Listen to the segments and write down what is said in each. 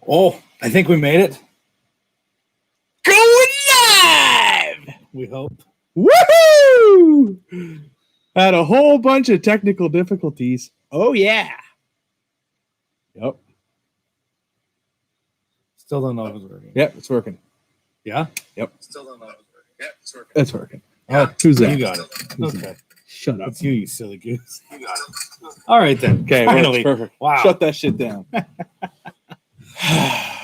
Oh, I think we made it. Going live! We hope. Woohoo! Had a whole bunch of technical difficulties. Oh, yeah. Yep. Still don't know if it's working. Yep, it's working. Yeah? Yep. Still don't know if it's working. Yep, it's working. It's working. Yeah. Who's that? You got it. Who's Okay. that? Shut up. It's you silly goose. You got it. All right, then. Okay, Finally. perfect. Wow. Shut that shit down.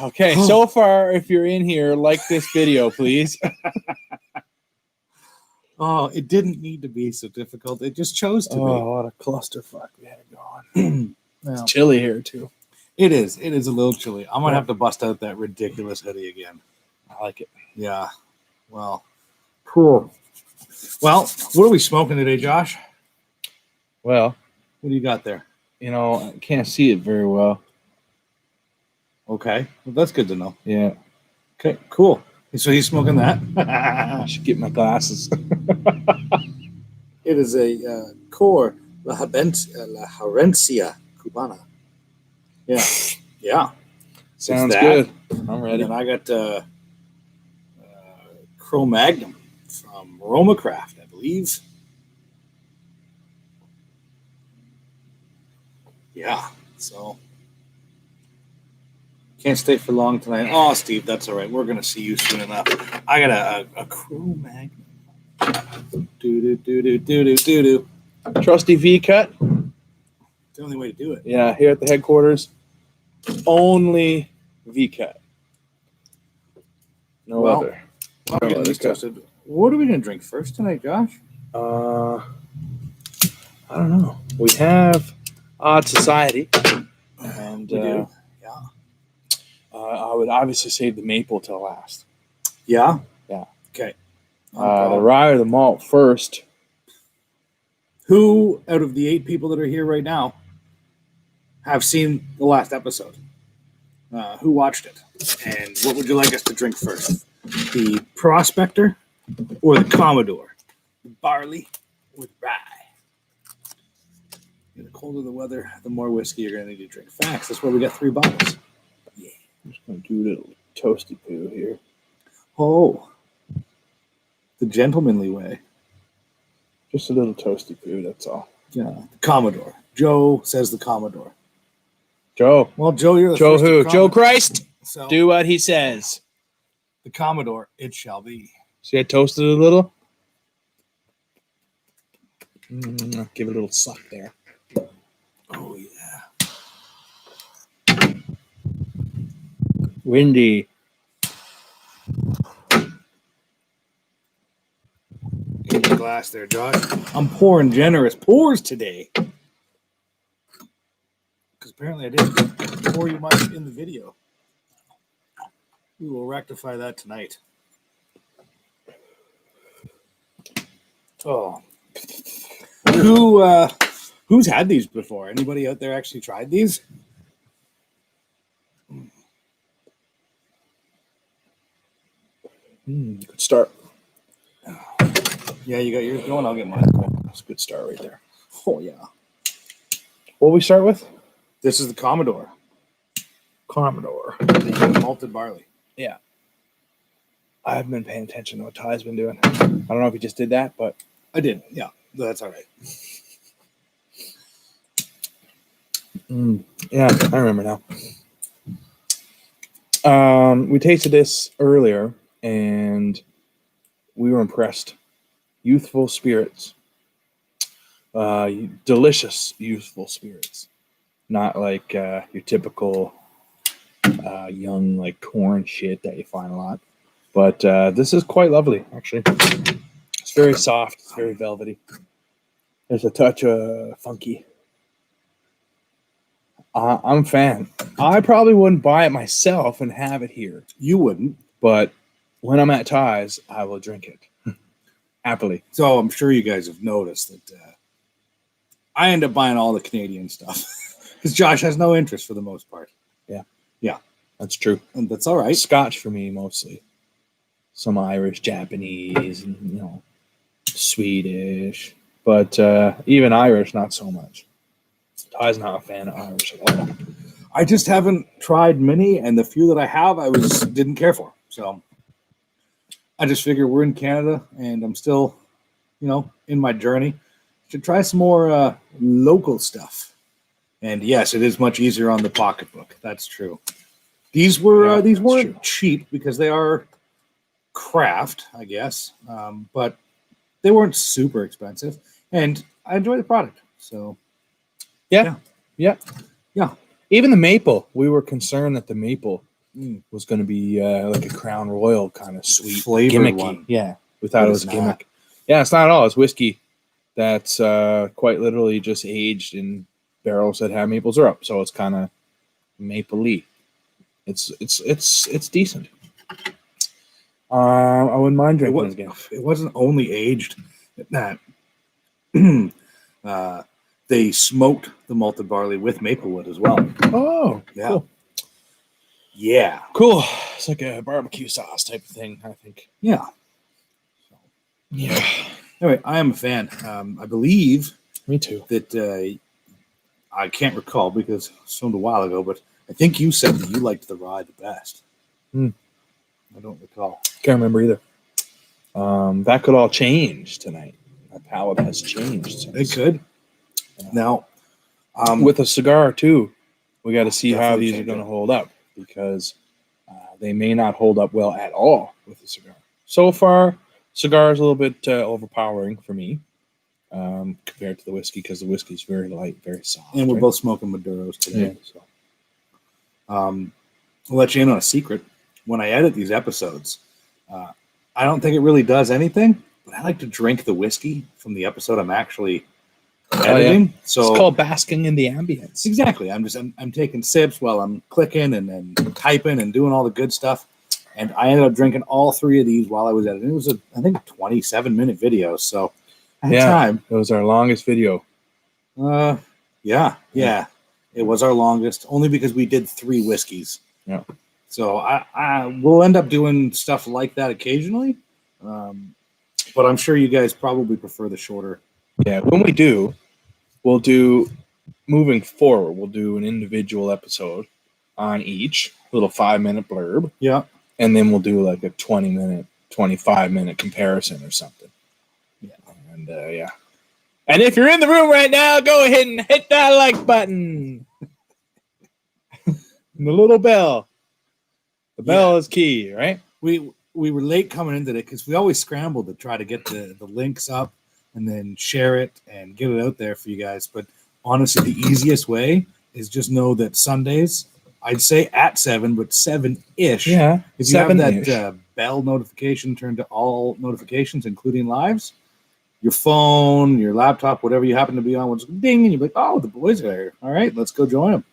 Okay, so far, if you're in here, like this video, please. Oh, it didn't need to be so difficult. It just chose to What a clusterfuck we had going. be. Well, It's chilly here, too. it is. It is a little chilly. I'm going to have to bust out that ridiculous hoodie again. I like it. Yeah. Well, cool. Well, what are we smoking today, Josh? Well, What do you got there? I can't see it very well. Okay. Well, that's good to know. Yeah, Okay, cool. So he's smoking that. I should get my glasses. It is a core La Herencia Cubana. Yeah. Yeah. Sounds that. good. I'm And ready. then I got Cro Magnum from Romacraft, I believe. Yeah. So can't stay for long tonight. Oh, Steve, that's all right. We're gonna see you soon enough. I got a Cro Magnum. Do. Trusty V cut. It's the only way to do it. Yeah, here at the headquarters, only V cut. No Well, other. I'll get these toasted. What are we gonna drink first tonight, Josh? I don't know. We have Odd Society, and We do. Yeah. I would obviously save the maple till last. Yeah. Yeah. Okay. The rye or the malt first. Who out of the 8 people that are here right now have seen the last episode? Who watched it? And what would you like us to drink first? The Prospector or the Commodore? The barley or the rye? The colder the weather, the more whiskey you're going to need to drink. Facts. That's why we got 3 bottles. Yeah. I'm just going to do a little toasty poo here. Oh. The gentlemanly way. Just a little toasty poo, that's all. Yeah. The Commodore. Joe says the Commodore. Joe. Well, Joe, you're the Joe first to who? comment. Joe Christ. So, Do what he says. the Commodore, it shall be. See, I toasted it a little. Give it a little suck there. Oh, yeah. Windy. Give me a glass there, Josh. I'm pouring generous pours today. Because apparently I didn't pour you much in the video. We will rectify that tonight. Oh. Who's had these before? Anybody out there actually tried these? Good start. Yeah, you got yours going. I'll get mine going. That's a good start right there. Oh, yeah. What we start with? This is the Commodore. Commodore. The malted barley. Yeah. I haven't been paying attention to what Ty's been doing. I don't know if he just did that, but I did. Yeah, that's all right. yeah, I remember now. We tasted this earlier, and we were impressed. Youthful spirits. Delicious youthful spirits. Not like your typical young, like corn shit that you find a lot. But this is quite lovely, actually. It's very soft. It's very velvety. There's a touch of funky. I'm a fan. I probably wouldn't buy it myself and have it here. You wouldn't. But when I'm at Ty's, I will drink it. Happily. So I'm sure you guys have noticed that I end up buying all the Canadian stuff. Because Josh has no interest for the most part. Yeah. That's true. And that's all right. Scotch for me, mostly. Some Irish, Japanese, and, Swedish. But even Irish, not so much. Ty's not a fan of Irish at all. I just haven't tried many, and the few that I have, I didn't care for. So I just figure we're in Canada, and I'm still, in my journey. Should try some more local stuff. And yes, it is much easier on the pocketbook. That's true. These Yeah, these that's weren't true. cheap because they are craft, I guess, but they weren't super expensive, and I enjoy the product. So Yeah. Yeah. Even the maple, we were concerned that the maple Mm. was going to be like a Crown Royal kind of sweet, flavored gimmicky. one. Yeah, we thought But it it's was not. gimmick. Yeah, it's not at all. It's whiskey that's quite literally just aged in barrels that have maple syrup, so it's kind of mapley. It's decent. I wouldn't mind drinking it again. It wasn't only aged that they smoked the malted barley with maplewood as well. Oh, Yeah. cool. Yeah. Cool. It's like a barbecue sauce type of thing, I think. Yeah. Yeah. Anyway, I am a fan. I believe Me too. that I can't recall because it was filmed a while ago, but I think you said that you liked the rye the best. Hmm. I don't recall. Can't remember either. That could all change tonight. My palate has changed. It could. Now, With a cigar too, we got to see how Definitely these are change going to it. hold up because they may not hold up well at all with a cigar. So far, cigar is a little bit overpowering for me compared to the whiskey because the whiskey is very light, very soft. and we're right? both smoking Maduros today. Yeah. So, I'll let you in on a secret. When I edit these episodes, I don't think it really does anything, but I like to drink the whiskey from the episode I'm actually editing. So It's called basking in the ambience. exactly, I'm taking sips while I'm clicking and typing and doing all the good stuff. And I ended up drinking all three of these while I was editing. It was I think, a 27-minute video. So I had time. It was our longest video. Yeah. It was our longest, only because we did 3 whiskeys. Yeah. So I will end up doing stuff like that occasionally, but I'm sure you guys probably prefer the shorter. Yeah, when we do, we'll do moving forward. We'll do an individual episode on each little 5-minute blurb, Yeah. and then we'll do like a 20-minute, 25-minute comparison or something. Yeah. And yeah. And if you're in the room right now, go ahead and hit that like button. And the little bell. The bell is key, right? We were late coming into it because we always scramble to try to get the links up and then share it and get it out there for you guys. But honestly, the easiest way is just know that Sundays, I'd say at 7, but 7-ish. Yeah. If you have 7-ish. that bell notification turned to all notifications, including lives, your phone, your laptop, whatever you happen to be on, will just ding, and you're like, oh, the boys are here. All right, let's go join them.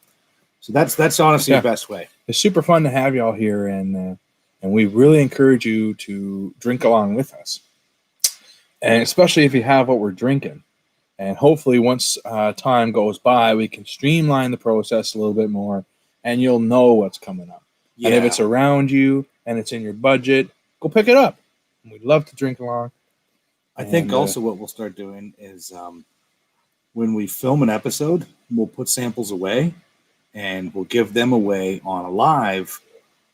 So that's honestly the best way. It's super fun to have y'all here, and we really encourage you to drink along with us, and especially if you have what we're drinking. And hopefully, once time goes by, we can streamline the process a little bit more, and you'll know what's coming up. Yeah. And if it's around you and it's in your budget, go pick it up. We'd love to drink along. I think And, also what we'll start doing is when we film an episode, we'll put samples away and we'll give them away on a live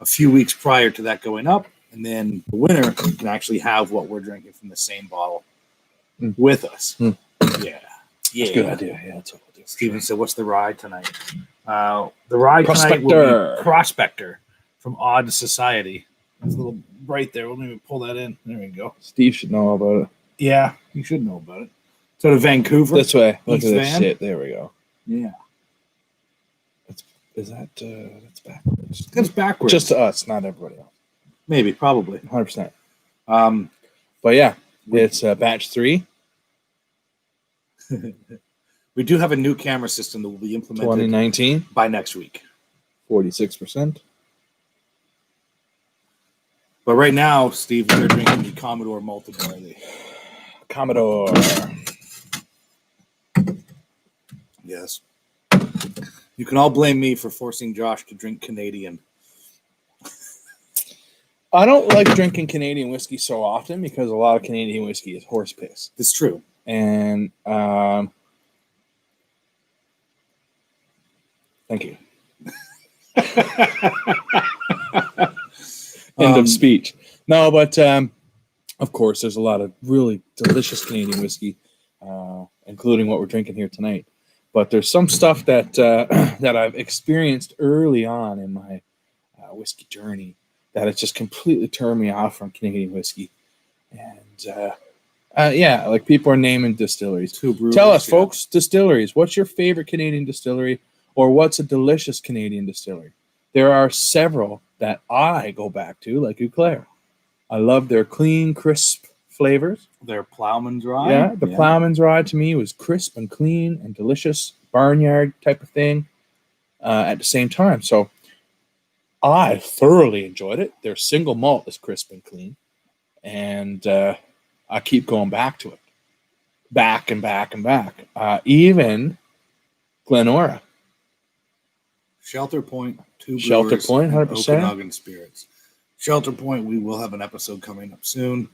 a few weeks prior to that going up. And then the winner can actually have what we're drinking from the same bottle with us. Mm. Yeah. That's a good idea. Yeah, that's what we'll do. Steven said, what's the ride tonight? The ride tonight will Prospector. be Prospector from Odd Society. It's a little bright there. We'll maybe pull that in. There we go. Steve should know about it. Yeah, you should know about it. So to Vancouver. This way. Look East at this Van? shit. There we go. Yeah. Is that that's backwards? It's backwards. Just to us, not everybody else. Maybe, probably. 100%. Um, But yeah, it's batch 3, we do have a new camera system that will be implemented 2019, by next week. 46%. But right now, Steve, we're drinking the Commodore Malted Barley. Commodore. Yes. You can all blame me for forcing Josh to drink Canadian. I don't like drinking Canadian whiskey so often because a lot of Canadian whiskey is horse piss. It's true. And thank you. End of speech. No, but of course, there's a lot of really delicious Canadian whiskey, including what we're drinking here tonight. But there's some stuff that that I've experienced early on in my whiskey journey that has just completely turned me off from Canadian whiskey. And yeah, like people are naming distilleries. Two brewers, Tell us, yeah. folks, distilleries. What's your favorite Canadian distillery, or what's a delicious Canadian distillery? There are several that I go back to, like Eau Claire. I love their clean, crisp flavors. Their Plowman's Rye. Yeah, the Plowman's Rye to me was crisp and clean and delicious, barnyard type of thing at the same time. So I thoroughly enjoyed it. Their single malt is crisp and clean, and I keep going back to it, back and back and back. Even Glenora. Shelter Point, two Shelter brewers, Point, and 100%. Okanagan Spirits. Shelter Point, we will have an episode coming up soon.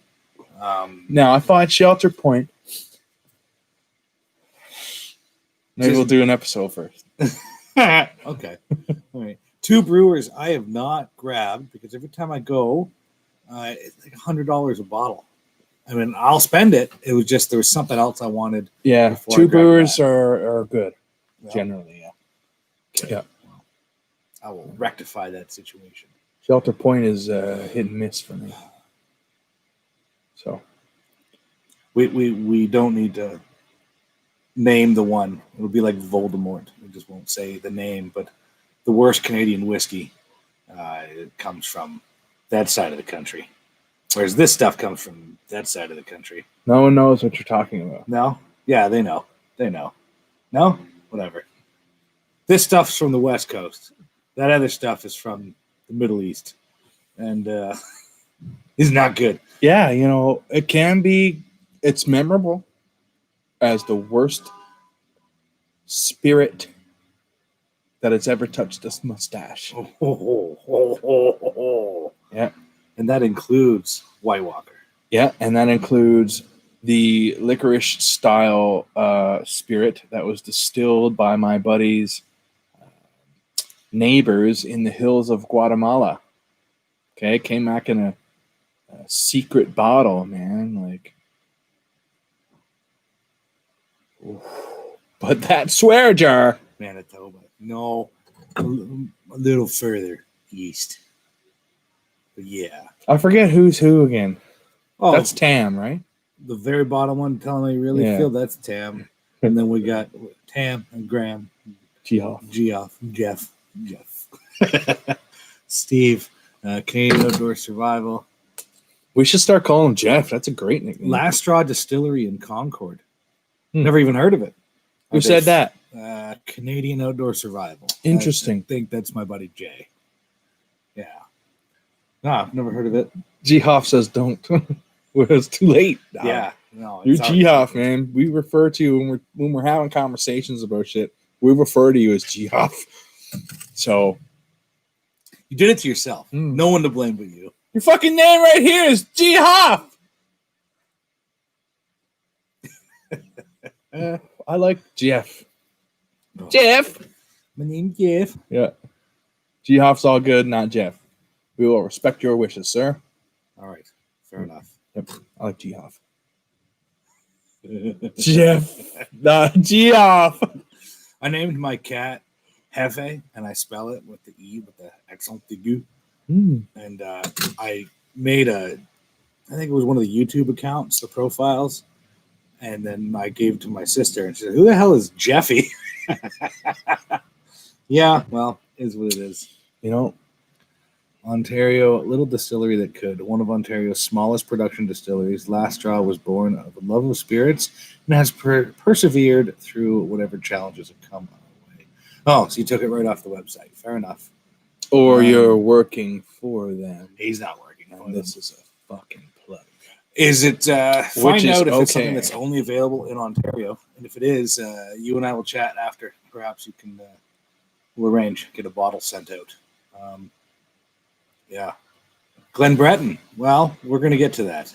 Now, I find Shelter Point. Maybe we'll do an episode first. Okay. All right. Two brewers I have not grabbed because every time I go, it's like $100 a bottle. I mean, I'll spend it. It was just there was something else I wanted. Yeah, Before I two grab brewers that. are good, Well, generally, yeah. okay. Yeah. Well, I will rectify that situation. Shelter Point is hit and miss for me. So, We don't need to name the one. It'll be like Voldemort. We just won't say the name, but the worst Canadian whiskey it comes from that side of the country. Whereas this stuff comes from that side of the country. no one knows what you're talking about. No? Yeah, they know. They know. No? Whatever. This stuff's from the West Coast. That other stuff is from the Middle East. And is not good. Yeah, you know, it can be, it's memorable as the worst spirit that has ever touched this mustache. Yeah. And that includes White Walker. Yeah, and that includes the licorice style spirit that was distilled by my buddies' neighbors in the hills of Guatemala. Okay, came back in a secret bottle, man. Like, oof. But that swear jar. Manitoba. No, a little further east. But yeah. I forget who's who again. Oh, That's Tam, right? the very bottom one telling me really Yeah. feel that's Tam. And then we got Tam and Graham, Geoff. Jeff, Steve, Canadian Outdoor Survival, We should start calling him Jeff. That's a great nickname. Last Straw Distillery in Concord. Hmm. Never even heard of it. Who said that? Canadian Outdoor Survival. Interesting. I think that's my buddy Jay. Yeah. No, I've never heard of it. Geoff says don't. Well, it's too late. Yeah. No, You're it's already- Geoff, man. We refer to you when we're having conversations about shit. We refer to you as Geoff. So You did it to yourself. Hmm. No one to blame but you. your fucking name right here is Geoff. I like Jeff. Oh. Jeff. My name's Jeff. Yeah. Geoff's all good, not Jeff. We will respect your wishes, sir. All right. Fair enough. Yep. I like Geoff. Jeff. Not Geoff. I named my cat Hefe, and I spell it with the E with the accent aigu. And I made I think it was one of the YouTube accounts, the profiles, and then I gave it to my sister, and she said, "Who the hell is Jeffy?" Yeah, well, is what it is. You know, Ontario, little distillery that could. One of Ontario's smallest production distilleries. Last Straw was born of a love of spirits and has persevered through whatever challenges have come our way. Oh, so you took it right off the website. Fair enough. or you're working for them. He's not working. And this is a fucking plug. Is it? Find is out if it's okay. something that's only available in Ontario, and if it is, you and I will chat after. Perhaps you can. We'll arrange, get a bottle sent out. Yeah, Glen Breton. Well, we're going to get to that.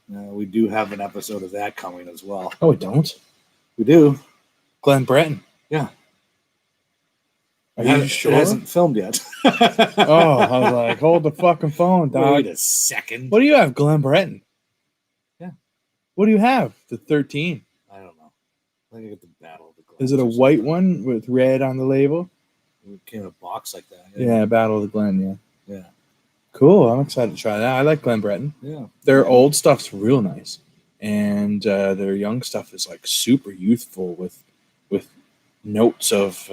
We do have an episode of that coming as well. Oh, we don't. We do. Glen Breton. Yeah. Are It you has- sure? It hasn't filmed yet. Oh, I was like, hold the fucking phone, dog. Wait a second. What do you have, Glen Breton? Yeah. What do you have? The 13. I don't know. I think I get the Battle of the Glens. Is it a or white something. one with red on the label? It came in a box like that. Yeah, Battle of the Glen, yeah. Yeah. Cool. I'm excited to try that. I like Glen Breton. Yeah. Their old stuff's real nice. And their young stuff is like super youthful with notes of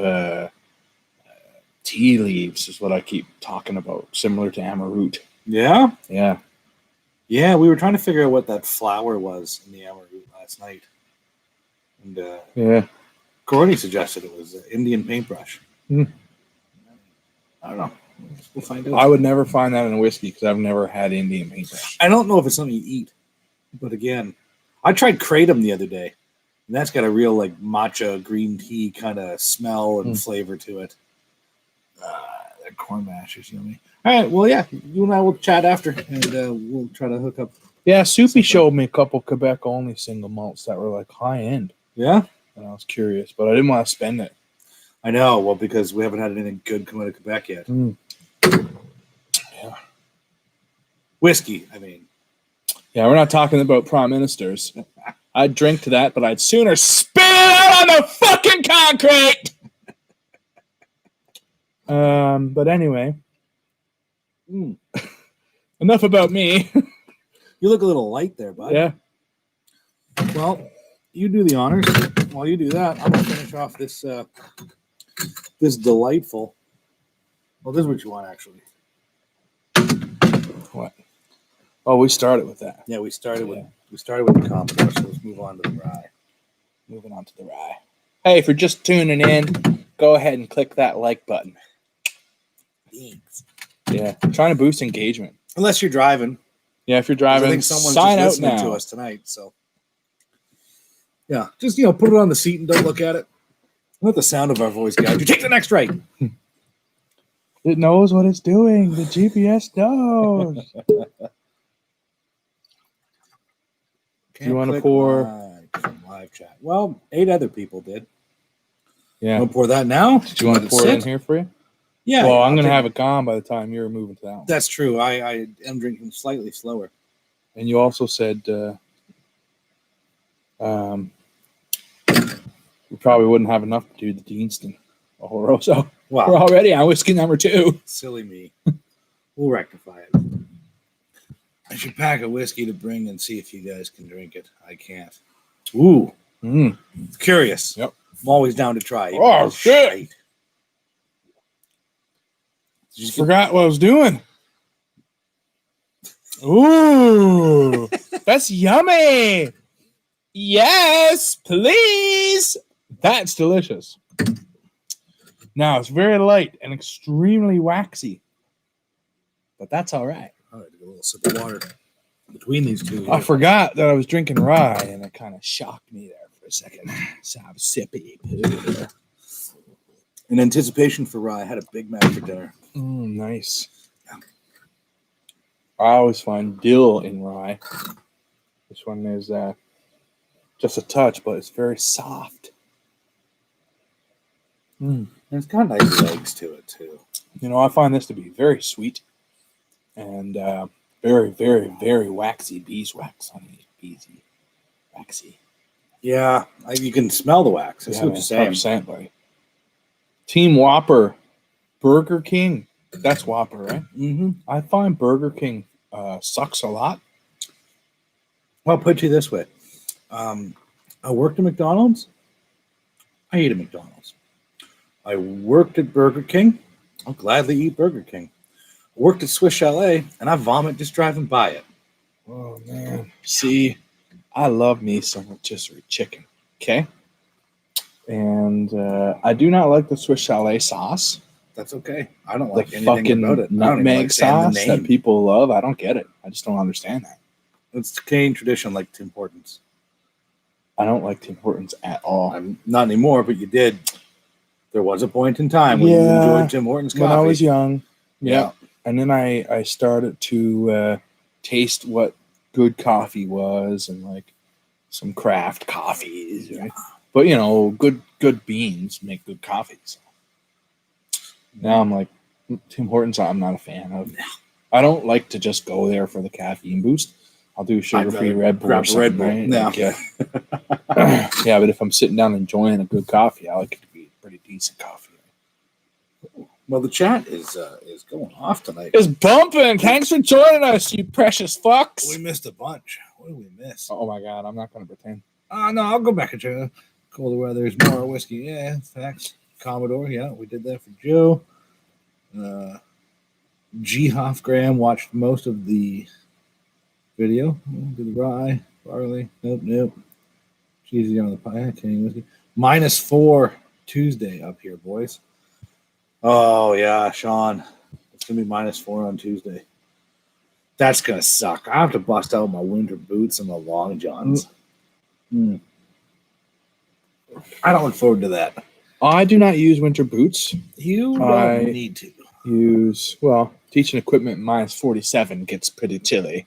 tea leaves is what I keep talking about, similar to Amaroot. Yeah. Yeah. Yeah. We were trying to figure out what that flower was in the Amaroot last night. And Yeah. Cordy suggested it was Indian paintbrush. Hmm. I don't know. We'll find out. I would never find that in a whiskey because I've never had Indian paintbrush. I don't know if it's something you eat, but again, I tried kratom the other day, and that's got a real like matcha green tea kind of smell and flavor to it. That corn mash is yummy. All right, well, yeah, you and I will chat after, and we'll try to hook up. Yeah, Soupy showed me a couple Quebec only single malts that were like high end. Yeah, And I was curious, but I didn't want to spend it. I know. Well, because we haven't had anything good come out of Quebec yet. Yeah. Whiskey, I mean. Yeah, we're not talking about prime ministers. I'd drink to that, but I'd sooner spit it out on the fucking concrete. But anyway, enough about me. You look a little light there, bud. Yeah. Well, you do the honors. While you do that, I'm gonna finish off this this delightful. Well, this is what you want, actually. What? Oh, we started with that. Yeah, we started with the Commodore, so let's move on to the rye. Moving on to the rye. Hey, if you're just tuning in, go ahead and click that like button. Thanks. Yeah, I'm trying to boost engagement. Unless you're driving. Yeah, if you're 'Cause driving, I think someone's sign just out listening now. to us tonight. So, yeah, just put it on the seat and don't look at it. Let the sound of our voice guide you. Take the next right. It knows what it's doing. The GPS knows. Can't You wanna click pour- live from live chat? Well, 8 other people did. Yeah. Want to pour that now? Do you want to pour it in here for you? Yeah. Well, yeah, I'm I'll going to take- have it gone by the time you're moving to that one. That's true. I am drinking slightly slower. And you also said we probably wouldn't have enough to do the Deanston Oloroso. Wow. We're already on whiskey number 2. Silly me. We'll rectify it. I should pack a whiskey to bring and see if you guys can drink it. I can't. Ooh. Mm. Curious. Yep. I'm always down to try. even Oh, if it's shit. shite. Did you Just forgot what I was doing. Ooh, that's yummy. Yes, please. That's delicious. Now, it's very light and extremely waxy, but that's all right. I had to get a little sip of water between these two. I forgot that I was drinking rye, and it kind of shocked me there for a second. So I was sippy. In anticipation for rye, I had a Big Mac for dinner. Nice. I always find dill in rye. This one is just a touch, but it's very soft. And it's got nice legs to it, too. You know, I find this to be very sweet and very, very, very waxy. Beeswax on it. Beesy. Waxy. Yeah, you can smell the wax. That's Yeah, what you're saying. 100%, buddy. Team Whopper. Burger King. That's Whopper, right? Mm-hmm. I find Burger King sucks a lot. Well, I'll put you this way. I worked at McDonald's. I ate at McDonald's. I worked at Burger King. I'll gladly eat Burger King. I worked at Swiss Chalet, and I vomit just driving by it. Oh, man. See, I love me some rotisserie chicken. Okay? And I do not like the Swiss Chalet sauce. That's okay. I don't The like anything fucking about it. I don't even nutmeg like saying sauce the that name. people love. I don't get it. I just don't understand that. It's Canadian tradition, like Tim Hortons. I don't like Tim Hortons at all. I'm not anymore, but you did. There was a point in time when you Yeah, enjoyed Tim Hortons coffee. When I was young. Yeah. And then I started to taste what good coffee was and like some craft coffees. Right? But, you know, good beans make good coffee. So. Now I'm like, Tim Hortons, I'm not a fan of. I don't like to just go there for the caffeine boost. I'll do sugar-free rather Red Bull grab or a something, Red Bull. right? Yeah. Like, yeah. Yeah, but if I'm sitting down enjoying a good coffee, I like it to be pretty decent coffee. Well, the chat is going off tonight. It's bumping. Thanks for joining us, you precious fucks. We missed a bunch. What did we miss? Oh my god, I'm not going to pretend. No, I'll go back and check. Colder weather is more whiskey. Yeah, facts. Commodore, yeah, we did that for Joe. G. Hoffgram watched most of the video. Did the rye, barley. Nope. Cheesy on the pie. Canadian whiskey. -4 Tuesday up here, boys. Oh, yeah, Sean. It's going to be -4 on Tuesday. That's going to suck. I have to bust out my winter boots and my long johns. I don't look forward to that. I do not use winter boots. You don't need to. Teaching equipment -47 gets pretty chilly.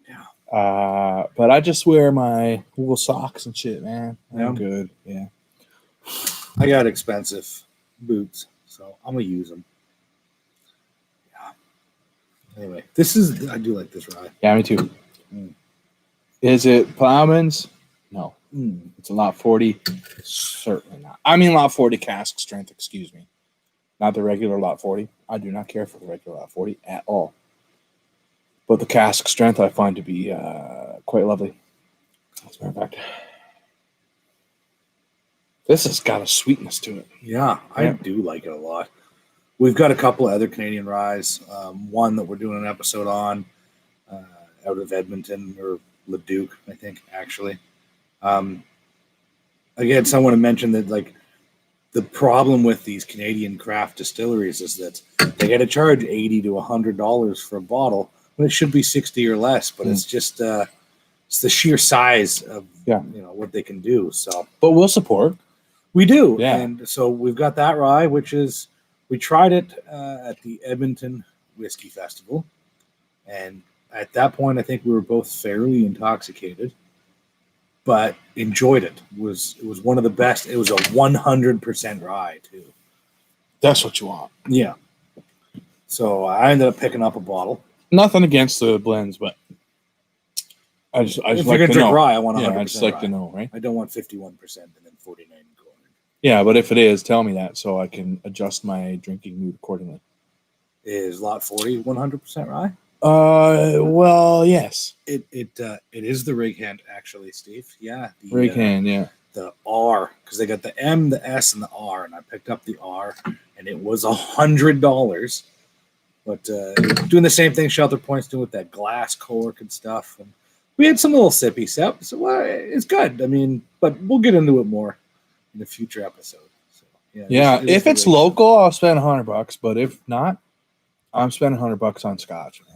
Yeah. But I just wear my wool socks and shit, man. I'm good. Yeah. I got expensive boots, so I'm gonna use them. Yeah. Anyway, I do like this rye. Yeah, me too. Is it Plowman's? No. It's a lot 40. Certainly not. I mean, lot 40 cask strength, excuse me. Not the regular lot 40. I do not care for the regular lot 40 at all. But the cask strength I find to be quite lovely. As a matter of fact, this has got a sweetness to it. Yeah, I do like it a lot. We've got a couple of other Canadian ryes. One that we're doing an episode on out of Edmonton or Leduc, I think, actually. Again, someone mentioned that like the problem with these Canadian craft distilleries is that they got to charge $80 to $100 for a bottle when it should be 60 or less. But it's just it's the sheer size of what they can do. So, but we'll support. We do, yeah. And so we've got that rye, which is we tried it at the Edmonton Whiskey Festival, and at that point, I think we were both fairly intoxicated, but enjoyed it. It was one of the best. It was a 100% rye too. That's what you want. Yeah. So I ended up picking up a bottle. Nothing against the blends, but I just if like you're gonna to drink know. rye, I want 100%. Yeah, I just like rye. to know, right? I don't want 51% and then 49 corn. Yeah, but if it is, tell me that so I can adjust my drinking mood accordingly. Is lot 40 100% rye? Well, yes. It is the rig hand actually, Steve. Yeah, the Rig hand, yeah. The R, because they got the M, the S, and the R, and I picked up the R, and it was $100. But doing the same thing Shelter Point's doing with that glass cork and stuff, and we had some little sippy sip. So it's good. I mean, but we'll get into it more in a future episode. So yeah. If it's local, I'll spend $100. But if not, I'm spending $100 on scotch. Man.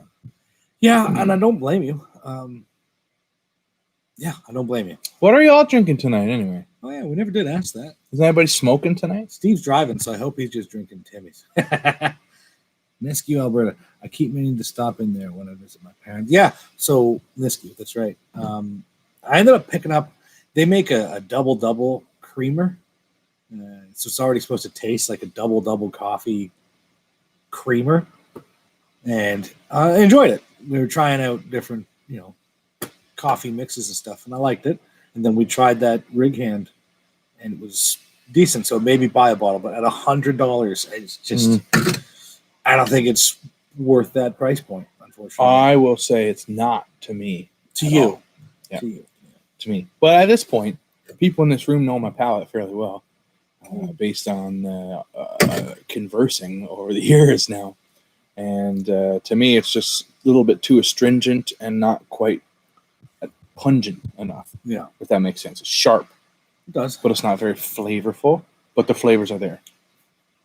Yeah, and I don't blame you. I don't blame you. What are y'all drinking tonight, anyway? Oh yeah, we never did ask that. Is anybody smoking tonight? Steve's driving, so I hope he's just drinking Timmy's. Nisku, Alberta. I keep meaning to stop in there when I visit my parents. Yeah, so Nisku, that's right. I ended up picking up. They make a double creamer, so it's already supposed to taste like a double coffee creamer, and I enjoyed it. We were trying out different, coffee mixes and stuff, and I liked it. And then we tried that rig hand, and it was decent. So maybe buy a bottle, but at $100, it's just I don't think it's worth that price point. Unfortunately, I will say it's not to me. To you, yeah. To you, to me. But at this point, people in this room know my palate fairly well, based on conversing over the years now. And to me, it's just a little bit too astringent and not quite pungent enough. Yeah. If that makes sense. It's sharp. It does. But it's not very flavorful. But the flavors are there.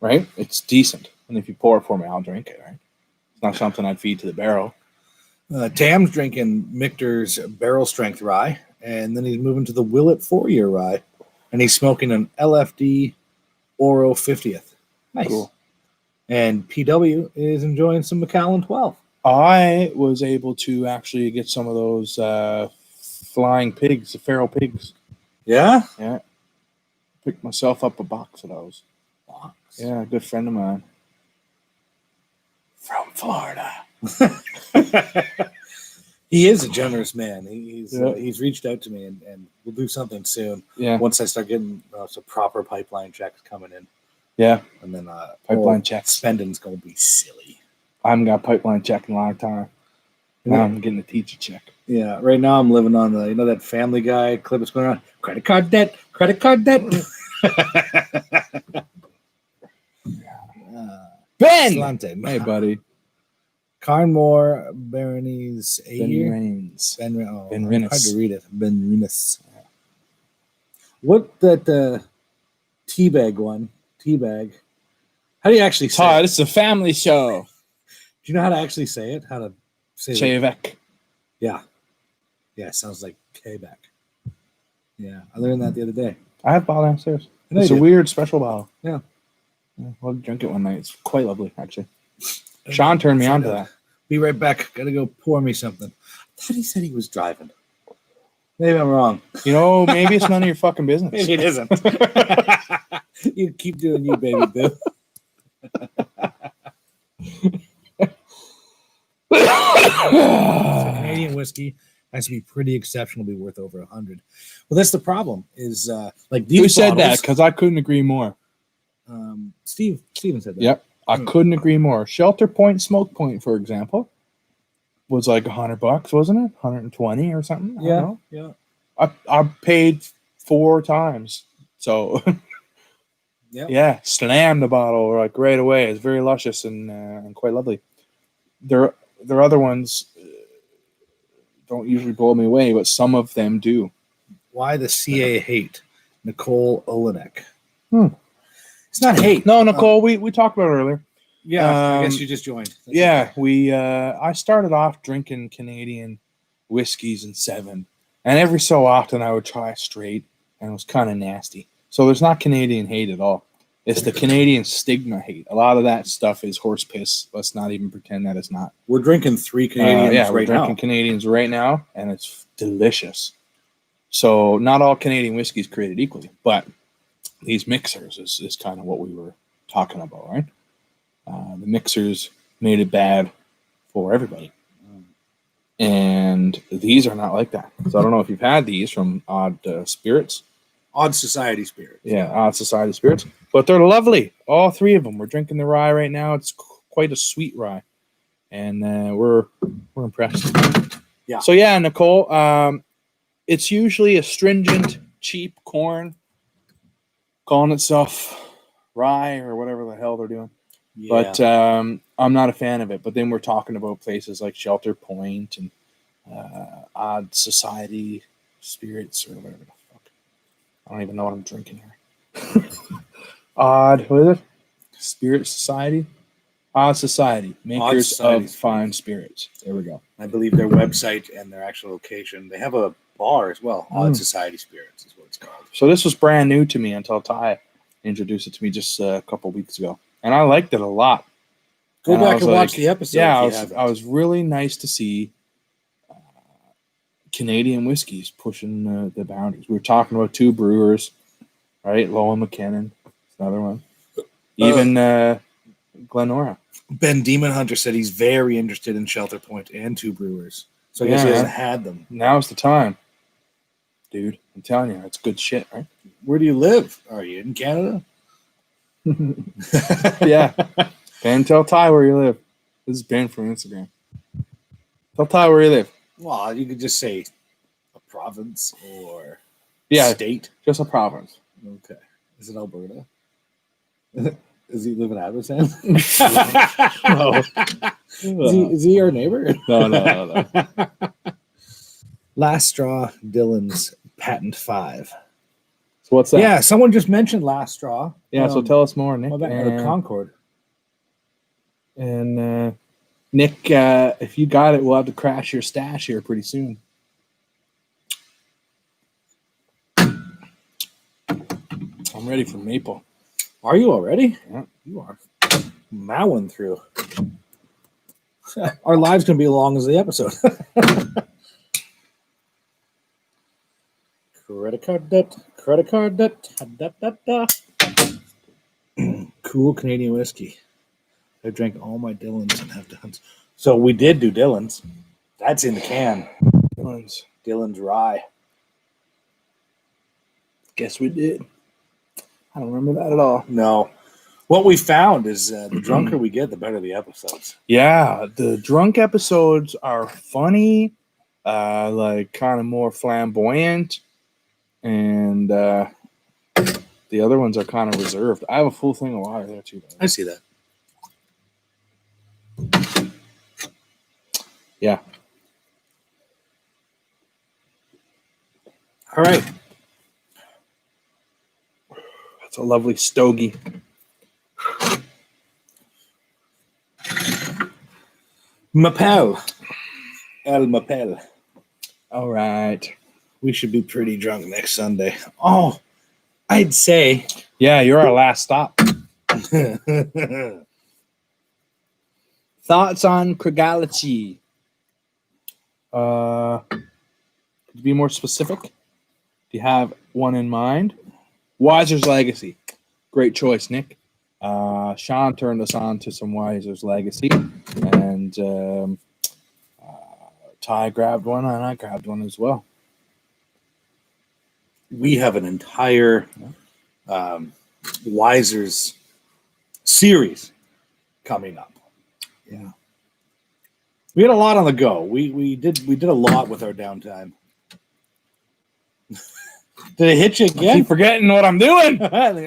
Right? It's decent. And if you pour it for me, I'll drink it, right? It's not something I'd feed to the barrel. Tam's drinking Michter's barrel strength rye, and then he's moving to the Willet 4-year rye, and he's smoking an LFD Oro 50th. Nice. Cool. And PW is enjoying some Macallan 12. I was able to actually get some of those flying pigs, the feral pigs. Yeah? Yeah. picked myself up a box of those. Box. Yeah, a good friend of mine from Florida. He is a generous man. Yeah. He's reached out to me, and we'll do something soon. Yeah, Once I start getting some proper pipeline checks coming in, yeah. and then Pipeline checks. spending's gonna be silly. I haven't got a pipeline check in a long time. Now Yeah. I'm getting a teacher check. Yeah, right now I'm living on that Family Guy clip that's going on. Credit card debt, credit card debt. Ben! Slante. Hey, buddy. Carnmore Berenice Ben Rains. Ben Rennis. hard to read it. Ben Rennis. What that teabag one? Teabag. How do you actually say Todd, it? it's a family show. Do you know how to actually say it? How to say it? Chevek. Yeah. Yeah, it sounds like Quebec. Yeah, I learned that the other day. I have a bottle downstairs. I know It's you a do. weird special bottle. Yeah. We'll drink it one night. It's quite lovely, actually. Sean turned me on to that. Be right back. Gotta go pour me something. I thought he said he was driving. Maybe I'm wrong. You know, maybe it's none of your fucking business. Maybe it isn't. You keep doing you, baby boo. So Canadian whiskey has to be pretty exceptional to be worth over 100. Well, that's the problem. Is like these Who said that? bottles- Because I couldn't agree more. Steven said that. Yep. I couldn't agree more. Shelter Point, Smoke Point, for example, was like $100, wasn't it? 120 or something. I don't know. Yeah. I paid 4 times. So Yeah. yeah, slam the bottle like right away. It's very luscious and quite lovely. Their other ones don't usually blow me away, but some of them do. Why the CA hate Nicole Olenek? Hmm. It's not hate. No, Nicole, we talked about it earlier. Yeah, I guess you just joined. That's Yeah, okay. I started off drinking Canadian whiskeys in 7, and every so often I would try straight, and it was kind of nasty. So there's not Canadian hate at all. It's the Canadian stigma hate. A lot of that stuff is horse piss. Let's not even pretend that it's not. We're drinking 3 Canadians Yeah, we're right drinking now. Canadians right now, and it's delicious. So not all Canadian whiskey is created equally, but these mixers is kind of what we were talking about, right? The mixers made it bad for everybody. And these are not like that. So I don't know if you've had these from Odd Spirits. Odd Society Spirit. Yeah, Odd Society Spirits. But they're lovely. All 3 of them. We're drinking the rye right now. It's quite a sweet rye. And we're impressed. Yeah. So yeah, Nicole, it's usually astringent, cheap corn calling itself rye or whatever the hell they're doing. Yeah. But I'm not a fan of it. But then we're talking about places like Shelter Point and Odd Society Spirits or whatever the fuck. I don't even know what I'm drinking here. Odd, what is it? Spirit Society? Odd Society, makers Society of fine spirits. There we go. I believe their website and their actual location. They have a bar as well. Odd Society Spirits is what it's called. So this was brand new to me until Ty introduced it to me just a couple weeks ago. And I liked it a lot. Go And I back was and watch like- the episode. Yeah, if you haven't. I was really nice to see Canadian whiskeys pushing the boundaries. We were talking about 2 brewers, right? Lowell McKinnon, another one. Even Glenora. Ben Demon Hunter said he's very interested in Shelter Point and 2 brewers. So I guess he Yeah. hasn't had them. Now's the time, dude. I'm telling you, it's good shit, right? Where do you live? Are you in Canada? Yeah. Ben, tell Ty where you live. This is Ben from Instagram. Tell Ty where you live. Well, you could just say a province or Yeah, state. just a province. Okay. Is it Alberta? Does he live in Abbotsford? No. Is he our neighbor? No. Last Straw Dylan's Patent 5. So what's that? Yeah, someone just mentioned Last Straw. Yeah, so tell us more, Nick. Well, that, Concord. And Nick, if you got it, we'll have to crash your stash here pretty soon. I'm ready for maple. Are you already? Yeah. You are mowing through. Our lives can be as long as the episode. Credit card debt. Credit card debt. Da, da, da. Cool Canadian whiskey. I drank all my Dillons and have done. So we did do Dillons. That's in the can. Dillon's rye. Guess we did. I don't remember that at all. No. What we found is the drunker we get, the better the episodes. Yeah, the drunk episodes are funny, like kind of more flamboyant, and the other ones are kind of reserved. I have a full thing of water there too. I see that. Yeah. All right. That's a lovely stogie. Mapel. El Mapel. All right. We should be pretty drunk next Sunday. Oh, I'd say. Yeah, you're our last stop. Thoughts on Krigalachi? Could you be more specific? Do you have one in mind? Weiser's Legacy. Great choice, Nick. Sean turned us on to some Weiser's Legacy, and Ty grabbed one, and I grabbed one as well. We have an entire Weiser's series coming up. Yeah. We had a lot on the go. We did a lot with our downtime. Did it hit you I again? keep forgetting what I'm doing.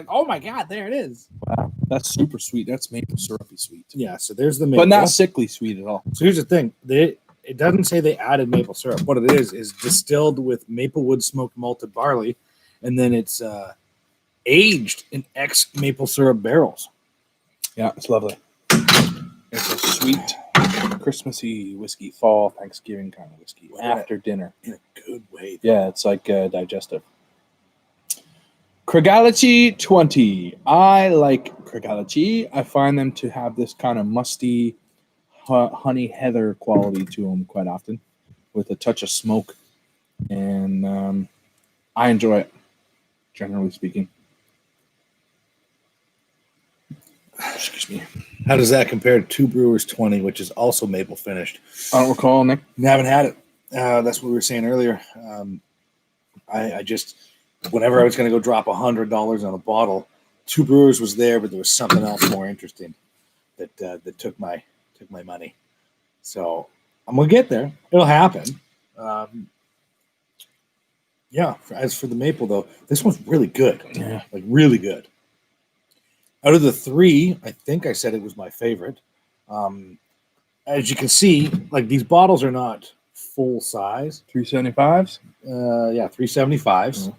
Oh my God, there it is. Wow, that's super sweet. That's maple syrupy sweet. Yeah, so there's the maple. But not sickly sweet at all. So here's the thing. It doesn't say they added maple syrup. What it is distilled with Maplewood smoked malted barley, and then it's aged in maple syrup barrels. Yeah, it's lovely. It's a sweet, Christmassy whiskey, fall, Thanksgiving kind of whiskey after dinner. In a good way. Yeah, it's like digestive. Krigalachi 20. I like Krigalachi. I find them to have this kind of musty, honey heather quality to them quite often, with a touch of smoke, and I enjoy it, generally speaking. Excuse me. How does that compare to Two Brewers 20, which is also maple finished? I don't recall, Nick. Haven't had it. That's what we were saying earlier. I just, whenever I was going to go drop $100 on a bottle, Two Brewers was there, but there was something else more interesting that took my money. So I'm gonna get there. It'll happen. Yeah. As for the maple, though, this one's really good. Yeah. Like really good. Out of the three, I think I said it was my favorite. As you can see, like these bottles are not full size. 375s? Yeah, 375s.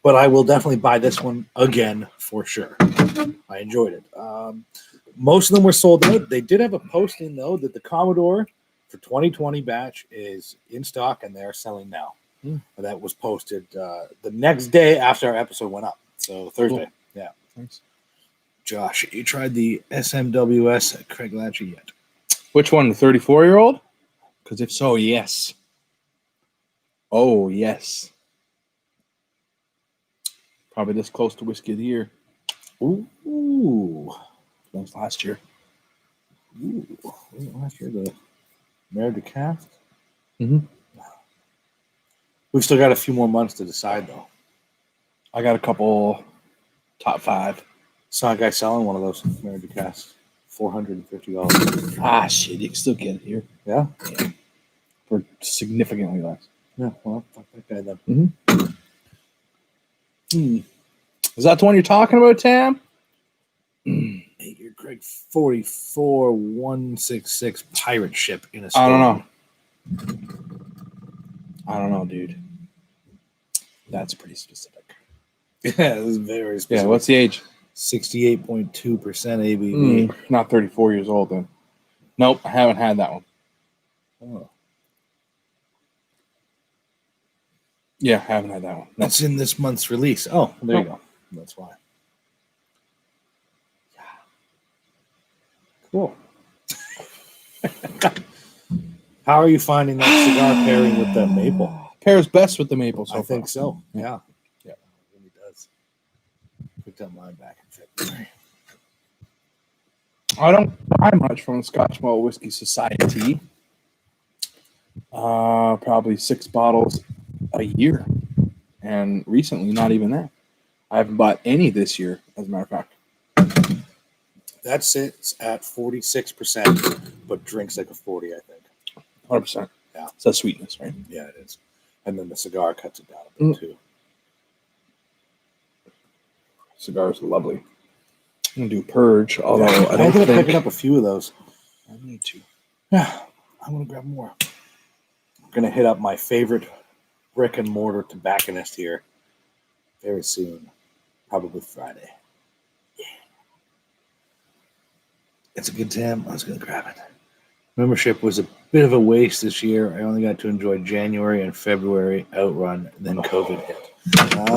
But I will definitely buy this one again for sure. I enjoyed it. Most of them were sold out. They did have a posting, though, that the Commodore for 2020 batch is in stock and they're selling now. That was posted the next day after our episode went up. So Thursday. Cool. Yeah. Thanks. Josh, you tried the SMWS at Krigalachi yet? Which one? The 34-year-old? Because if so, yes. Oh, yes. Probably this close to Whiskey of the Year. Ooh. That was last year. Ooh. Last year, the Mare de Cask? Mm-hmm. We've still got a few more months to decide, though. I got a couple top 5. Saw a guy selling one of those Mare de Cask. $450. Ah, shit. You can still get it here. Yeah? Yeah. For significantly less. Yeah, well, fuck that guy then. Mm-hmm. Is that the one you're talking about, Tam? Your Craig 44166 pirate ship in a I don't know, dude. That's pretty specific. Yeah, this is very specific. Yeah, what's the age? 68.2% ABV. Not 34 years old, then. Nope, I haven't had that one. Oh. Yeah, I haven't had that one. That's in this month's release. Oh, there you go. That's why. Yeah. Cool. How are you finding that cigar pairing with that maple? Pairs best with the maple so I think far. so. Yeah. Yeah. Yeah. It really does. Picked up mine back in February. I don't buy much from Scotch Malt Whiskey Society. Probably 6 bottles a year. And recently, not even that. I haven't bought any this year, as a matter of fact. That sits at 46%, but drinks like a 40, I think. 100%. Yeah. It's that sweetness, right? Yeah, it is. And then the cigar cuts it down a bit too. Cigars are lovely. I'm going to do Purge, although I I don't ended up think... picking up a few of those. I need to. Yeah, I'm going to grab more. I'm going to hit up my favorite brick and mortar tobacconist here very soon. Probably Friday. Yeah. It's a good time. I was going to grab it. Membership was a bit of a waste this year. I only got to enjoy January and February outrun, then COVID hit.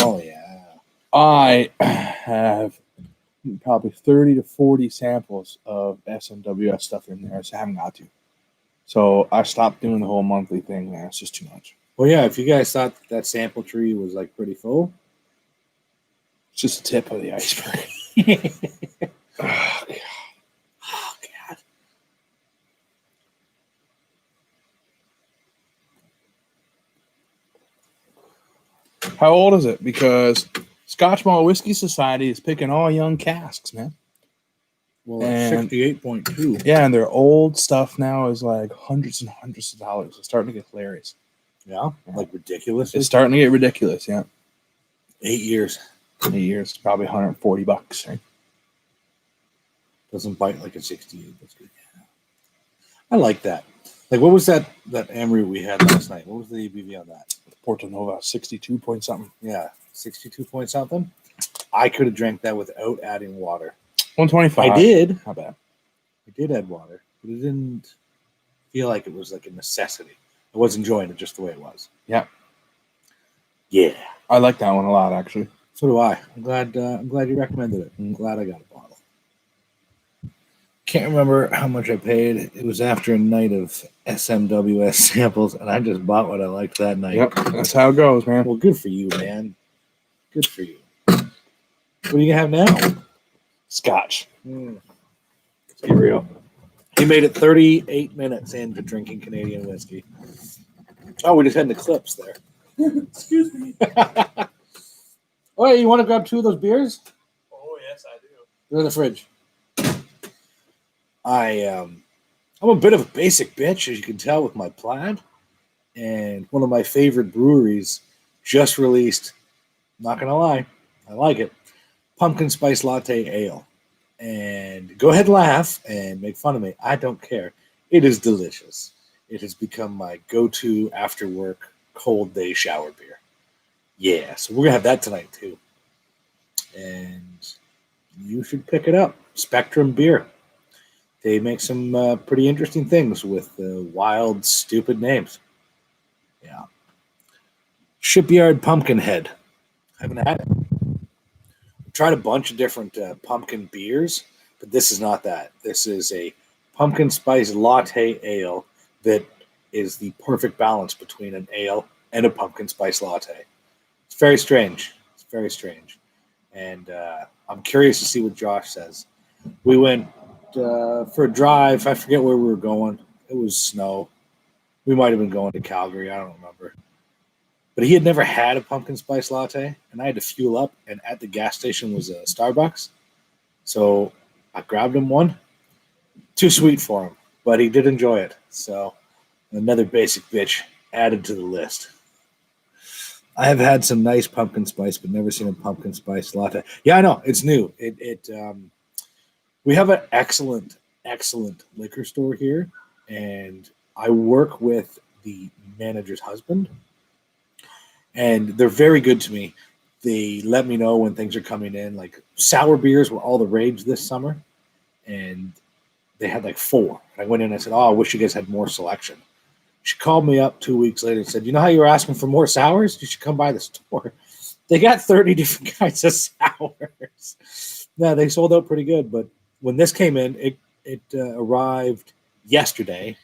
Oh, yeah. I have probably 30 to 40 samples of SMWS stuff in there. I just haven't got to. So I stopped doing the whole monthly thing, man. It's just too much. Well, yeah, if you guys thought that sample tree was like pretty full, It's just the tip of the iceberg. Oh, God. Oh, God. How old is it? Because Scotch Malt Whiskey Society is picking all young casks, man. Well, And- 68.2. Yeah, and their old stuff now is like hundreds and hundreds of dollars. It's starting to get hilarious. Yeah, like ridiculous. It's starting to get ridiculous, yeah. 8 years. 8 years, probably $140, right? Doesn't bite like a 68. That's good. Yeah. I like that. Like, what was that Emery we had last night? What was the ABV on that? Porto Nova, 62 point something. Yeah, 62 point something. I could have drank that without adding water. 125. I did. Not bad. I did add water, but it didn't feel like it was like a necessity. I was enjoying it just the way it was. Yeah. Yeah. I like that one a lot, actually. So do I. I'm glad you recommended it. I'm glad I got a bottle. Can't remember how much I paid. It was after a night of SMWS samples, and I just bought what I liked that night. Yep, that's how it goes, man. Well, good for you, man. Good for you. What are you gonna have now? Scotch. Let's Be real. He made it 38 minutes into drinking Canadian whiskey. Oh, we just had the clips there. Excuse me. Oh, hey, you want to grab 2 of those beers? Oh, yes, I do. They're in the fridge. I'm a bit of a basic bitch, as you can tell with my plaid. And one of my favorite breweries just released, not going to lie, I like it, pumpkin spice latte ale. And go ahead and laugh and make fun of me. I don't care. It is delicious. It has become my go-to after work cold day shower beer. Yeah, so we're going to have that tonight too. And you should pick it up. Spectrum Beer. They make some pretty interesting things with wild, stupid names. Yeah. Shipyard Pumpkinhead. I haven't had it. I've tried a bunch of different pumpkin beers, but this is not that. This is a pumpkin spice latte ale that is the perfect balance between an ale and a pumpkin spice latte. It's very strange. It's very strange. And I'm curious to see what Josh says. We went for a drive. I forget where we were going. It was snow. We might have been going to Calgary. I don't remember. But he had never had a pumpkin spice latte, and I had to fuel up, and at the gas station was a Starbucks. So I grabbed him one. Too sweet for him, but he did enjoy it. So another basic bitch added to the list. I have had some nice pumpkin spice, but never seen a pumpkin spice latte. Yeah, I know. It's new. We have an excellent liquor store here, and I work with the manager's husband, and they're very good to me. They let me know when things are coming in. Like sour beers were all the rage this summer, and they had like 4. I went in and I said, "Oh, I wish you guys had more selection." She called me up 2 weeks later and said, "You know how you were asking for more sours? You should come by the store. They got 30 different kinds of sours." Yeah, they sold out pretty good, but when this came in, it arrived yesterday.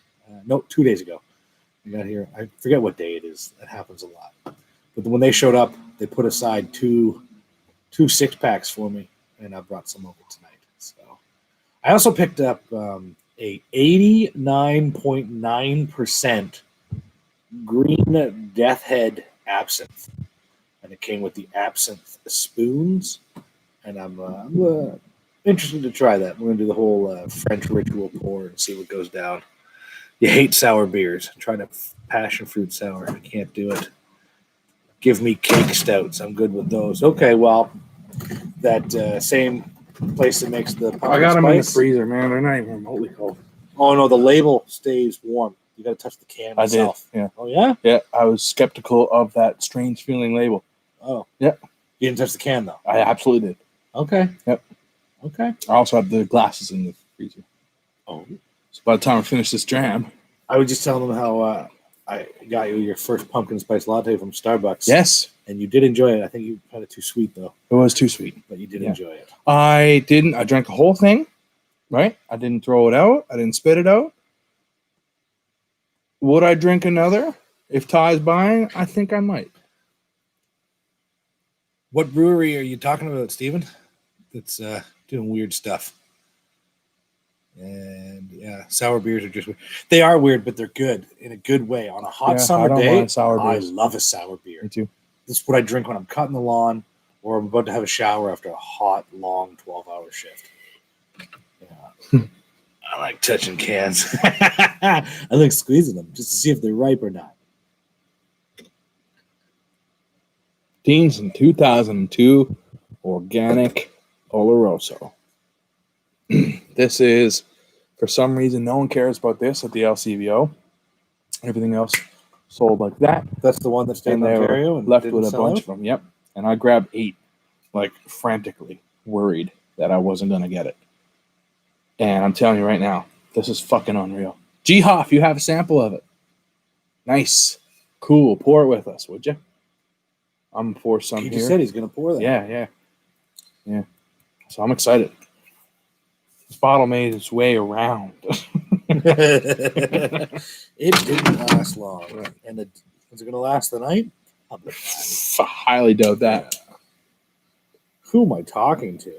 2 days ago. I got here. I forget what day it is. That happens a lot. But when they showed up, they put aside two 6-packs for me, and I brought some over tonight. So I also picked up a 89.9% green Death Head absinthe, and it came with the absinthe spoons. And I'm interested to try that. We're gonna do the whole French ritual pour and see what goes down. You hate sour beers. I'm trying to passion fruit sour. I can't do it. Give me cake stouts. I'm good with those. Okay, well, that same place that makes the pumpkin I got them in the spice. freezer, man. They're not even remotely cold. Oh no, the label stays warm. You got to touch the can I did. itself. Yeah. Oh yeah. Yeah. I was skeptical of that strange feeling label. Oh yeah. You didn't touch the can though. I absolutely did. Okay. Yep. Okay. I also have the glasses in the freezer. Oh. So by the time I finish this dram. I was just telling them how I got you your first pumpkin spice latte from Starbucks. Yes. And you did enjoy it. I think you found it too sweet though. It was too sweet. But you did Yeah. enjoy it. I didn't. I drank the whole thing, right? I didn't throw it out. I didn't spit it out. Would I drink another if Ty's buying? I think I might. What brewery are you talking about, Steven? That's doing weird stuff. And yeah, sour beers are just weird. They are weird, but they're good in a good way. On a hot Yeah, I summer don't day, mind sour I beers. love a sour beer. Me too. This is what I drink when I'm cutting the lawn or I'm about to have a shower after a hot, long 12-hour shift. Yeah. I like touching cans. I like squeezing them just to see if they're ripe or not. Dean's in 2002 organic Oloroso. This is, for some reason, no one cares about this at the LCBO. Everything else sold like that. That's the one that stayed in And they were Ontario and left didn't with a sell bunch out? of them. Yep. And I grabbed 8, like frantically worried that I wasn't going to get it. And I'm telling you right now, this is fucking unreal. G-Hoff, you have a sample of it. Nice. Cool. Pour it with us, would you? I'm going to pour some He here. just said he's going to pour that. Yeah. So I'm excited. This bottle made its way around. It didn't last long. And is it going to last the night? I highly doubt that. Who am I talking to?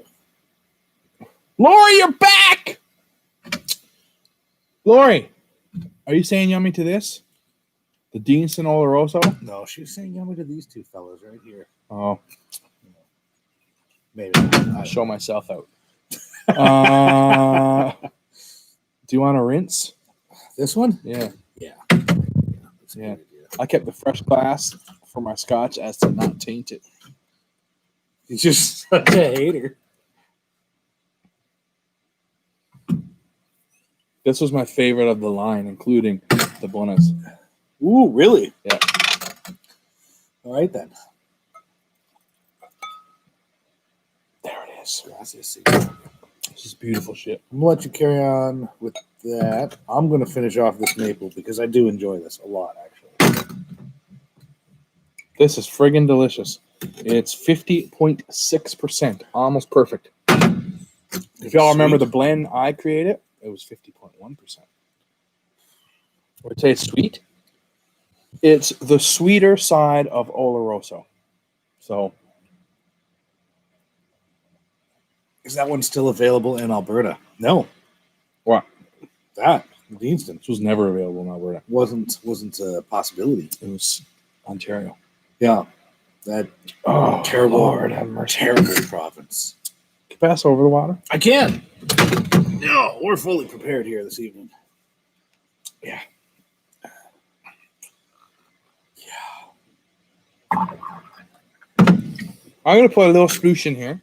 Lori, you're back! Lori, are you saying yummy to this? The Deanston Oloroso? No, she was saying yummy to these two fellas right here. Oh, Maybe not. I'll show myself out. Do you want to rinse? This one? Yeah. Yeah. That's a Yeah. good idea. I kept the fresh glass for my scotch as to not taint it. He's just such a hater. This was my favorite of the line, including the bonus. Ooh, really? Yeah. All right then. There it is. Gracias. This is beautiful shit. I'm gonna let you carry on with that. I'm gonna finish off this maple because I do enjoy this a lot, actually. This is friggin' delicious. It's 50.6%, almost perfect. If y'all remember the blend I created, it was 50.1%. Would say it's sweet? It's the sweeter side of Oloroso. So Is that one still available in Alberta? No. what? That Deanston This was never available in Alberta. wasn't a possibility. It was Ontario. Yeah. That Oh, terrible, Lord have mercy. terrible province. Can you pass over the water? I can. No, we're fully prepared here this evening. Yeah. I'm going to put a little sploosh in here.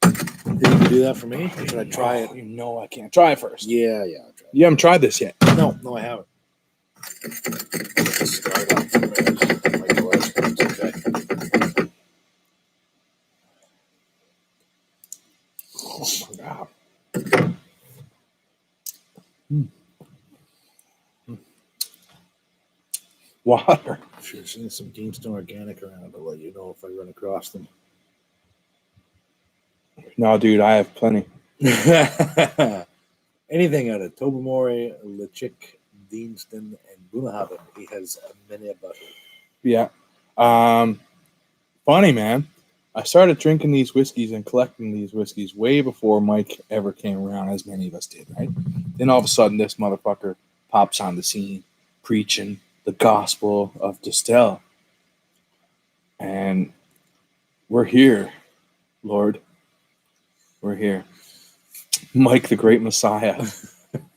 Think you can do that for me? Or should I try it? You know I can't. Try it first. Yeah, I'll try You haven't tried this yet. it. No, I haven't. Let's start off with my gloves. It's okay. Oh my God. Water. Should have seen some Deanston Organic around. I'll let you know if I run across them. No, dude, I have plenty. And Anything out of Tobermory, Lechik, Deanston, and Bunnahabhain, he has many a butter. Yeah. Funny, man. I started drinking these whiskeys and collecting these whiskeys way before Mike ever came around, as many of us did, right? Then all of a sudden, this motherfucker pops on the scene preaching the gospel of Distill. And we're here, Lord. We're here. Mike, the great Messiah.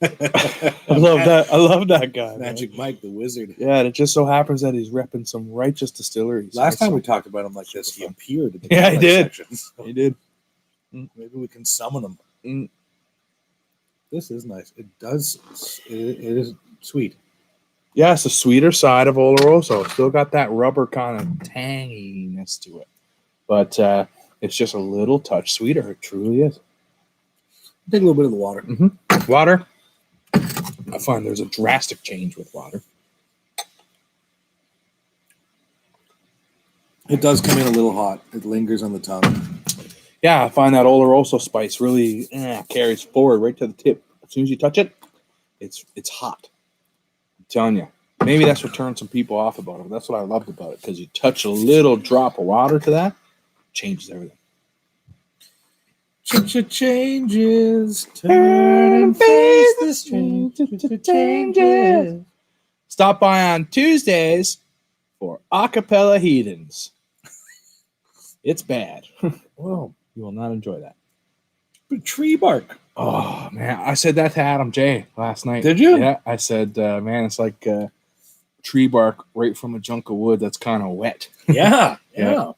I love that guy. Magic man. Mike, the wizard. Yeah, and it just so happens that he's repping some righteous distilleries. Last time we That's- talked about him like this, he appeared in the Yeah, he comment did. section. So he did. maybe we can summon him. Mm. This is nice. It does. It is sweet. Yeah, it's the sweeter side of Oloroso. Still got that rubber kind of tanginess to it. But it's just a little touch sweeter. It truly is. Take a little bit of the water. Water. I find there's a drastic change with water. It does come in a little hot. It lingers on the tongue. Yeah, I find that Oloroso spice really carries forward right to the tip. As soon as you touch it, it's hot. I'm telling you. Maybe that's what turns some people off about it. That's what I loved about it, because you touch a little drop of water to that, changes everything. Changes. Turn and face this change. Changes. Stop by on Tuesdays for Acapella Heathens. It's bad. Whoa. You will not enjoy that. Tree bark. Oh, man. I said that to Adam J. last night. Did you? Yeah. I said, man, it's like tree bark right from a chunk of wood that's kind of wet. Yeah. Yeah.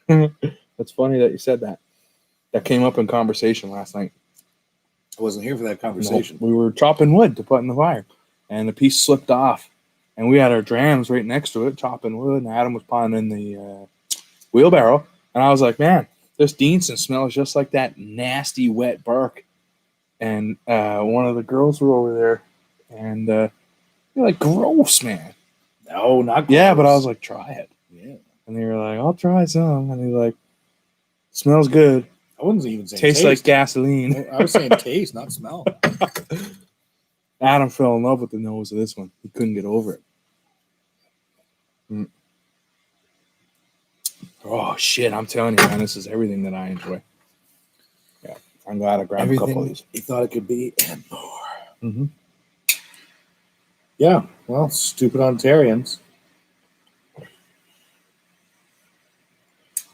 Yeah. That's funny that you said that. That came up in conversation last night. I wasn't here for that conversation. We were chopping wood to put in the fire, and the piece slipped off, and we had our drams right next to it, chopping wood, and Adam was putting in the wheelbarrow, and I was like, man, this Deanston smells just like that nasty wet bark. And one of the girls were over there, and they're like, gross, man. No, not Yeah, but I gross. was like, try it. Yeah. And they were like, I'll try some. And they're like, smells good. I wasn't even saying Tastes like gasoline. I was saying taste, not smell. Adam fell in love with the nose of this one. He couldn't get over it. Oh, shit. I'm telling you, man, this is everything that I enjoy. Yeah. I'm glad I grabbed a couple of these. he thought it could be and more. Mm-hmm. Yeah. Well, stupid Ontarians.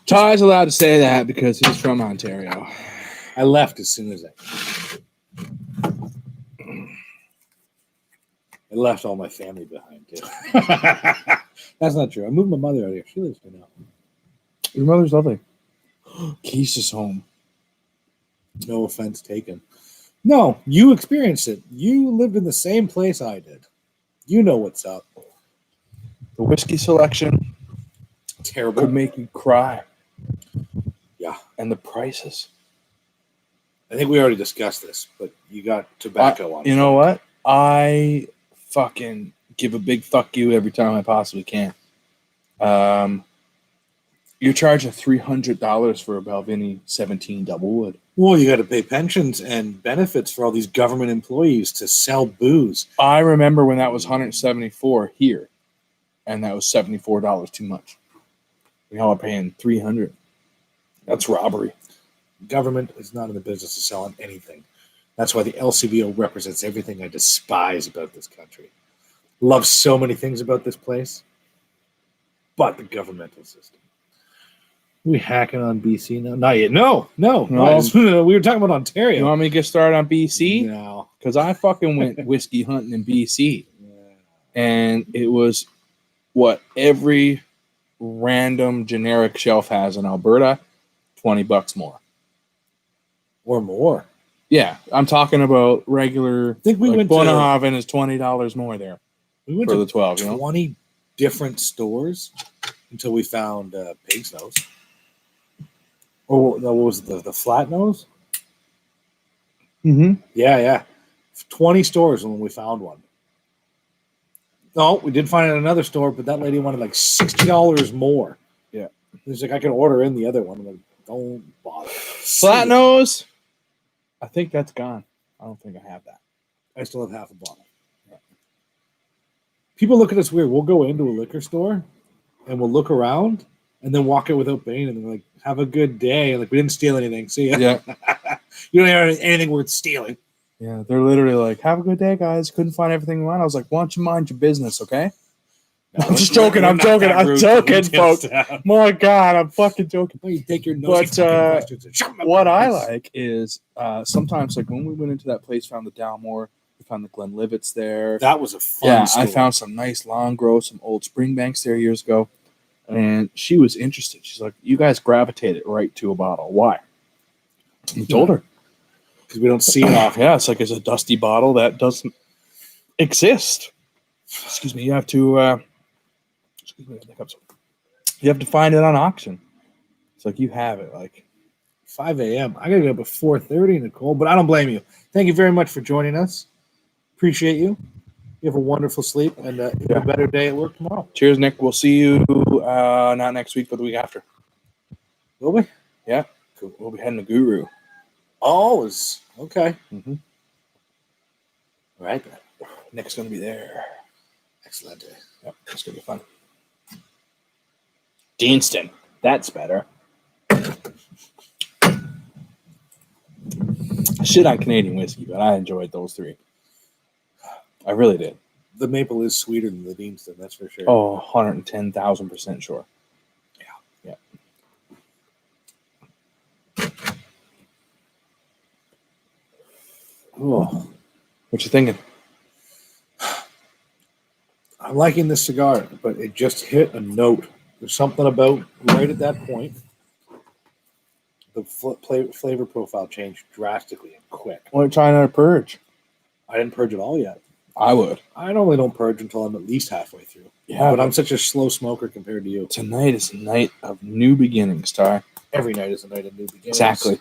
Ty's allowed to say that because he's from Ontario. I left as soon as I left all my family behind too. That's not true. I moved my mother out here. She lives here now. Your mother's lovely. Keith is home. No offense taken. No, you experienced it. You lived in the same place I did. You know what's up. The whiskey selection Terrible. could make you cry. Yeah. And the prices. I think we already discussed this, but you got tobacco on. You know what? I fucking give a big fuck you every time I possibly can. You're charging $300 for a Balvenie 17 double wood. Well, you got to pay pensions and benefits for all these government employees to sell booze. I remember when that was $174 here, and that was $74 too much. Y'all are paying $300. That's robbery. Government is not in the business of selling anything. That's why the LCBO represents everything I despise about this country. Love so many things about this place, but the governmental system. We hacking on BC now? Not yet. No. We were talking about Ontario. You want me to get started on BC? No. Because I fucking went whiskey hunting in BC. And it was what every random generic shelf has in Alberta, $20 more. Or more. Yeah, I'm talking about regular. I think we like went to Bunnahabhain is $20 more there we went for to the 12. You know, 20 different stores until we found Pig's Nose. Oh, no, what was it? The Flat Nose? mm-hmm. Yeah. 20 stores when we found one. No, we did find it in another store, but that lady wanted like $60 more. Yeah. She's like, I can order in the other one. I'm like, don't bother. Flat nose. I think that's gone. I don't think I have that. I still have half a bottle. People look at us weird. We'll go into a liquor store and we'll look around and then walk out without paying, and they're like, "Have a good day." Like, we didn't steal anything. See ya. Yeah. You don't have anything worth stealing. Yeah, they're literally like, "Have a good day, guys. Couldn't find everything we want." I was like, "Why don't you mind your business, okay?" I'm just joking. I'm joking, folks. My God, I'm fucking joking. You take your nosy But, questions and shove 'em up What your I face. like is sometimes, like when we went into that place, found the Dalmore, we found the Glenlivets there. That was a fun Yeah, story. I found some nice long grow, some old Springbanks there years ago, and she was interested. She's like, "You guys gravitated right to a bottle. Why?" I told her. because we don't see it often. Yeah, it's like it's a dusty bottle that doesn't exist. Excuse me. You have to. Excuse me. You have to find it on auction. It's like you have it. Like 5 a.m. I gotta get up at 4:30, Nicole, but I don't blame you. Thank you very much for joining us. Appreciate you. You have a wonderful sleep and a better day at work tomorrow. cheers, Nick. We'll see you not next week, but the week after. Will we? Yeah, cool. We'll be heading to Guru. Always. Okay. Mm-hmm. All right then. Nick's gonna be there. Excellent day. Yep, it's gonna be fun. Deanston. That's better. Shit on Canadian whiskey, but I enjoyed those three. I really did. The maple is sweeter than the Deanston, that's for sure. Oh, 110,000% sure. Yeah. Oh, What you thinking? I'm liking this cigar, but it just hit a note. There's something about right at that point. The flavor profile changed drastically and quick. We're trying to purge. I didn't purge it all yet. I would. I normally don't purge until I'm at least halfway through. Yeah, But I'm such a slow smoker compared to you. tonight is a night of new beginnings, Ty. Every night is a night of new beginnings. Exactly.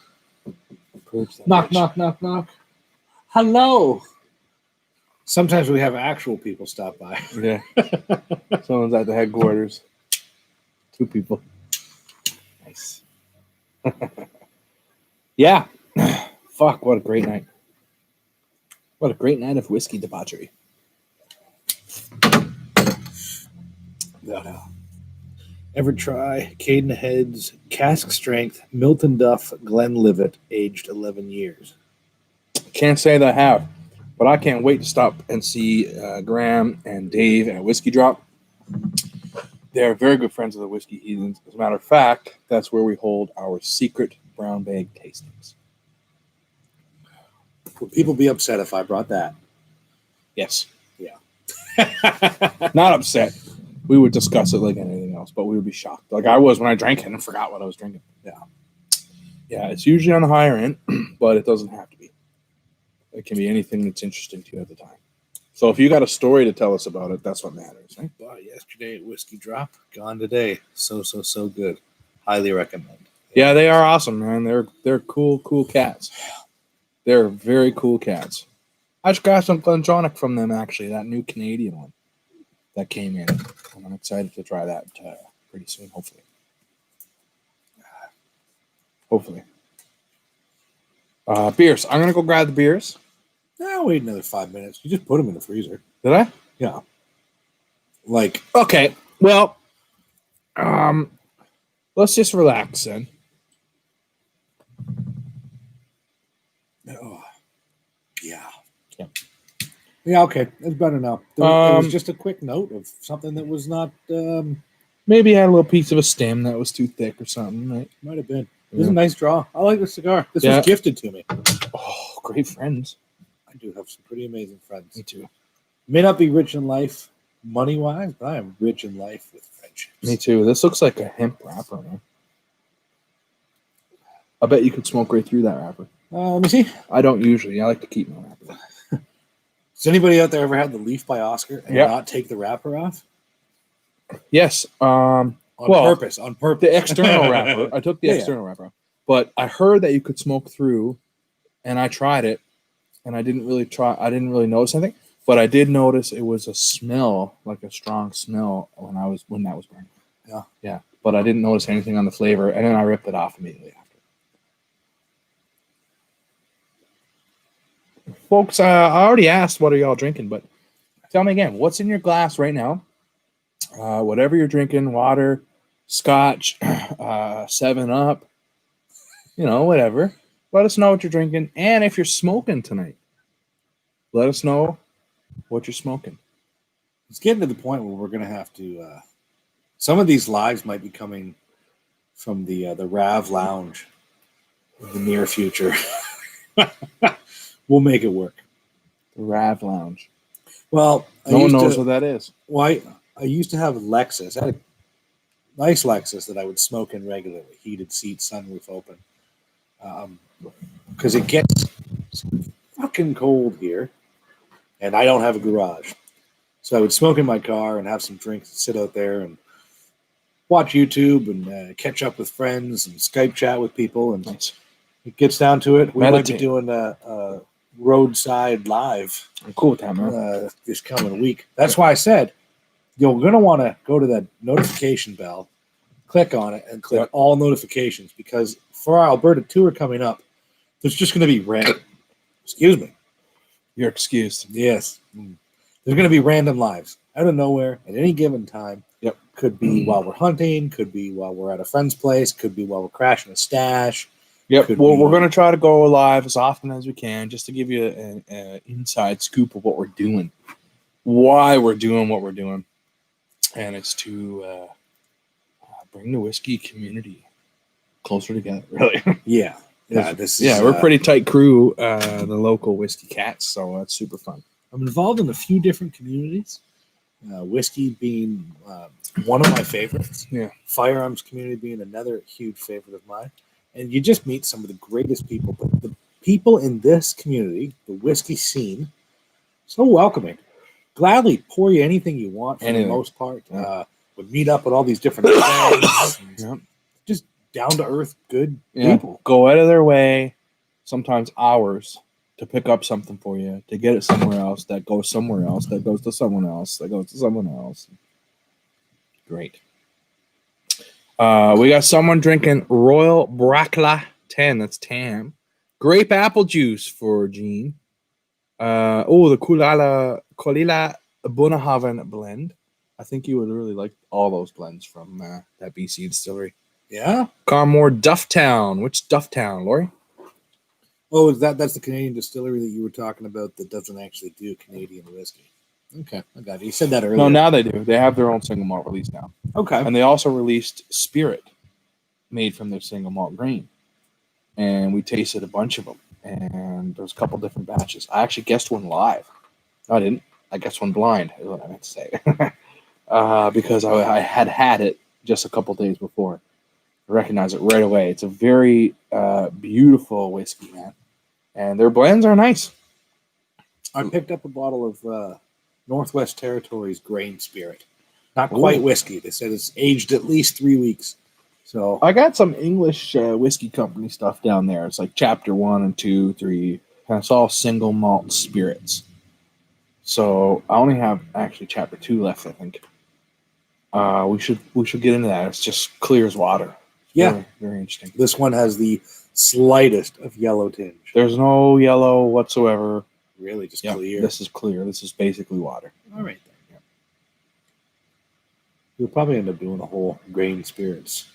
Purge that Knock, bitch. knock, knock, knock. Hello. Sometimes we have actual people stop by. Yeah. Someone's at the headquarters. 2 people. Nice. Yeah. Fuck, what a great night. What a great night of whiskey debauchery. No. Ever try Caden Head's Cask Strength Milton Duff Glenlivet, aged 11 years? Can't say that I have, but I can't wait to stop and see Graham and Dave at Whiskey Drop. They're very good friends of the Whiskey Heathens. As a matter of fact, that's where we hold our secret brown bag tastings. Would people be upset if I brought that? Yes. Yeah. Not upset. We would discuss it like anything else, but we would be shocked. Like I was when I drank it and forgot what I was drinking. Yeah. Yeah, it's usually on the higher end, but it doesn't have to be. It can be anything that's interesting to you at the time. So if you got a story to tell us about it, that's what matters, right? Bought yesterday at Whiskey Drop. Gone today. So good. Highly recommend. Yeah, they are awesome, man. They're cool cats. They're very cool cats. I just got some Glendronach from them, actually, that new Canadian one that came in. And I'm excited to try that pretty soon, hopefully. Hopefully. Beers. I'm going to go grab the beers. Now wait another 5 minutes. You just put them in the freezer. Did I? Yeah. Like, Okay. Well, let's just relax then. oh, yeah. Yeah. Yeah, okay. It's better now. It was just a quick note of something that was not, Maybe I had a little piece of a stem that was too thick or something, right? might have been. It was a nice draw. I like the cigar. This Yeah. was gifted to me. Oh, great friends. I do have some pretty amazing friends. Me too. May not be rich in life, money-wise, but I am rich in life with friendships. Me too. This looks like a hemp wrapper, man. I bet you could smoke right through that wrapper. Let me see. I don't usually. I like to keep my wrapper. Has anybody out there ever had the Leaf by Oscar and Yeah. not take the wrapper off? Yes. On purpose. The external wrapper. I took the Yeah. external wrapper off. But I heard that you could smoke through, and I tried it, and I didn't really notice anything. But I did notice it was a smell, like a strong smell when that was burning. Yeah. Yeah. But I didn't notice anything on the flavor, and then I ripped it off immediately after. folks, I already asked what are y'all drinking, but tell me again, what's in your glass right now? Whatever you're drinking, water, scotch, 7-Up, whatever. Let us know what you're drinking. And if you're smoking tonight, let us know what you're smoking. It's getting to the point where we're going to have to. Some of these lives might be coming from the Rav Lounge in the near future. We'll make it work. The Rav Lounge. Well, No one knows what that is. Well, I used to have a Lexus. I had a nice Lexus that I would smoke in regularly, heated seats, sunroof open. Because it gets fucking cold here, and I don't have a garage. So I would smoke in my car and have some drinks and sit out there and watch YouTube and catch up with friends and Skype chat with people. And Nice. it gets down to it. We might be Meditate. doing a roadside live I'm cool with that, man. this coming week. That's why I said you're going to want to go to that notification bell, click on it, and click all notifications, because for our Alberta tour coming up, there's just going to be random. Excuse me. You're excused. Yes. There's going to be random lives out of nowhere at any given time. Yep. Could be while we're hunting, could be while we're at a friend's place, could be while we're crashing a stash. Yep. Could Well, be- we're going to try to go live as often as we can, just to give you an inside scoop of what we're doing, why we're doing what we're doing, and it's to bring the whiskey community closer together. Really. Yeah. Yeah. This is, We're a pretty tight crew, the local whiskey cats, so that's super fun. I'm involved in a few different communities. Whiskey being one of my favorites. Yeah. Firearms community being another huge favorite of mine. And you just meet some of the greatest people. But the people in this community, the whiskey scene, so welcoming. Gladly pour you anything you want for Anything. the most part. Yeah. Would meet up at all these different events. Yep. Just down to earth, good Yeah. people. Go out of their way, sometimes hours, to pick up something for you, to get it somewhere else, that goes somewhere else, that goes to someone else, that goes to someone else. Great. We got someone drinking Royal Brackla 10. That's Tam. Grape apple juice for Gene. The Kolila Bunnahaven blend. I think you would really like all those blends from that BC distillery. Yeah. Carmore Dufftown. Which Dufftown, Lori? Oh, that's the Canadian distillery that you were talking about that doesn't actually do Canadian whiskey. Okay, I got it. You said that earlier. No, now they do. They have their own single malt release now. Okay. And they also released Spirit, made from their single malt grain. And we tasted a bunch of them. And there's a couple different batches. I actually guessed one live. No, I didn't. I guessed one blind, is what I meant to say. Because I had it just a couple days before. I recognize it right away. It's a very beautiful whiskey, man. And their blends are nice. I picked up a bottle of Northwest Territories grain spirit. Not quite Ooh. whiskey. They said it's aged at least 3 weeks. So I got some English whiskey company stuff down there. It's like chapter 1 and 2, 3. And it's all single malt spirits. So I only have actually chapter 2 left, I think. We should get into that. It's just clear as water. yeah, Very, very interesting. this one has the slightest of yellow tinge. There's no yellow whatsoever. Really, just Yeah, clear. this is clear. This is basically water. All right then. Yeah. We'll probably end up doing a whole grain spirits.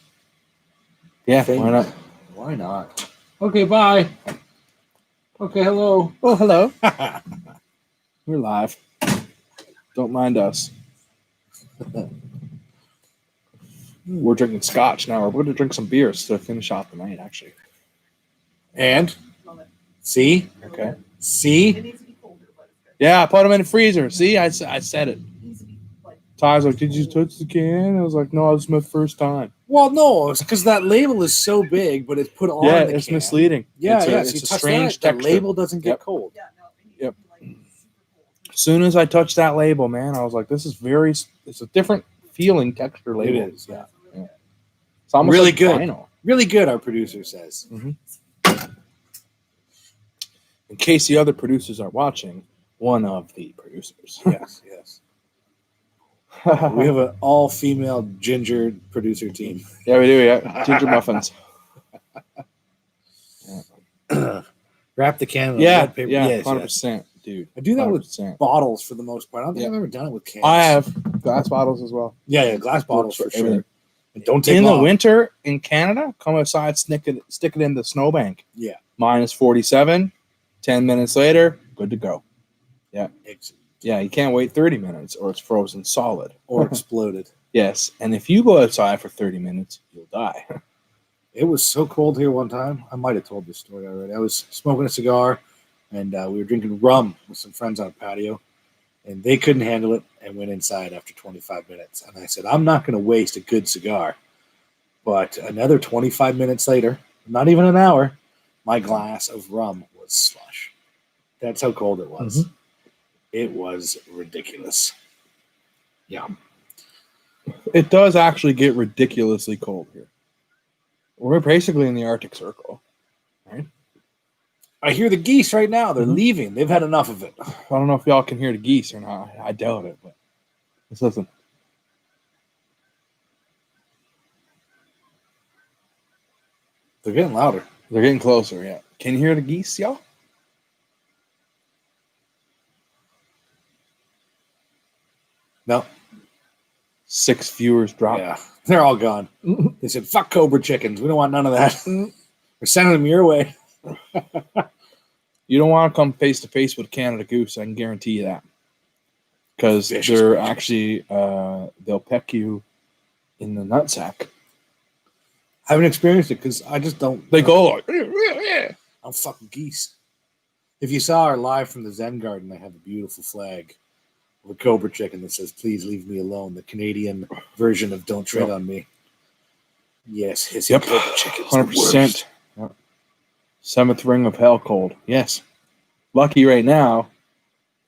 Yeah, thing. why not? Why not? Okay, bye. Okay, hello. Oh, hello. We're live. Don't mind us. We're drinking scotch now. We're going to drink some beers to finish off the night, actually. And Love it. see, Okay. It see, needs to be colder, but it's good. Yeah, I put them in the freezer. See, I said it. It needs to be like Ty's like, did you touch the can? I was like, no, this is my first time. well, no, it's because that label is so big, but it's put on. Yeah, the it's can. misleading. Yeah, it's yeah. a, so you it's a touch strange that, texture. the label doesn't get Yep. cold. yeah, no, it needs Yep. to be like super cold. As soon as I touched that label, man, I was like, this is very, it's a different feeling texture label. It is, yeah. It's really good. It's almost Really like good. vinyl. Really good, our producer says. In case the other producers are watching, one of the producers. Yes, yes. We have an all-female ginger producer team. Yeah, we do. Yeah, ginger muffins. Right Wrap the can in Yeah, red paper. yeah, Yes, 100%, dude. I do that with 100%. bottles for the most part. I don't think Yeah. I've ever done it with cans. I have glass bottles as well. Yeah, glass bottles Works for for sure. everything. And don't take In the long. winter in Canada, come outside, stick it in the snowbank. Yeah. Minus 47. 10 minutes later, good to go. Excellent. Yeah, you can't wait 30 minutes or it's frozen solid. Or exploded. Yes, and if you go outside for 30 minutes, you'll die. It was so cold here one time. I might have told this story already. I was smoking a cigar, and we were drinking rum with some friends on a patio, and they couldn't handle it and went inside after 25 minutes. And I said, I'm not going to waste a good cigar. But another 25 minutes later, not even an hour, my glass of rum was slush. That's how cold it was. It was ridiculous. Yeah. It does actually get ridiculously cold here. We're basically in the Arctic Circle. I hear the geese right now. They're Mhm. leaving. They've had enough of it. I don't know if y'all can hear the geese or not. I doubt it, but let's listen. They're getting louder. They're getting closer, yeah. Can you hear the geese, y'all? No. 6 viewers dropped. Yeah. They're all gone. They said, fuck Cobra chickens. We don't want none of that. We're sending them your way. You don't want to come face to face with Canada Goose. I can guarantee you that, because Vicious they're creatures. actually they'll peck you in the nutsack. I haven't experienced it because I just don't. They go like, I'm fucking geese. If you saw our live from the Zen Garden, I have a beautiful flag of a Cobra chicken that says, please leave me alone. The Canadian version of Don't Tread Yep. on Me. Yes, hissy Yep, Cobra chickens. 100%. Yep. Seventh ring of hell cold. Yes. Lucky right now,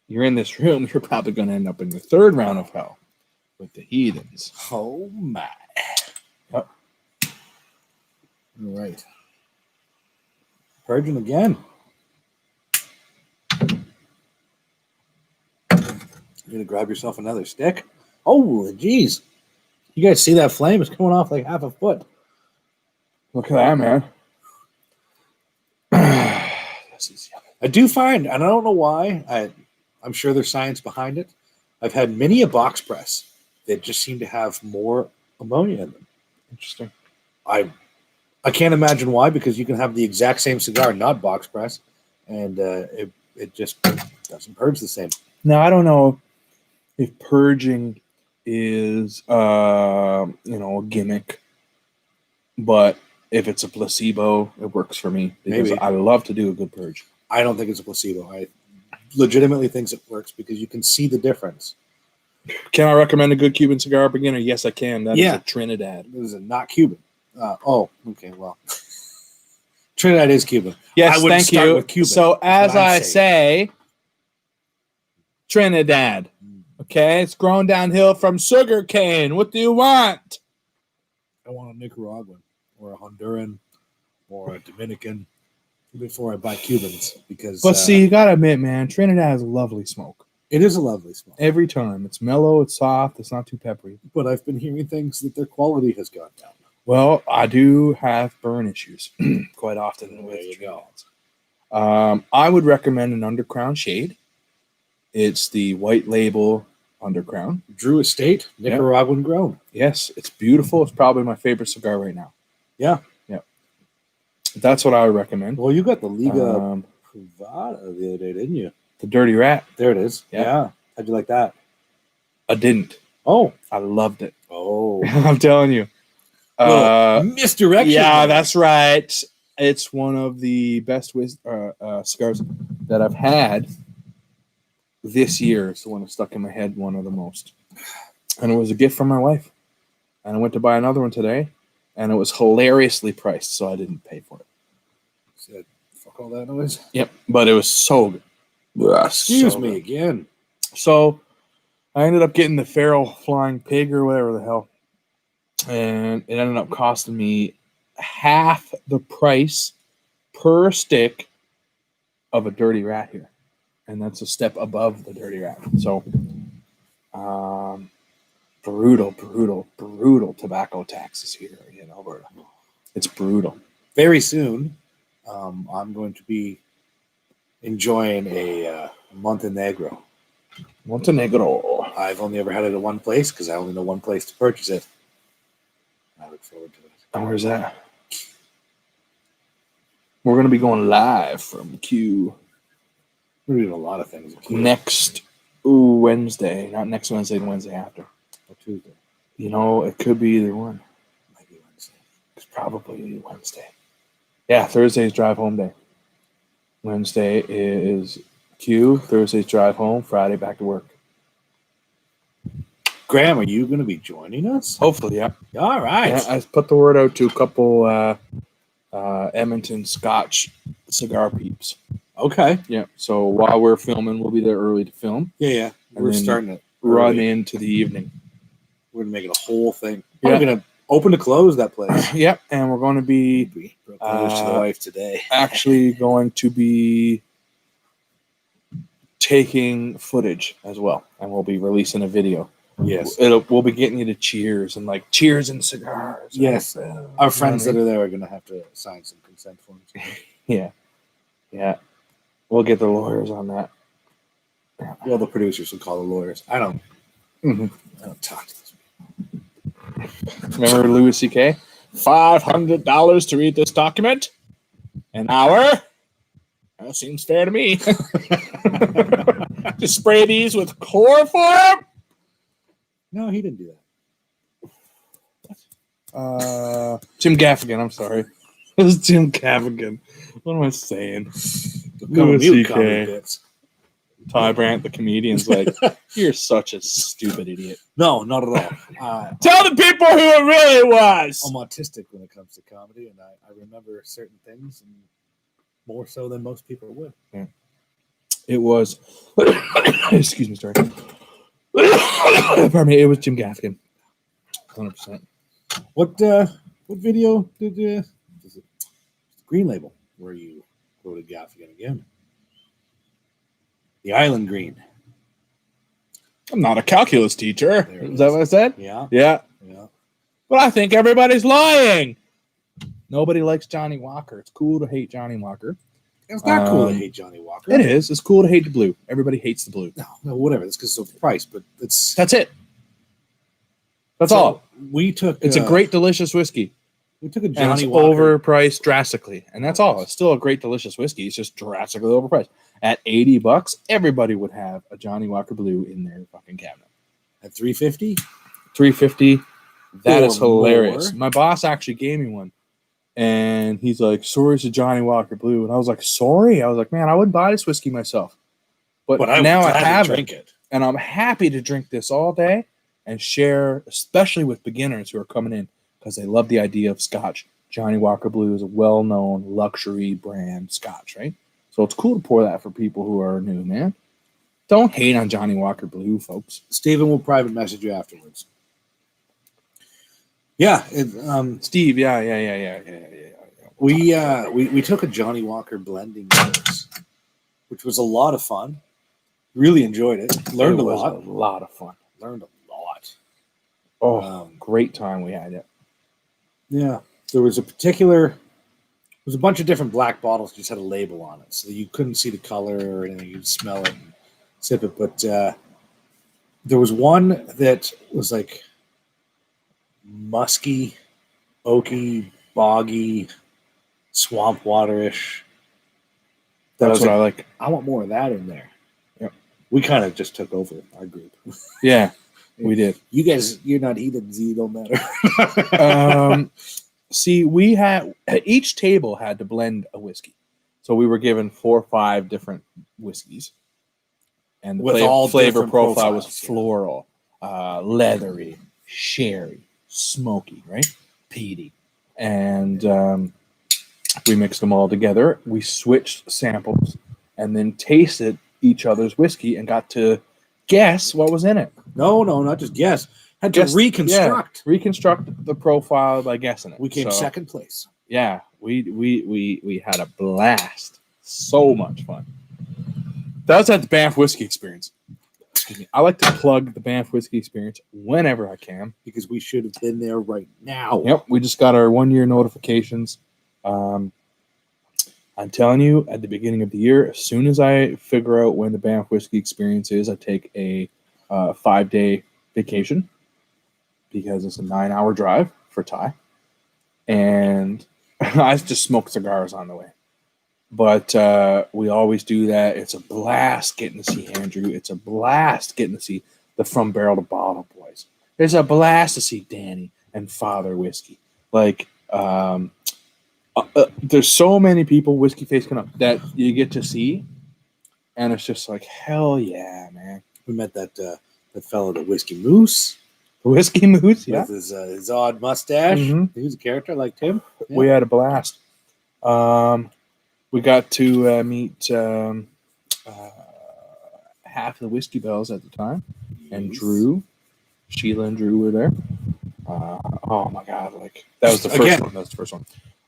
you're in this room. You're probably going to end up in the third round of hell with the heathens. Oh, my. Yep. All right. Purging again. You're going to grab yourself another stick? Oh, geez. You guys see that flame? It's coming off like half a foot. Look at that, man. This is I do find, and I don't know why, I'm sure there's science behind it. I've had many a box press that just seem to have more ammonia in them. interesting. I can't imagine why, because you can have the exact same cigar, not box press, and it just doesn't purge the same. Now, I don't know if purging is, a gimmick, but if it's a placebo, it works for me because Maybe. I love to do a good purge. I don't think it's a placebo. I legitimately think it works because you can see the difference. Can I recommend a good Cuban cigar beginner? Yes, I can. That is Yeah. a Trinidad. This is not Cuban. Okay, well. Trinidad is Cuban. Yes, I wouldn't thank start you. with Cuban. So as what I'm I say, Trinidad. Okay, it's grown downhill from sugar cane. What do you want? I want a Nicaraguan or a Honduran or a Dominican before I buy Cubans because But see, you gotta admit, man, Trinidad has a lovely smoke. it is a lovely smell. Every time. It's mellow, it's soft, it's not too peppery. But I've been hearing things that their quality has gone down. Well, I do have burn issues quite often with There you go. Trinidads. I would recommend an Undercrown shade. It's the white label Undercrown. Drew Estate, Nicaraguan grown. Yes, it's beautiful. It's probably my favorite cigar right now. Yeah. That's what I would recommend. Well, you got the Liga Um, Privada the other day, didn't you? the Dirty Rat. There it is. Yeah. Yeah. How'd you like that? I didn't. Oh. I loved it. Oh. I'm telling you. Misdirection. Yeah, there. that's right. It's one of the best cigars that I've had this year. It's the one that stuck in my head one of the most. And it was a gift from my wife. And I went to buy another one today, and it was hilariously priced, so I didn't pay for it. Said, fuck all that noise. Yep, but it was so good. Excuse So me good. again. So I ended up getting the feral flying pig or whatever the hell. And it ended up costing me half the price per stick of a Dirty Rat here. And that's a step above the Dirty Rat. So brutal tobacco taxes here in Alberta. It's brutal. Very soon, I'm going to be enjoying a Montenegro. Montenegro. I've only ever had it at one place because I only know one place to purchase it. I look forward to it. Oh, where's that? We're going to be going live from Q We're doing a lot of things. next Wednesday. Not next Wednesday, the Wednesday after. Or Tuesday. You know, it could be either one. Might be Wednesday. It's probably Wednesday. Yeah, Thursday's drive home day. Wednesday is Q. Thursday's drive home. Friday back to work. Graham, are you going to be joining us? Hopefully, yeah. All right. Yeah, I put the word out to a couple Edmonton Scotch cigar peeps. Okay. Yeah. So while we're filming, we'll be there early to film. Yeah. And We're then starting it. Run early. into the evening. We're going to make it a whole thing. Yeah. We're going to open to close that place. Yep. And we're going to be We broke the news to the wife today. actually going to be taking footage as well, and we'll be releasing a video. Yes. We'll be getting you to cheers and like cheers and cigars. Yes. Our friends that are there are going to have to sign some consent forms. Yeah. We'll get the lawyers on that. Well, the producers will call the lawyers. I don't talk to those people. Remember Louis C.K.? $500 to read this document? An hour? That seems fair to me. To spray these with chloroform? No, he didn't do that. Jim Gaffigan, I'm sorry. It was Jim Gaffigan. What am I saying? Louis Louis comedy C.K. bits. Ty Brandt, the comedian's like, you're such a stupid idiot. No, not at all. Tell the people who it really was. I'm autistic when it comes to comedy, and I remember certain things and more so than most people would. It was, excuse me, sorry. Pardon me, it was Jim Gaffigan. 100%. What video did you? Green Label, where you quoted Gaffigan again. The Island Green. I'm not a calculus teacher. There it Is that is. what I said? Yeah, Yeah. yeah. But I think everybody's lying. Nobody likes Johnny Walker. It's cool to hate Johnny Walker. It's not cool to hate Johnny Walker. It is. It's cool to hate the blue. Everybody hates the blue. No, whatever. It's because of the price, but it's That's it. That's so all. We took. It's a great, delicious whiskey. We took a And Johnny it's Walker. overpriced drastically. And that's all. It's still a great, delicious whiskey. It's just drastically overpriced. At $80, everybody would have a Johnny Walker Blue in their fucking cabinet. At $350. $350. That is Or hilarious. more. My boss actually gave me one. And he's like, sorry, it's a Johnny Walker Blue. And I was like, sorry? I was like, man, I wouldn't buy this whiskey myself. But now I have drink it. it. And I'm happy to drink this all day and share, especially with beginners who are coming in because they love the idea of scotch. Johnny Walker Blue is a well-known luxury brand scotch, right? So it's cool to pour that for people who are new, man. Don't hate on Johnny Walker Blue, folks. Stephen will private message you afterwards. Yeah, Steve, yeah. we took a Johnny Walker blending course, which was a lot of fun. Really enjoyed it. Learned a It was lot. a lot of fun. Learned a lot. Oh, great time we had it. Yeah, there was a bunch of different black bottles that just had a label on it, so you couldn't see the color or anything. You'd smell it and sip it. But there was one that was like musky, oaky, boggy, swamp waterish. That's what I like. I want more of that in there. Yep. We kind of just took over our group. Yeah, we did. You guys, you're not heathens. You don't matter. See, we had each table had to blend a whiskey, so we were given 4 or 5 different whiskeys, and the With all flavor different profile was profiles, yeah. floral, leathery, sherry, smoky, right, peaty, and we mixed them all together. We switched samples, and then tasted each other's whiskey and got to guess what was in it. No, not just guess. Had to Guess- reconstruct. Yeah, reconstruct the profile by guessing it. We came So, second place. Yeah, we had a blast. So much fun. That was at the Banff Whiskey Experience. Excuse me. I like to plug the Banff Whiskey Experience whenever I can. Because we should have been there right now. Yep, we just got our 1-year notifications. I'm telling you, at the beginning of the year, as soon as I figure out when the Banff Whiskey Experience is, I take a 5-day vacation because it's a 9-hour drive for Ty. And I just smoke cigars on the way. But we always do that. It's a blast getting to see Andrew. It's a blast getting to see the From Barrel to Bottle boys. It's a blast to see Danny and Father Whiskey. Like, there's so many people Whiskey Face that you get to see, and it's just like, hell yeah, man. We met that fellow, the Whiskey Moose, Whiskey Moose, yeah. with his odd mustache. Mhm. He was a character, like him. Yeah. We had a blast. We got to meet half the Whiskey Bells at the time, and Drew, Sheila and Drew were there. Oh my God! Like that was the first Again. one. That's the first one.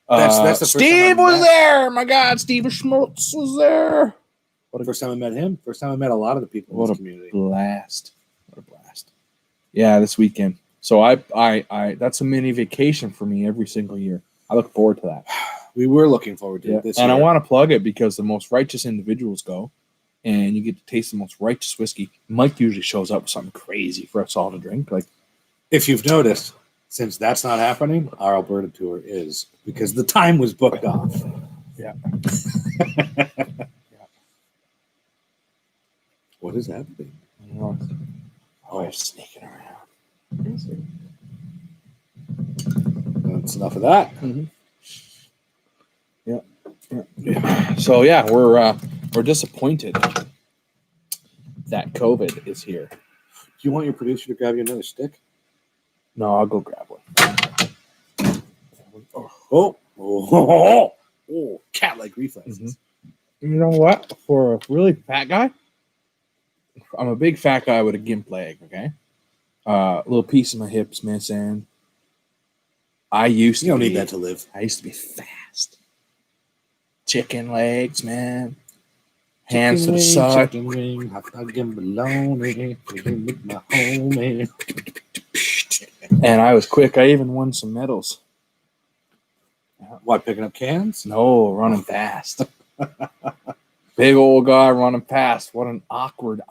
That's the first time Steve I was met- there. My God, Steve Schmutz was there. First time I met him. First time I met a lot of the people in What this a community. blast! What a blast! Yeah, this weekend. So I that's a mini vacation for me every single year. I look forward to that. We were looking forward to Yeah. it this And year. I want to plug it because the most righteous individuals go, and you get to taste the most righteous whiskey. Mike usually shows up with something crazy for us all to drink. Like, If you've noticed, since that's not happening, our Alberta tour is, because the time was booked off. Yeah. What is happening? oh, I'm sneaking around. That's enough of that. So yeah, we're disappointed that COVID is here. Do you want your producer to grab you another stick? No, I'll go grab one. Oh, cat-like reflexes. You know what? For a really fat guy, I'm a big fat guy with a gimp leg. Okay, a little piece of my hips missing. I used to. You don't be, need that to live. I used to be fast. Chicken legs, man. Hands to the side. Chicken wing, hot dog and bologna, chicken with my homie. And I was quick. I even won some medals. What, picking up cans? No, running fast. Big old guy running fast. What an awkward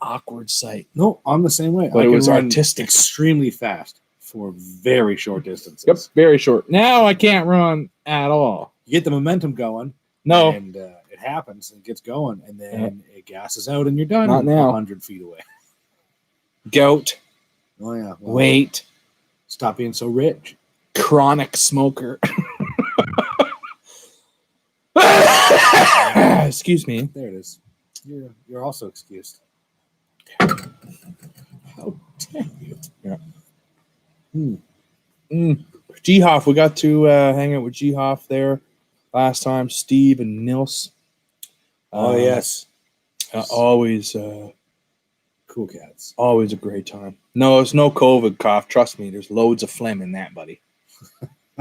sight. No, I'm the same way. But I it can was run artistic. extremely fast for very short distances. Yep, very short. Now I can't run at all. You get the momentum going. No, And it happens and it gets going, and then it gasses out and you're done. Not now. 100 feet away. goat, Oh, yeah. Well, weight, Stop being so rich. chronic smoker. Excuse me. There it is. You're also excused. How dare you? Yeah. G-Hoff, we got to hang out with G-Hoff there last time. Steve and Nils. Oh, yes. Always Cool cats. always a great time. No, it's no COVID cough. Trust me, there's loads of phlegm in that, buddy.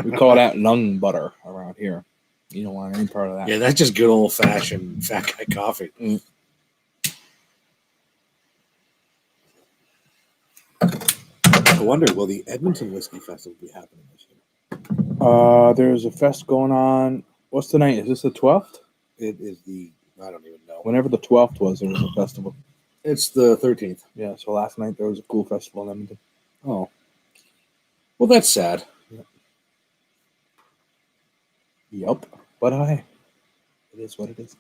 We call that lung butter around here. You don't want any part of that. Yeah, that's just good old-fashioned fat guy coffee. I wonder, will the Edmonton Whiskey Festival be happening this year? There's a fest going on. What's the night? Is this the 12th? It is I don't even know. Whenever the 12th was, there was a festival. It's the 13th. Yeah, so last night there was a cool festival in Edmonton. Oh. Well, that's sad. Yup. But it is what it is.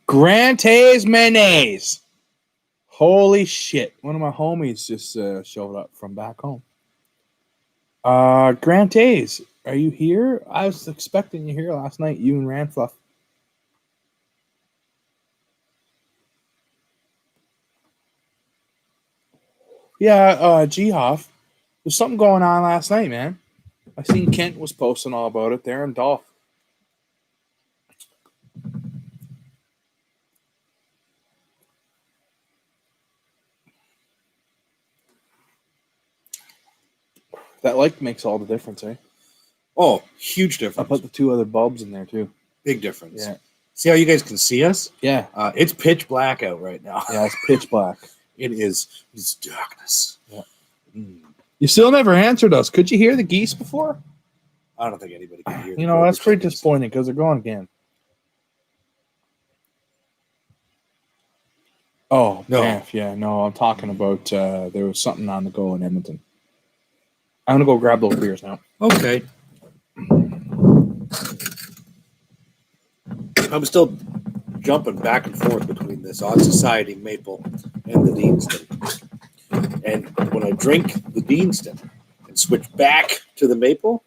Grantes Mayonnaise. Holy shit. One of my homies just showed up from back home. Grantes, are you here? I was expecting you here last night, you and Ranfluff. Yeah, G-Hoff. There's something going on last night, man. I seen Kent was posting all about it there in Dolph. That light makes all the difference, eh? Oh, huge I difference. put the 2 other bulbs in there too. Big difference. Yeah. See how you guys can see us? Yeah. It's pitch black out right now. Yeah, it's pitch black. It's darkness. Yeah. Mm. You still never answered us. Could you hear the geese before? I don't think anybody can hear. You know, that's pretty disappointing because they're going again. Oh, No. Banff, yeah. No, I'm talking about there was something on the go in Edmonton. I'm going to go grab those beers now. Okay. I'm still jumping back and forth between this Odd Society Maple and the Deanston. And when I drink the Deanston and switch back to the Maple,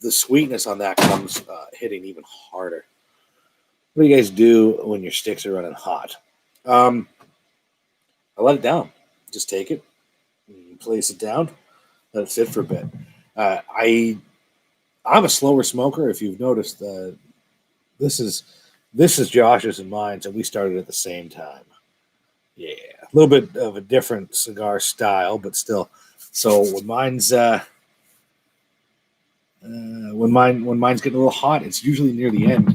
the sweetness on that comes hitting even harder. What do you guys do when your sticks are running hot? I let it down. Just take it, place it down, let it sit for a bit. I'm a slower smoker. If you've noticed, this is Josh's and mine, and we started at the same time. Yeah, a little bit of a different cigar style, but still. So when mine's getting a little hot, it's usually near the end.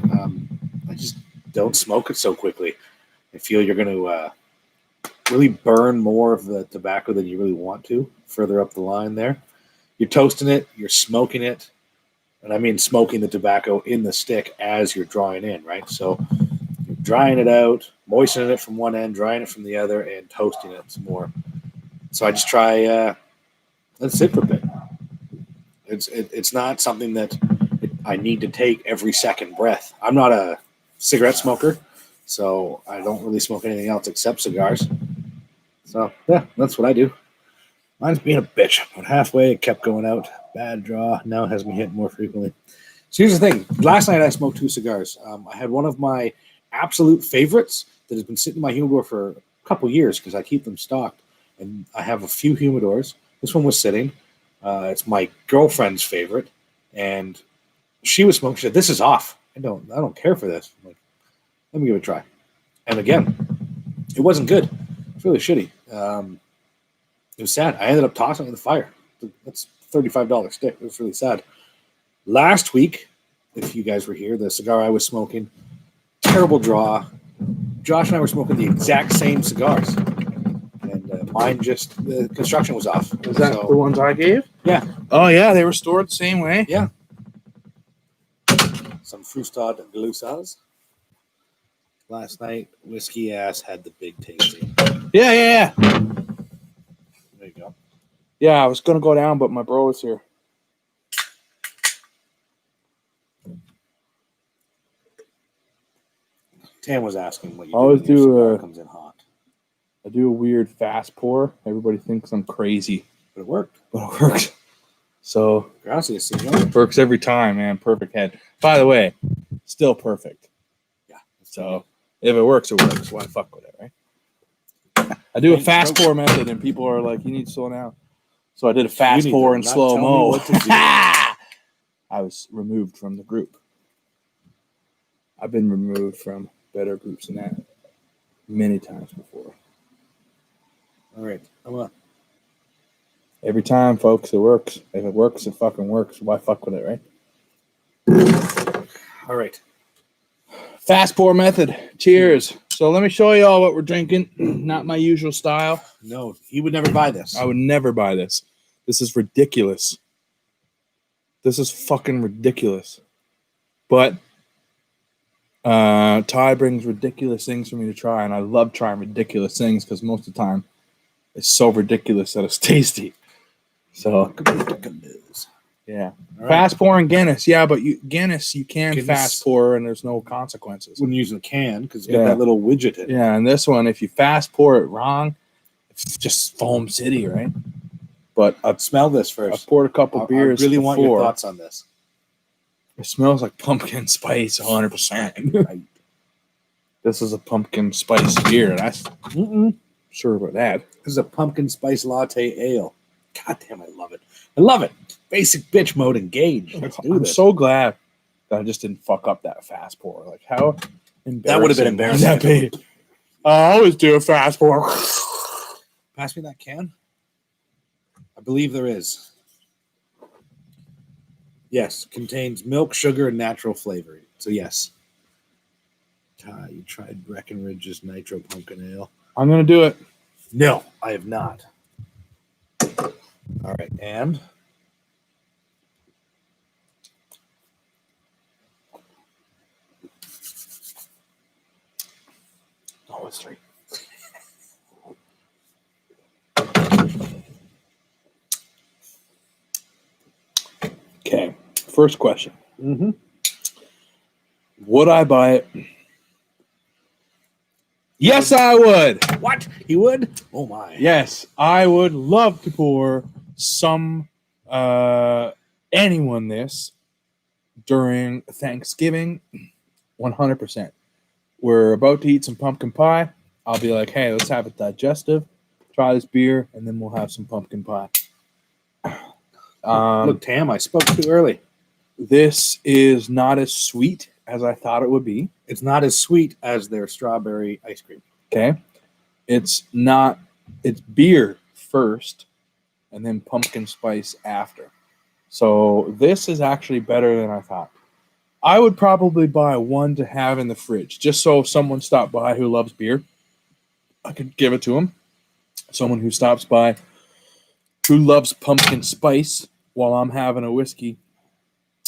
I just don't smoke it so quickly. I feel you're going to really burn more of the tobacco than you really want to further up the line there. You're toasting it, you're smoking it, and I mean smoking the tobacco in the stick as you're drawing in, right? So you're drying it out, moistening it from one end, drying it from the other, and toasting it some more. So I just try, let it sit for a bit. It's not something that I need to take every second breath. I'm not a cigarette smoker, so I don't really smoke anything else except cigars. So, yeah, that's what I do. Mine's being a bitch. About halfway, it kept going out. Bad draw. Now it has me hitting more frequently. So here's the thing. Last night I smoked 2 cigars. I had one of my absolute favorites that has been sitting in my humidor for a couple years because I keep them stocked. And I have a few humidors. This one was sitting. It's my girlfriend's favorite. And she was smoking. She said, "This is off. I don't care for this." I'm like, let me give it a try. And again, it wasn't good. It's really shitty. It was sad. I ended up tossing it in the fire. That's $35 stick. It was really sad. Last week, if you guys were here, the cigar I was smoking, terrible draw. Josh and I were smoking the exact same cigars. And mine just, the construction was off. Is that the ones I gave? Yeah. Oh, yeah. They were stored the same way. Yeah. Some Frustad Glusas. Last night, Whiskey Ass had the big tasting. Yeah. There you go. Yeah, I was going to go down, but my bro was here. Tam was asking what you Always do when your do, cigar comes in hot. I do a weird fast pour. Everybody thinks I'm crazy, But it worked. but it works. So, Gracias, senor. works every time, man. Perfect head. By the way, still perfect. Yeah. So, if it works, it works. Why fuck with it, right? I do a fast pour method, and people are like, "You need to slow down." So I did a fast need pour to in not slow tell me mo. what to do. I was removed from the group. I've been removed from better groups than that many times before. All right. Come on. Every time, folks, it works. If it works, it fucking works. Why fuck with it, right? All right. Fast pour method. Cheers. So let me show you all what we're drinking. Not my usual style. No, he would never buy this. I would never buy this. This is ridiculous. This is fucking ridiculous. But Ty brings ridiculous things for me to try, and I love trying ridiculous things because most of the time it's so ridiculous that it's tasty. So yeah, All right. fast pouring Guinness. Yeah, but Guinness you can Guinness. fast pour and there's no consequences. Wouldn't use a can because it's got Yeah. that little widget in it. Yeah, and this one, if you fast pour it wrong, it's just foam city, right? But I've Smell this first. poured a couple beers. I really want your before. thoughts on this. It smells like pumpkin spice, 100%. Right. This is a pumpkin spice beer. That's Mm-mm. sure about that. This is a pumpkin spice latte ale. God damn, I love it. I love it. Basic bitch mode engaged. Let's do I'm this. so glad that I just didn't fuck up that fast pour. Like how embarrassing That would have been embarrassing. would that be? I always do a fast pour. Pass me that can. I believe there is. Yes, contains milk, sugar, and natural flavoring. So yes. Ty, you tried Breckenridge's Nitro Pumpkin Ale? I'm gonna do it. No, I have not. All right, and it's 3. Okay. First question. Mm-hmm. Would I buy it? Yes, I would. What? He would? Oh my. Yes, I would love to pour some anyone this during Thanksgiving. 100%. We're about to eat some pumpkin pie. I'll be like, hey, let's have it digestive. Try this beer, and then we'll have some pumpkin pie. Look, Tam, I spoke too early. This is not as sweet as I thought it would be. It's not as sweet as their strawberry ice cream. Okay. It's beer first and then pumpkin spice after. So this is actually better than I thought. I would probably buy one to have in the fridge, just so if someone stopped by who loves beer, I could give it to them. Someone who stops by who loves pumpkin spice while I'm having a whiskey,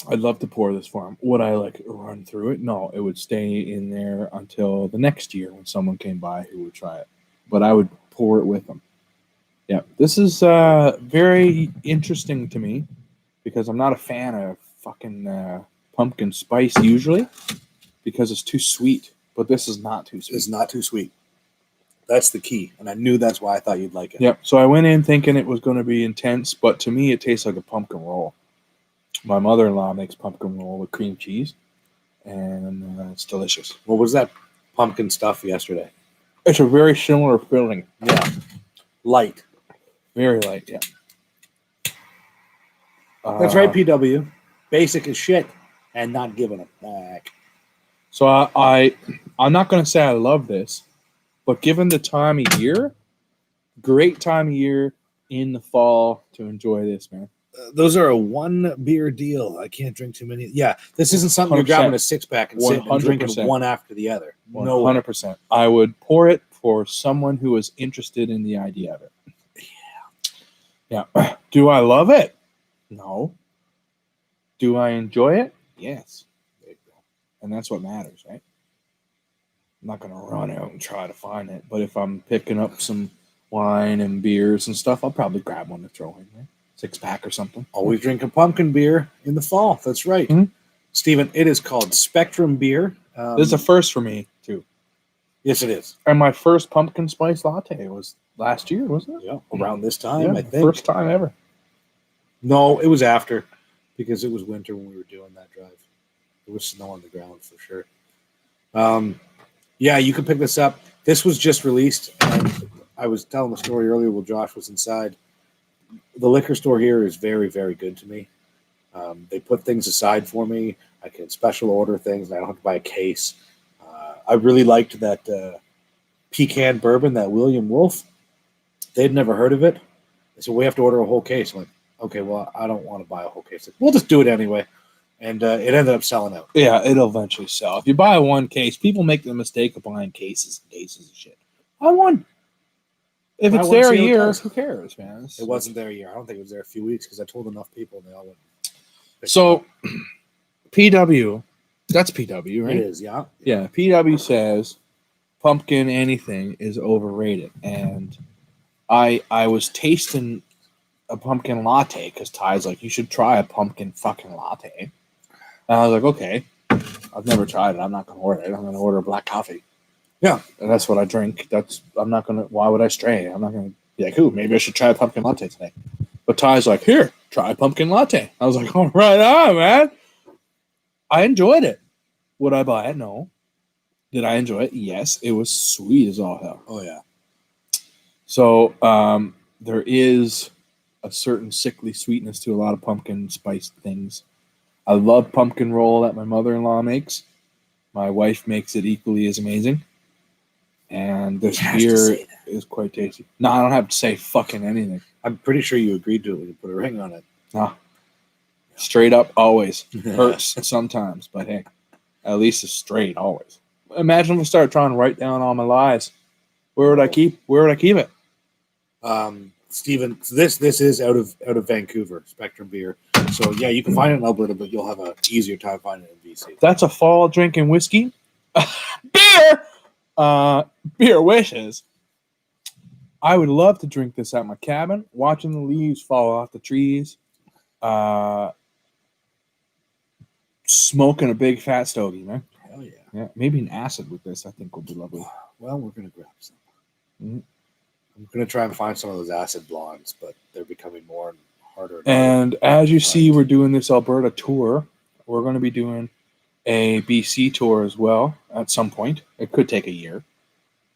I'd love to pour this for them. Would I run through it? No, it would stay in there until the next year when someone came by who would try it. But I would pour it with them. Yeah, this is very interesting to me because I'm not a fan of fucking pumpkin spice usually because it's too sweet. But this is not too sweet. It's not too sweet. That's the key. And I knew that's why I thought you'd like it. Yep. So I went in thinking it was going to be intense, but to me it tastes like a pumpkin roll. My mother-in-law makes pumpkin roll with cream cheese, and it's delicious. What was that pumpkin stuff yesterday? It's a very similar filling. Yeah. Light. Very light, yeah. That's right, PW. Basic as shit and not giving it back. So I'm not going to say I love this, but given the time of year, great time of year in the fall to enjoy this, man. Those are a 1 beer deal. I can't drink too many. Yeah, this isn't something you're 100%. grabbing a 6-pack and sitting and 100%. drinking one after the other. No way. 100%. I would pour it for someone who is interested in the idea of it. Yeah. Do I love it? No. Do I enjoy it? Yes. And that's what matters, right? I'm not going to run out and try to find it, but if I'm picking up some wine and beers and stuff, I'll probably grab one to throw in there. 6-pack or something. Always drinking pumpkin beer in the fall. That's right. Mhm. Stephen, it is called Spectrum Beer. This is a first for me, too. Yes, it is. And my first pumpkin spice latte was last year, wasn't it? Yeah, around this time, Yeah, I think. first time ever. No, it was after because it was winter when we were doing that drive. There was snow on the ground for sure. Yeah, you can pick this up. This was just released. And I was telling the story earlier while Josh was inside. The liquor store here is very, very good to me. They put things aside for me. I can special order things. And I don't have to buy a case. I really liked that pecan bourbon, that William Wolf. They'd never heard of it. They said, we have to order a whole case. I'm like, okay, well, I don't want to buy a whole case. We'll just do it anyway. And it ended up selling out. Yeah, it'll eventually sell. If you buy one case, people make the mistake of buying cases and cases of shit. I won. If Buy it's one, there a see how it year, does. who cares, man? It wasn't there a year. I don't think it was there a few weeks because I told enough people and they all went. So, PW, that's PW, right? It is, yeah. Yeah, PW says pumpkin anything is overrated. And I was tasting a pumpkin latte because Ty's like, you should try a pumpkin fucking latte. And I was like, okay, I've never tried it. I'm not going to order it. I'm going to order black coffee. Yeah. And that's what I drink. Why would I stray? I'm not going to be like, ooh, maybe I should try a pumpkin latte today. But Ty's like, here, try a pumpkin latte. I was like, all right on, man. I enjoyed it. Would I buy it? No. Did I enjoy it? Yes. It was sweet as all hell. Oh, yeah. So there is a certain sickly sweetness to a lot of pumpkin spiced things. I love pumpkin roll that my mother-in-law makes. My wife makes it equally as amazing. And this You have to beer say that. is quite tasty. No, I don't have to say fucking anything. I'm pretty sure you agreed to it when you put a ring on it. No. Straight up, always. Hurts sometimes, but hey, at least it's straight always. Imagine if I start trying to write down all my lies. Where would I keep it? Stephen, this is out of Vancouver, Spectrum Beer. So yeah, you can find it in Alberta, but you'll have an easier time finding it in BC. That's a fall drinking whiskey. Beer! Beer wishes. I would love to drink this at my cabin, watching the leaves fall off the trees, smoking a big fat stogie, man. Hell yeah. Yeah, maybe an acid with this, I think, would be lovely. Well, we're gonna grab some. Mhm. I'm gonna try and find some of those acid blondes, but they're becoming more and harder. And as you see, we're doing this Alberta tour. We're going to be doing a BC tour as well at some point. It could take a year.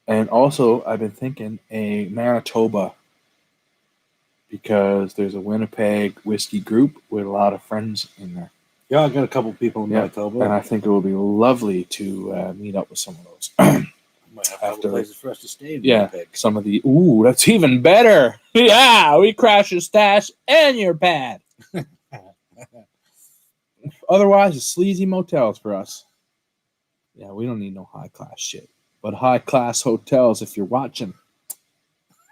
And also, I've been thinking a Manitoba, because there's a Winnipeg whiskey group with a lot of friends in there. Yeah, I got a couple people in Yeah, Manitoba. And I think it will be lovely to meet up with some of those. Might have a couple after- places for us to stay in Yeah, Winnipeg. some of the, ooh, that's even better. Yeah, we crash your stash and your pad. Otherwise, it's sleazy motels for us. Yeah, we don't need no high class shit. But high class hotels, if you're watching.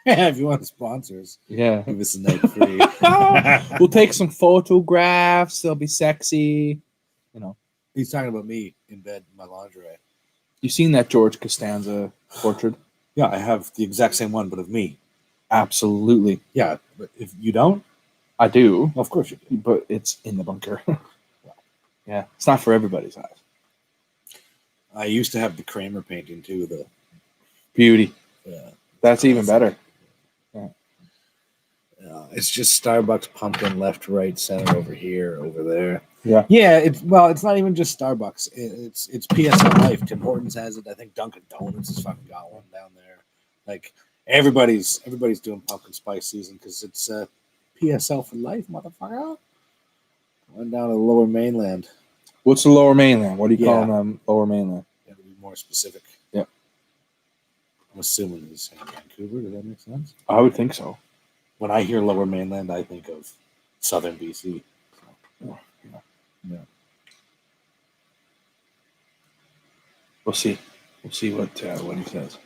If you want sponsors, Yeah. give us a night free. We'll take some photographs. They'll be sexy. You know, He's talking about me in bed in my lingerie. you seen that George Costanza portrait? Yeah, I have the exact same one, but of me. Absolutely. Yeah, but if you don't, I do, well, of course you do. but it's in the bunker. Yeah, it's not for everybody's eyes. I used to have the Kramer painting too. The Beauty. yeah, That's even better. it's just Starbucks pumpkin left, right, center, over here, over there. Yeah. Yeah. It's not even just Starbucks. It's PSL Life. Tim Hortons has it. I think Dunkin' Donuts has fucking got one down there. Like everybody's doing pumpkin spice season because it's PSL for life, motherfucker. Went down to the Lower Mainland. What's the Lower Mainland? What do you Yeah. call them? Lower Mainland. Got to be more specific. Yep. I'm assuming it's in Vancouver. Does that make sense? I would think so. When I hear Lower Mainland, I think of Southern BC. We'll see. We'll see what he says.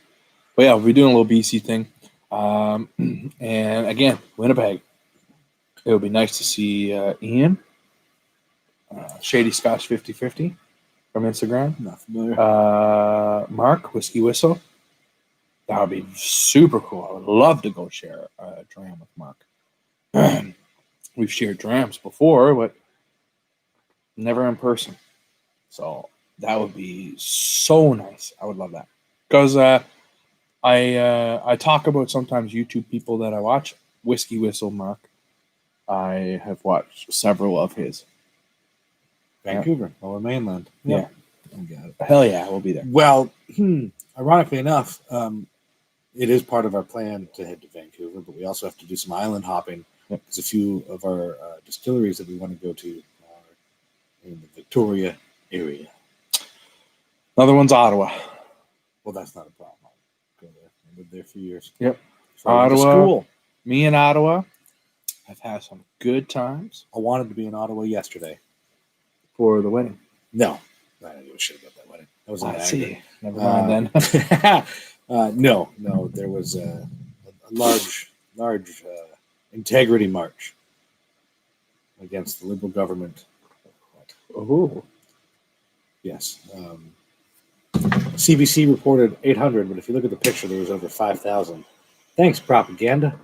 But yeah, we'll be doing a little BC thing. And again, Winnipeg. It would be nice to see Ian, Shady Scotch 5050 from Instagram. Not familiar. Mark, Whiskey Whistle. That would be super cool. I would love to go share a dram with Mark. We've shared drams before, but never in person. So that would be so nice. I would love that. Because I talk about sometimes YouTube people that I watch. Whiskey Whistle Mark. I have watched several of his. Vancouver, Lower Mainland. Yeah. I got it. Hell yeah, we'll be there. Well, ironically enough, it is part of our plan to head to Vancouver, but we also have to do some island hopping. Yep. There's a few of our distilleries that we want to go to in the Victoria area. Another one's Ottawa. Well, that's not a problem. I'll go there. I lived there for years. Yep. So I went to Ottawa. school. Me in Ottawa have had some good times I wanted to be in Ottawa yesterday. for the wedding. No, I don't give a shit about that wedding. That was in I Niagara. see. Never mind then. No. There was a large integrity march against the Liberal government. Oh, Yes. CBC reported 800, but if you look at the picture, there was over 5,000. Thanks, propaganda.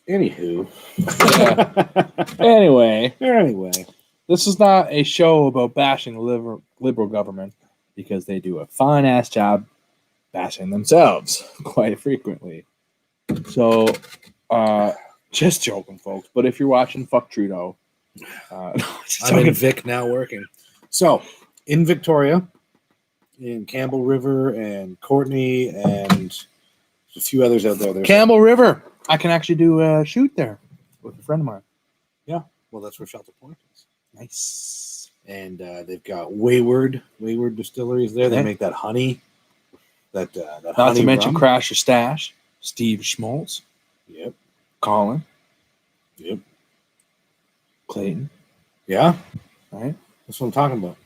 Anywho. anyway, Anyway. this is not a show about bashing the liberal government, because they do a fine ass job bashing themselves quite frequently. So, just joking, folks. But if you're watching, fuck Trudeau. I'm in Vic now working. So, in Victoria, in Campbell River and Courtney and a few others out there. There's Campbell River. I can actually do a shoot there with a friend of mine. well, that's where Shelter Point is. Nice. And they've got Wayward distilleries there. They Okay. make that honey. That Not honey to mention rum. Crash Your Stash, Steve Schmaltz, Yep. Colin, Yep. Clayton, Yeah. right? That's what I'm talking about.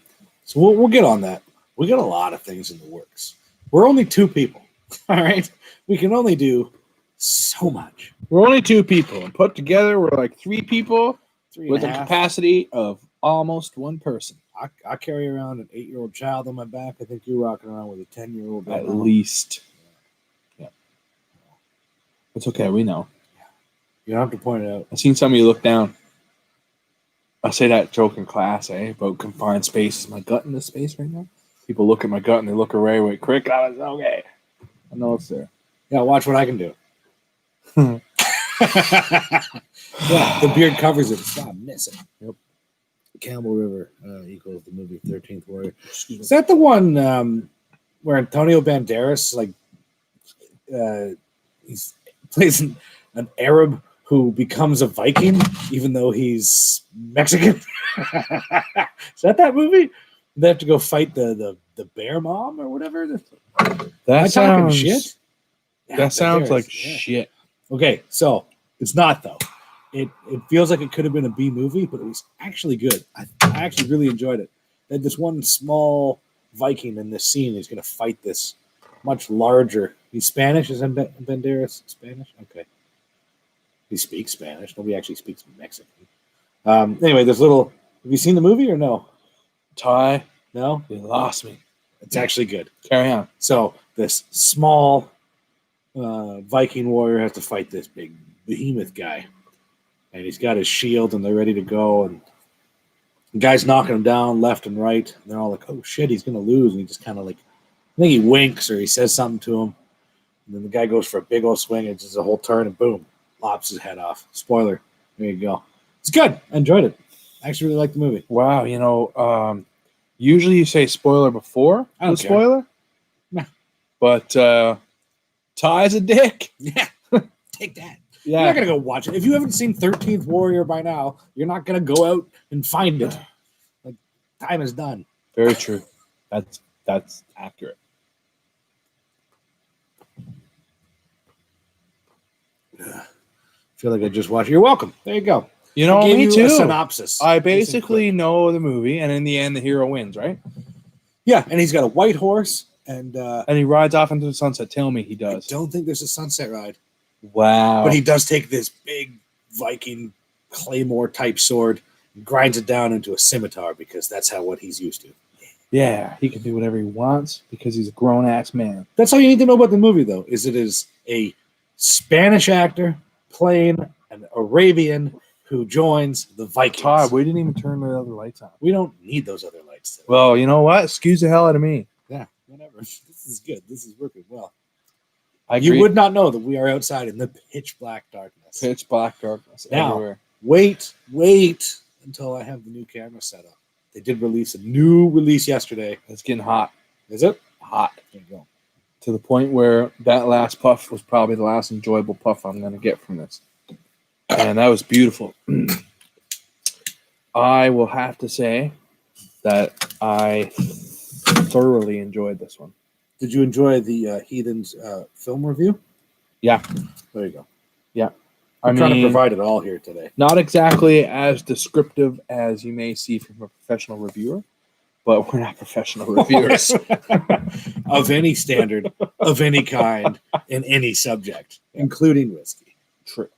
So we'll get on that. We got a lot of things in the works. We're only two people. All right. We can only do so much. We're only two people, and put together we're like three people Three with and a a half. capacity of almost one person. I carry around an 8-year-old child on my back. I think you're rocking around with a 10-year-old. At least. Yeah. It's okay. We know. You don't have to point it out. I've seen some of you look down. I say that joke in class, about confined space. Is my gut in this space right now? People look at my gut and they look away with quick. I was okay. I know it's there. Yeah, watch what I can do. Yeah, the beard covers it. Stop missing. Yep. Campbell River equals the movie 13th Warrior. Is that the one where Antonio Banderas he's plays an Arab who becomes a Viking even though he's Mexican? Is that movie? They have to go fight the bear mom or whatever. That sounds shit. That sounds Banderas, like yeah. shit. Okay, so it's not though. It feels like it could have been a B movie, but it was actually good. I actually really enjoyed it. They had this one small Viking in this scene. He's going to fight this much larger. He's Spanish. Is Banderas Spanish? Okay. He speaks Spanish. Nobody actually speaks Mexican. Anyway, there's little. Have you seen the movie or no? Ty, No. you lost me. It's actually good. Carry on. So this small Viking warrior has to fight this big behemoth guy. And he's got his shield and they're ready to go. And the guy's knocking him down left and right. And they're all like, oh shit, he's going to lose. And he just kind of like, I think he winks or he says something to him. And then the guy goes for a big old swing. It's just a whole turn and boom, lops his head off. Spoiler. There you go. It's good. I enjoyed it. I actually really liked the movie. Wow, usually you say spoiler before I don't the care. spoiler. Nah. But Ty's a dick. Yeah. Take that. Yeah. You're not going to go watch it. If you haven't seen 13th Warrior by now, you're not going to go out and find it. Like, time is done. Very true. That's accurate. I feel like I just watched. You're welcome. There you go. You know, I gave me you too. a synopsis. I basically know the movie, and in the end, the hero wins, right? Yeah, and he's got a white horse, and And he rides off into the sunset. Tell me he I does. don't think there's a sunset ride. Wow. But he does take this big Viking claymore type sword and grinds it down into a scimitar because that's what he's used to. Yeah, he can do whatever he wants because he's a grown ass man. That's all you need to know about the movie, though, is it is a Spanish actor playing an Arabian who joins the Vikings. Todd, we didn't even turn the other lights on. We don't need those other lights. Today. Well, you know what? Excuse the hell out of me. Yeah, whatever. This is good. This is working well. I You agree. would not know that we are outside in the pitch black darkness. Pitch black darkness Now- everywhere. Wait until I have the new camera set up. They did release a new release yesterday. It's getting hot. Is it? Hot. There you go. To the point where that last puff was probably the last enjoyable puff I'm going to get from this. And that was beautiful. I will have to say that I thoroughly enjoyed this one. Did you enjoy the Heathens film review? Yeah. There you go. Yeah. I'm trying to provide it all here today. Not exactly as descriptive as you may see from a professional reviewer, but we're not professional reviewers. Of any standard, of any kind, in any subject, including whiskey. True.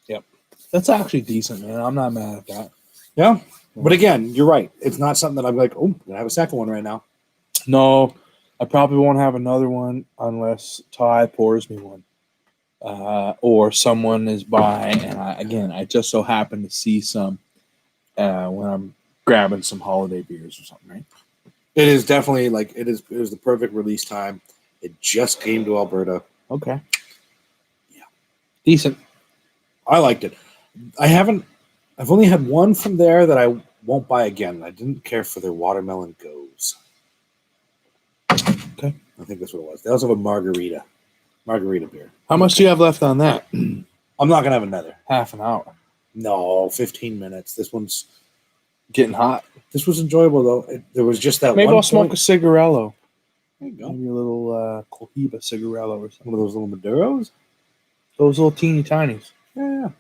Yep. That's actually decent, man. I'm not mad at that. Yeah. But again, you're right. It's not something that I'm like, oh, I'm going to have a second one right now. No, I probably won't have another one unless Ty pours me one. Or someone is by, and I just so happen to see some when I'm grabbing some holiday beers or something, right? It is definitely like it was the perfect release time. It just came to Alberta. Okay. Yeah. Decent. I liked it. I've only had one from there that I won't buy again. I didn't care for their watermelon goes. Okay. I think that's what it was. They also have a margarita beer. How much do you have left on that? I'm not gonna have another. Half an hour. No, 15 minutes. This was Getting hot. enjoyable though. There was just that Maybe one I'll smoke a point. cigarello. There you go. Maybe a little Cohiba cigarello or something. One of those little Maduros. Those little teeny tinies. Yeah.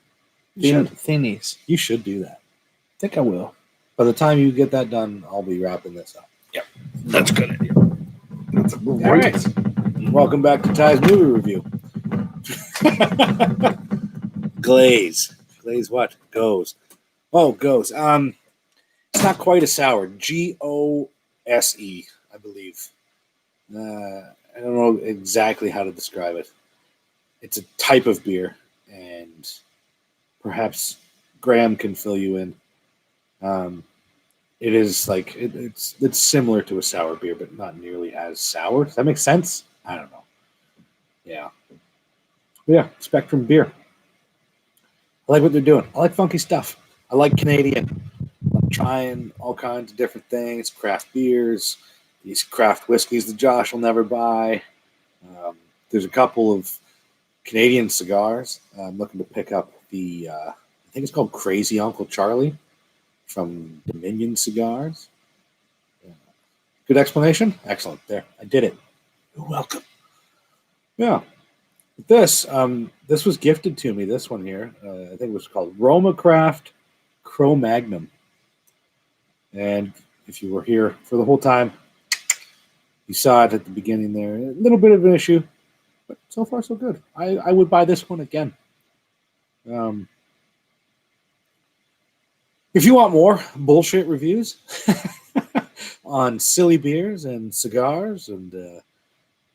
You should. Thinnies. You should do that. I think I will. By the time you get that done, I'll be wrapping this up. Yep. That's a good idea. That's a All right. Welcome back to Ty's movie review. Glaze. Plays what? Goes. Oh, goes. It's not quite a sour. GOSE, I believe. I don't know exactly how to describe it. It's a type of beer, and perhaps Graham can fill you in. It is like it's similar to a sour beer, but not nearly as sour. Does that make sense? I don't know. Yeah. But yeah, Spectrum beer. I like what they're doing. I like funky stuff. I like Canadian. I'm trying all kinds of different things, craft beers, these craft whiskeys that Josh will never buy. There's a couple of Canadian cigars. I'm looking to pick up the, I think it's called Crazy Uncle Charlie from Dominion Cigars. Good explanation? Excellent. There, I did it. You're welcome. Yeah. This was gifted to me, this one here. I think it was called Roma Craft Cro-Magnum. And if you were here for the whole time, you saw it at the beginning there. A little bit of an issue, but so far so good. I would buy this one again. If you want more bullshit reviews on silly beers and cigars and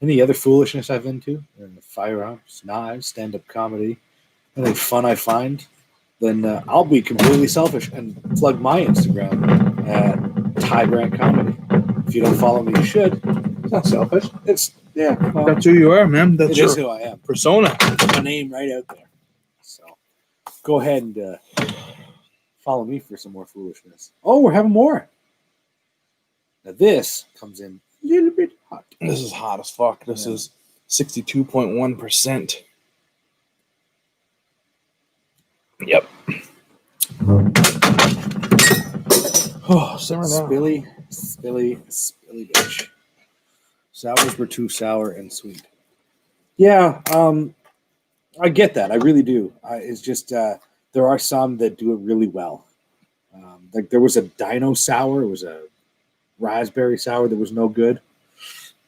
any other foolishness I've into, firearms, knives, stand-up comedy, anything fun I find, then I'll be completely selfish and plug my Instagram at Ty Grant Comedy. If you don't follow me, you should. It's not selfish. It's well, That's who you are, man. That's it your is who I am. persona. Put my name right out there. So go ahead and follow me for some more foolishness. Oh, we're having more. Now this comes in a little bit hot. This is hot as fuck. This Yeah. is 62.1%. Yep. Oh, simmer that. Spilly bitch. Sours were too sour and sweet. Yeah, I get that. I really do. It's just there are some that do it really well. Like there was a dino sour. It was a raspberry sour that was no good.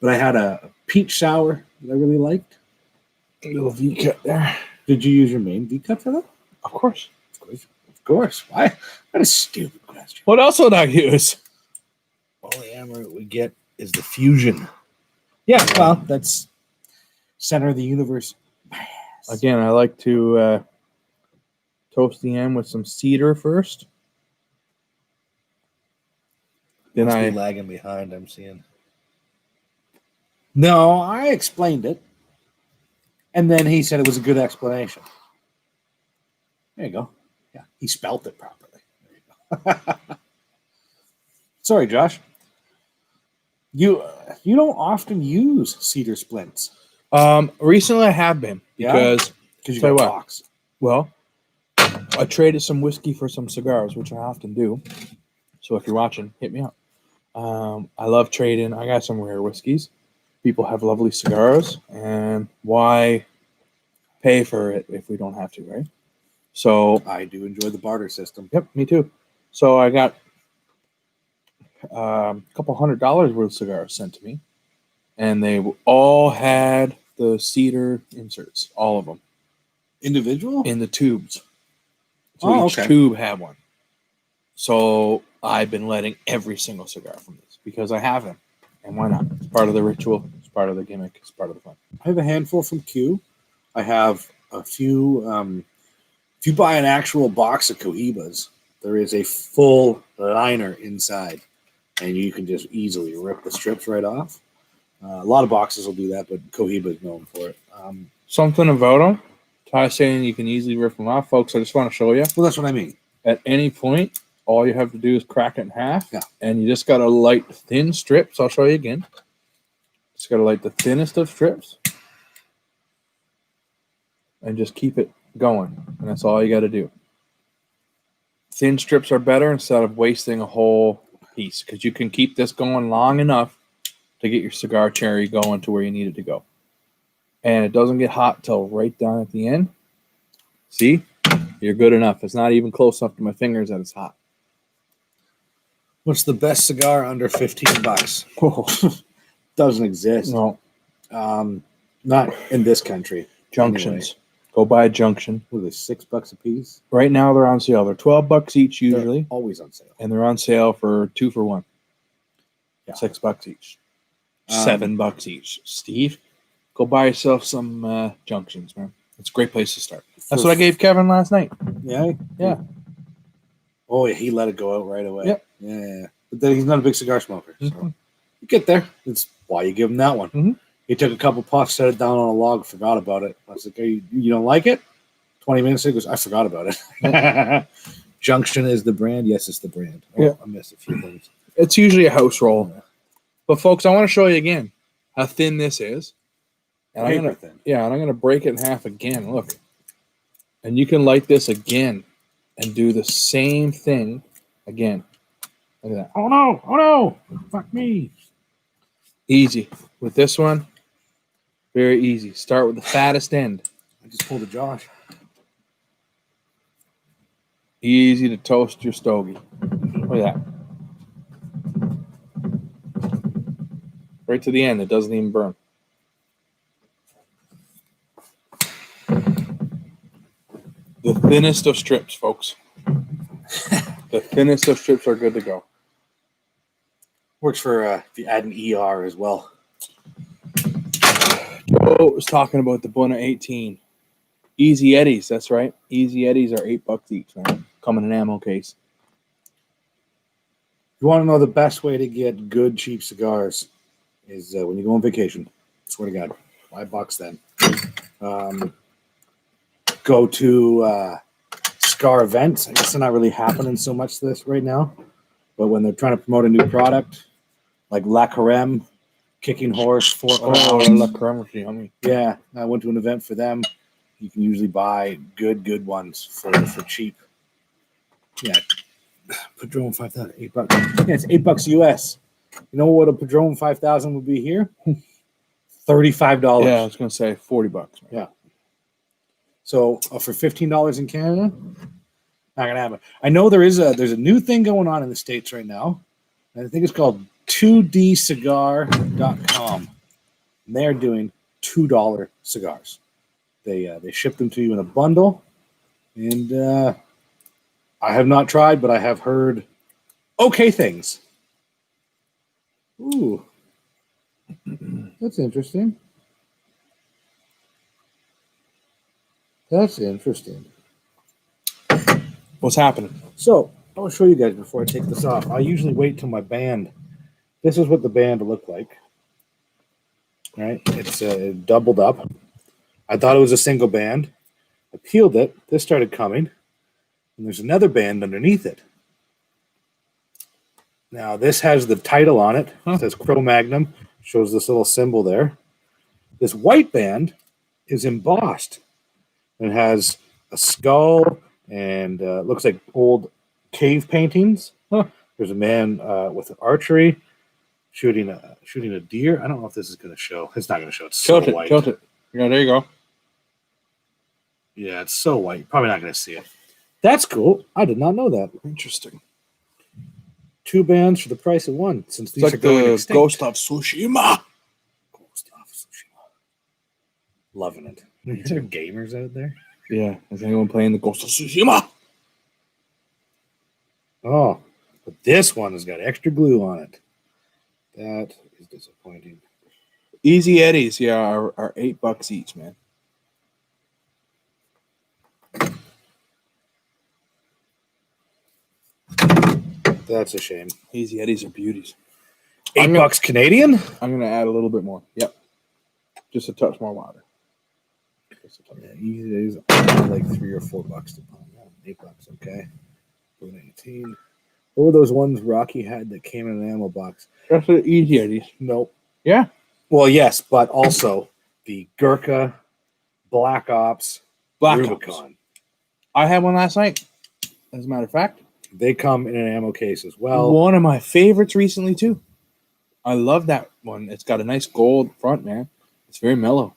But I had a peach sour that I really liked. A little V cut there. Did you use your main V cut for that? Of course. Of course. Why? What a stupid question. What else would I use? Only hammer we get is the fusion. Yeah, well, that's center of the universe. Again, I like to toast the end with some cedar first. Then Must be I lagging behind. I'm seeing. No, I explained it, and then he said it was a good explanation. There you go. Yeah, he spelt it properly. There you go. Sorry, Josh. You don't often use cedar splints recently I have been Yeah? because because you Tell you got what. box. well, I traded some whiskey for some cigars, which I often do. So if you're watching, hit me up. I love trading. I got some rare whiskeys. People have lovely cigars, and why pay for it if we don't have to, right? So, I do enjoy the barter system. yep, me too. So I got a couple $100 worth of cigars sent to me, and they all had the cedar inserts, all of them, Individual? in the tubes. So Oh, each okay. tube had one. So I've been letting every single cigar from this because I have them. And why not? It's part of the ritual. It's part of the gimmick. It's part of the fun. I have a handful from Q. I have a few. If you buy an actual box of Cohibas, there is a full liner inside, and you can just easily rip the strips right off. A lot of boxes will do that, but Cohiba is known for it. Something about them. Ty saying you can easily rip them off. Folks, I just want to show you. Well, that's what I mean. At any point, all you have to do is crack it in half. Yeah. And you just got to light thin strips. I'll show you again. Just got to light the thinnest of strips. And just keep it going. And that's all you got to do. Thin strips are better instead of wasting a whole piece. Because you can keep this going long enough to get your cigar cherry going to where you need it to go. And it doesn't get hot till right down at the end. See? You're good enough. It's not even close enough to my fingers that it's hot. What's the best cigar under $15? Doesn't exist. No, Not in this country. Junctions. Go buy a Junction. What are they, $6 a piece? Right now they're on sale. They're $12 each usually, They're always on sale. and they're on sale for 2 for 1. Yeah. $6 each. Um, $7 each. Steve, go buy yourself some Junctions, man. It's a great place to start. That's what I gave Kevin last night. Yeah. Yeah. Oh, yeah, he let it go out right away. Yep. Yeah. But then he's not a big cigar smoker. So Mhm. you get there. That's why you give him that one. Mhm. He took a couple puffs, set it down on a log, forgot about it. I was like, hey, you don't like it? 20 minutes ago, he goes, I forgot about it. Junction is the brand. Yes, it's the brand. Oh, Yeah. I missed a few things. It's usually a house roll. But folks, I want to show you again how thin this is. And I'm Paper gonna, thin. yeah, and I'm gonna break it in half again. Look, and you can light this again and do the same thing again. Look at that. Oh, no. Oh, no. Fuck me. Easy with this one. Very easy. Start with the fattest end. I just pulled a Josh. Easy to toast your stogie. Look at that. Right to the end. It doesn't even burn. The thinnest of strips, folks. The thinnest of strips are good to go. Works for if you add an ER as well. Joe was talking about the Buna 18. Easy Eddies, that's right. Easy Eddies are $8 each, man. Come in an ammo case. You want to know the best way to get good, cheap cigars is when you go on vacation. Swear to God, buy a box then. Go to cigar events. I guess they're not really happening so much this right now, but when they're trying to promote a new product, like La Carême, Kicking Horse, Fort Collins. La Crème, yummy. Yeah, I went to an event for them. You can usually buy good ones for cheap. Yeah, Padron 5,000, $8. Yeah, it's $8 US. You know what a Padron 5,000 would be here? $35. Yeah, I was gonna say $40. Man. Yeah. So for $15 in Canada, not gonna happen. I know there's a new thing going on in the States right now. And I think it's called 2dcigar.com. And they're doing $2 cigars. They ship them to you in a bundle, and I have not tried, but I have heard okay things. Ooh, that's interesting. That's interesting. What's happening? So I will show you guys before I take this off. I usually wait till my band. This is what the band looked like. All right, it's doubled up. I thought it was a single band. I peeled it. This started coming, and there's another band underneath it. Now this has the title on it. It says Cro-Magnum. Shows this little symbol there. This white band is embossed. It has a skull and looks like old cave paintings. There's a man with archery shooting a deer. I don't know if this is going to show. It's not going to show. It's so white. Tilt it. Yeah, there you go. Yeah, it's so white. Probably not going to see it. That's cool. I did not know that. Interesting. 2 bands for the price of 1. Since It's these like are going the extinct. Ghost of Tsushima. Ghost of Tsushima. Loving it. Is there gamers out there? Yeah, is anyone playing the Ghost of Tsushima? Oh, but this one has got extra glue on it. That is disappointing. Easy Eddies, yeah, are $8 each, man. That's a shame. Easy Eddies are beauties. $8 Canadian? I'm gonna add a little bit more. Yep, just a touch more water. Just a touch. Yeah, easy days like $3 or $4 to pound. $8, okay. 18. What were those ones Rocky had that came in an ammo box? That's the Easy Eddies. Nope. Yeah. Well, yes, but also the Gurkha, Black Ops, Black Rubicon. Ops. I had one last night. As a matter of fact, They come in an ammo case as well. one of my favorites recently too. I love that one. It's got a nice gold front, man. It's very mellow.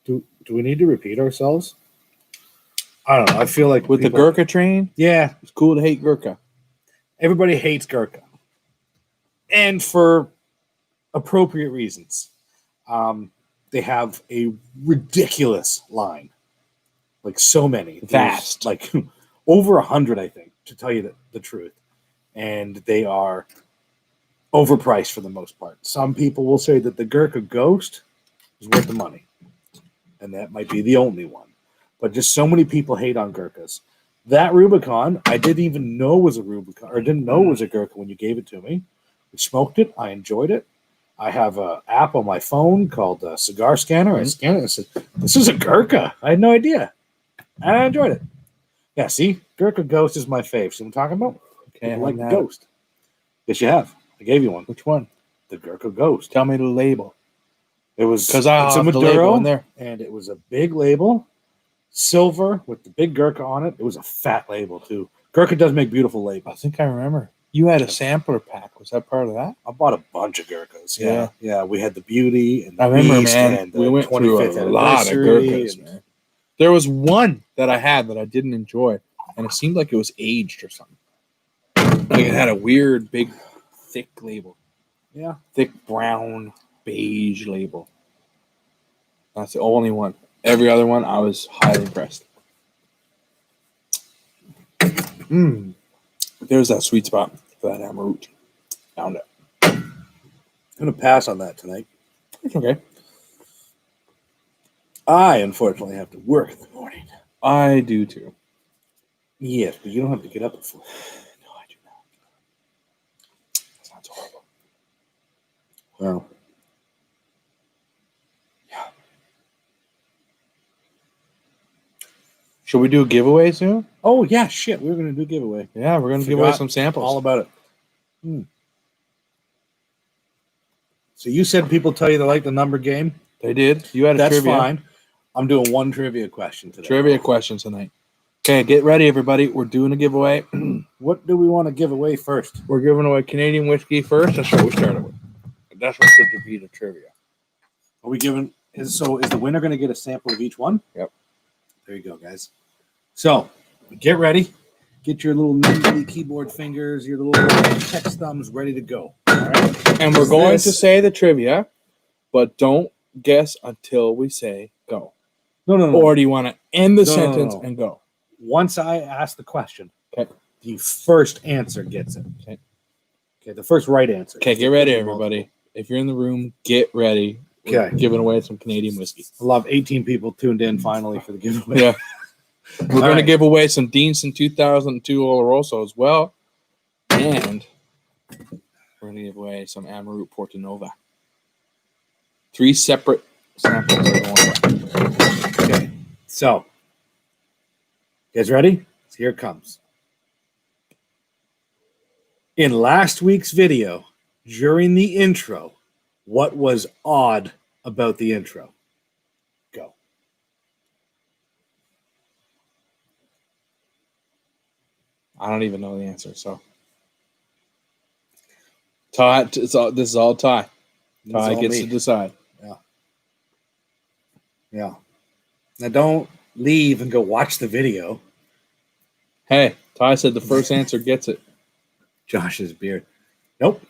Do we need to repeat ourselves? I don't know. I feel like With the people- Gurkha train, Yeah, it's cool to hate Gurkha. everybody hates Gurkha, and for appropriate reasons. They have a ridiculous line. Like so many. There's Vast. like over 100, I think, to tell you the truth. And they are overpriced for the most part. Some people will say that the Gurkha Ghost is worth the money. And that might be the only one. But just so many people hate on Gurkhas. That Rubicon, I didn't even know was a Rubicon, or didn't know it was a Gurkha when you gave it to me. We smoked it. I enjoyed it. I have an app on my phone called Cigar Scanner. I scanned it and said, this is a Gurkha. I had no idea. And I enjoyed it. Yeah, see? Gurkha Ghost is my fave. See what I'm talking about? Okay, People like I'm the not- Ghost. Yes, you have. I gave you one. Which one? The Gurkha Ghost. Tell me the label. It was Because I it's a have the Maduro, label in there. and it was a big label, silver with the big Gurkha on it. It was a fat label too. Gurkha does make beautiful I labels. think I remember. You had a sampler pack. Was that part of that? I bought a bunch of Gurkhas. Yeah. Yeah. We had the Beauty and the I remember, Beast man. and the We went through 25th a lot of anniversary Gurkhas, and- man. There was one that I had that I didn't enjoy, and it seemed like it was aged or something. Like it had a weird, big, thick label. Yeah. Thick brown, beige label. That's the only one. Every other one, I was highly impressed. There's that sweet spot for that Amaroot. Found it. I'm gonna pass on that tonight. It's okay. I unfortunately have to work in the morning. I do too. Yes, but you don't have to get up at 4. No, I do not. That sounds horrible. Well, Should we do a giveaway soon? oh yeah, shit. We were gonna do a giveaway. Yeah, we're gonna give away Forgot some samples. All about it. So you said people tell you they like the number game. They did. You had a That's trivia. fine. I'm doing one trivia question today. Trivia question tonight. Okay, get ready, everybody. We're doing a giveaway. What do we want to give away first? We're giving away Canadian whiskey first. That's what we started with. That's what should be the trivia. Are we giving? Is the winner going to get a sample of each one? Yep. There you go, guys. So get ready. Get your little nimbly keyboard fingers, your little text thumbs ready to go. All right. And we're going This- to say the trivia, but don't guess until we say go. No. Or do you want to end the No, no, sentence no. and go? Once I ask the question, Okay. the first answer gets it. Okay. Okay. The first right answer. Okay, get ready, everybody. If you're in the room, get ready. We're Okay. giving away some Canadian whiskey. I love 18 people tuned in finally for the giveaway. Yeah. We're going to right. give away some Deanson 2002 Oloroso as well. And we're going to give away some Amaroot Porto Nova. 3 separate samples are going away. Okay. So, you guys ready? Here it comes. In last week's video, during the intro, what was odd about the intro? Go. I don't even know the answer. So, Ty, this is all Ty. It's Ty all gets me. to decide. Yeah. Now don't leave and go watch the video. Hey, Ty said the first answer gets it. Josh's beard. Nope.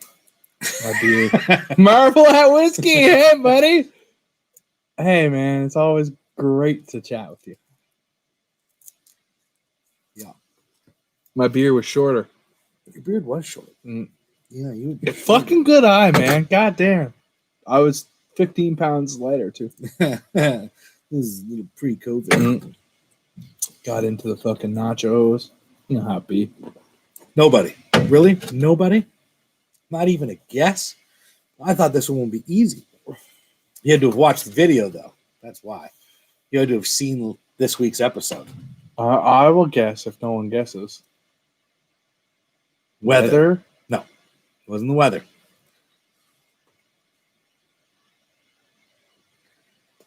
Marvel at whiskey, hey buddy. Hey man, it's always great to chat with you. Yeah. My beard was shorter. Your beard was short. Mm. Yeah, you Fucking good eye, man. God damn. I was 15 pounds lighter too. This is a little pre-COVID. Mm. Got into the fucking nachos. You know how it be. Nobody. Really? Nobody? Not even a guess? I thought this one would be easy. You had to have watched the video, though. That's why. You had to have seen this week's episode. I will guess if no one guesses. Weather. It wasn't the weather.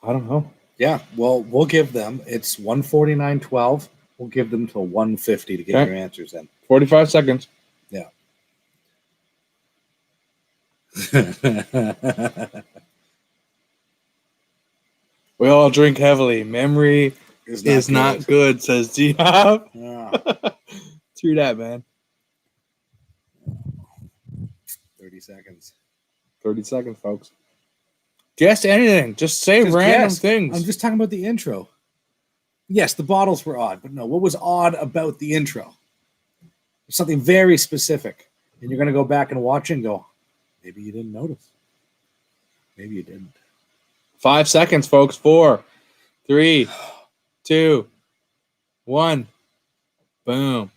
I don't know. Yeah, well, we'll give them. It's 149.12. We'll give them till 150 to get Okay. your answers in. 45 seconds. We all drink heavily. Memory is not good, says Diop. Yeah, True that, man. 30 seconds. 30 seconds, folks. Guess anything. Just say Just random guess. things. I'm just talking about the intro. Yes, the bottles were odd, but no, what was odd about the intro? Something very specific. And you're going to go back and watch and go, maybe you didn't notice. Maybe you didn't. 5 seconds, folks. 4, 3, 2, 1. Boom.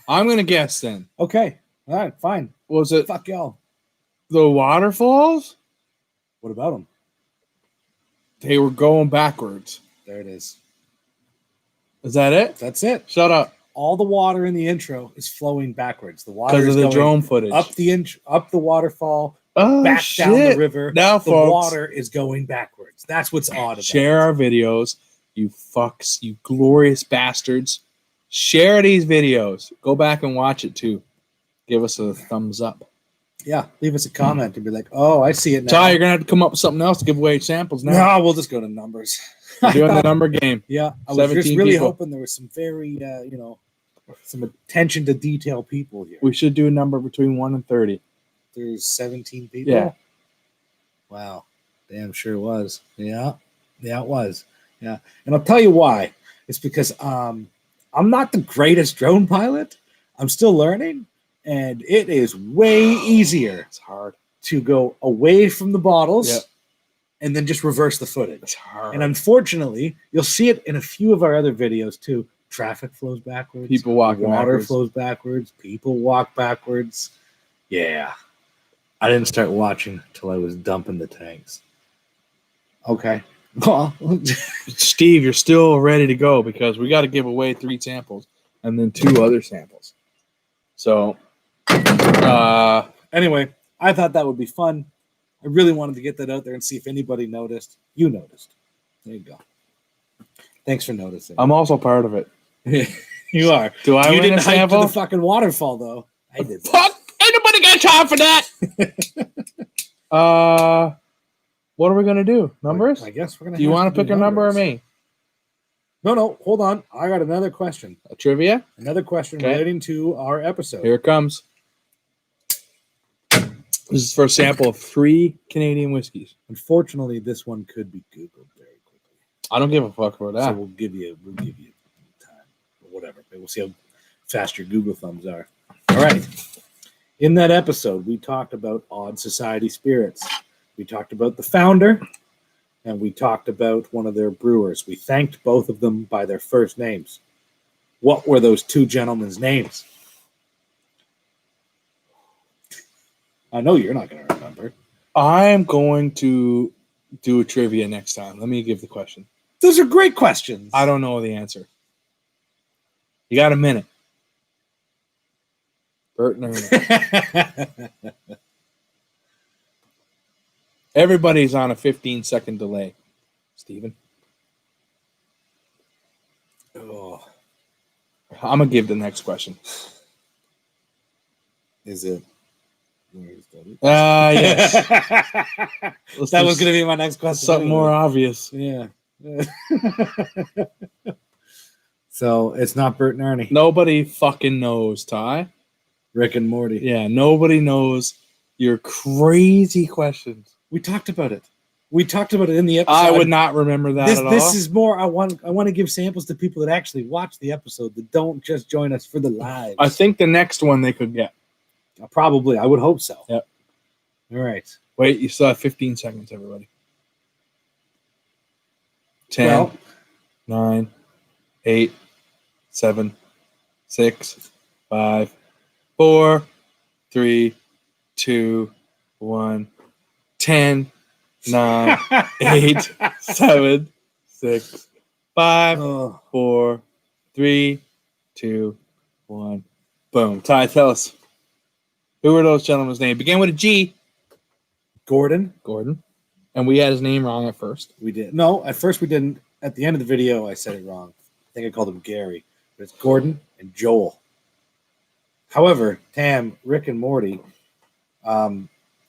I'm gonna guess then. Okay. All right, fine. Was it Fuck y'all. the waterfalls? What about them? They were going backwards. There it is. Is that it? That's it. Shut up. All the water in the intro is flowing backwards. The water Because is of the going drone footage. up the waterfall, Oh, back down the shit. river. Now, The folks, water is going backwards. That's what's odd about share it. our videos. You fucks, you glorious bastards. Share these videos. Go back and watch it too. Give us a thumbs up. Yeah, leave us a comment and be like, "Oh, I see it now." Ty, you're gonna have to come up with something else to give away samples now. No, we'll just go to numbers. We're doing the number game. Yeah, I was just 17 really people. hoping there was some very, some attention to detail people here. We should do a number between 1 and 30. There's 17 people. Yeah. Wow. Damn sure was. Yeah. Yeah, it was. Yeah. And I'll tell you why. It's because I'm not the greatest drone pilot. I'm still learning, and it is way easier It's hard. to go away from the bottles Yep. and then just reverse the footage. It's hard. And unfortunately, you'll see it in a few of our other videos too. Traffic flows backwards. People walking Water backwards. flows backwards. People walk backwards. Yeah. I didn't start watching until I was dumping the tanks. Okay. Well, Steve, you're still ready to go because we got to give away 3 samples and then 2 other samples. So, anyway, I thought that would be fun. I really wanted to get that out there and see if anybody noticed. You noticed. There you go. Thanks for noticing. I'm also part of it. You are. Do I You win a didn't hike to sample? the fucking waterfall, though. I did. that. Fuck! Ain't nobody got time for that. What are we gonna do? Numbers? I guess we're gonna. Do you have want to pick do a number or numbers. me? No. Hold on. I got another question. A trivia? Another question Okay. relating to our episode. Here it comes. This is for a sample of 3 Canadian whiskeys. Unfortunately, this one could be Googled very quickly. I don't give a fuck about So that. we'll give you time or whatever. We'll see how fast your Google thumbs are. All right. In that episode, we talked about Odd Society Spirits. We talked about the founder, and we talked about one of their brewers. We thanked both of them by their first names. What were those 2 gentlemen's names? I know you're not going to remember. I'm going to do a trivia next time. Let me give the question. Those are great questions. I don't know the answer. You got a minute. Bert and Ernie. Everybody's on a 15-second delay. Steven? Oh, I'm going to give the next question. is it? Yes. Let's That do was going to be my next question. something more obvious. Yeah. So it's not Bert and Ernie. Nobody fucking knows, Ty. Rick and Morty. Yeah, nobody knows your crazy questions. We talked about it. We talked about it in the episode. I would not remember that This, at all. this is more. I want to give samples to people that actually watch the episode that don't just join us for the lives. I think the next one they could get. Probably. I would hope so. Yep. All right. Wait, you still have 15 seconds, everybody. 10, Well, 9, 8, 7, 6, 5, 4, 3, 2, 1, 10, 9, 8, 7, 6, 5, oh, 4, 3, 2, 1. Boom. Ty, tell us. Who were those gentlemen's names? Began with a G. Gordon. Gordon. And we had his name wrong at first. We did. No, at first we didn't. At the end of the video, I said it wrong. I think I called him Gary, but it's Gordon and Joel. However, Tam, Rick, and Morty,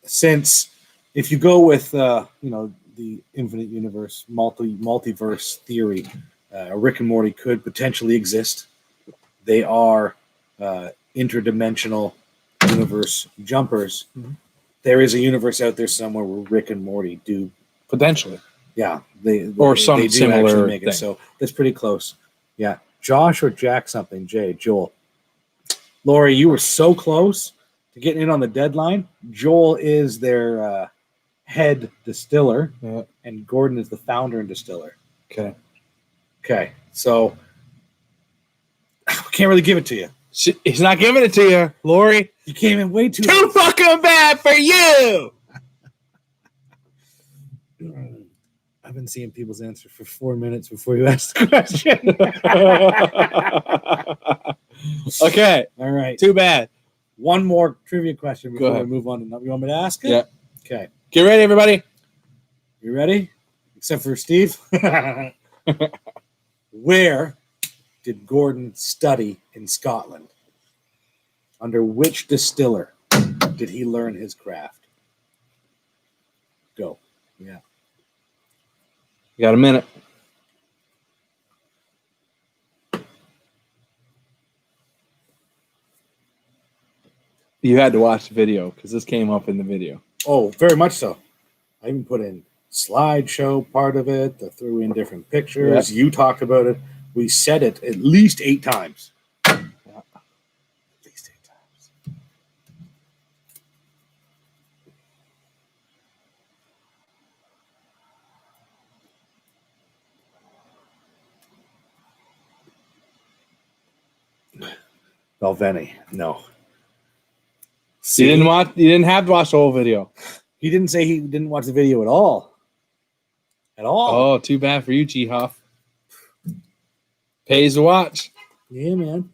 since if you go with the infinite universe, multiverse theory, Rick and Morty could potentially exist. They are interdimensional universe jumpers. Mhm. There is a universe out there somewhere where Rick and Morty do. Potentially. Yeah, they Or some they do similar actually make it, thing. so that's pretty close. Yeah, Josh or Jack something. Jay, Joel, Lori, you were so close to getting in on the deadline. Joel is their head distiller, Yeah. and Gordon is the founder and distiller. Okay. Okay, so I can't really give it to you. He's not giving it to you, Lori. You came in way too. Too fucking bad for you. I've been seeing people's answers for 4 minutes before you asked the question. Okay. All right. Too bad. One more trivia question Go before we ahead. move on. You want me to ask it? Yeah. Okay. Get ready, everybody. You ready? Except for Steve. Where did Gordon study in Scotland? Under which distiller did he learn his craft? Go. Yeah. You got a minute. You had to watch the video because this came up in the video. Oh, very much so. I even put in slideshow part of it. I threw in different pictures. You talked about it. We said it at least 8 times. At least 8 times. Balvenie. No. You didn't watch. You didn't have to watch the whole video. He didn't say he didn't watch the video at all. At all. Oh, too bad for you, G Huff. Pays to watch. Yeah, man.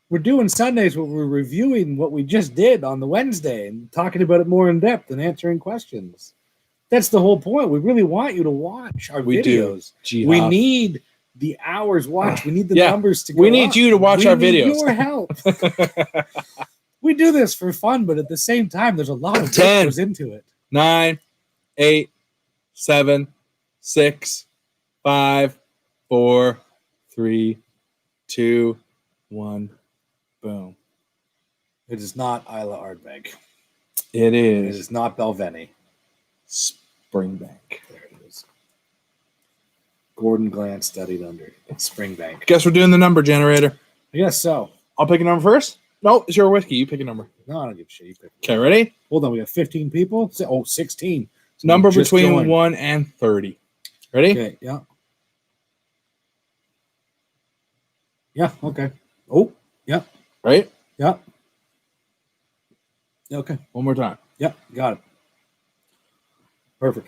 We're doing Sundays where we're reviewing what we just did on the Wednesday and talking about it more in depth and answering questions. That's the whole point. We really want you to watch our We do. videos. G We Huff. need the hours watched. We need the Yeah. numbers to go We need up. you to watch We our need videos. your help. We do this for fun, but at the same time, there's a lot of work 10. goes into it. 9, 8, 7, 6, 5, 4, 3, 2, 1. Boom. It is not Isla Ardbeg. It It is is not Balvenie. Springbank. There it is. Gordon Glant studied under Springbank. Guess we're doing the number generator. I guess so. I'll pick a number first. No, it's your whiskey. You pick a number. No, I don't give a shit. You pick. Okay, ready? Hold on, we got 15 people. 16. So Number we just between joined. 1 and 30. Ready? Okay, yeah. Yeah, okay. Oh, yeah, Right? yeah. Yeah, okay. One more time. Yeah, got it. Perfect.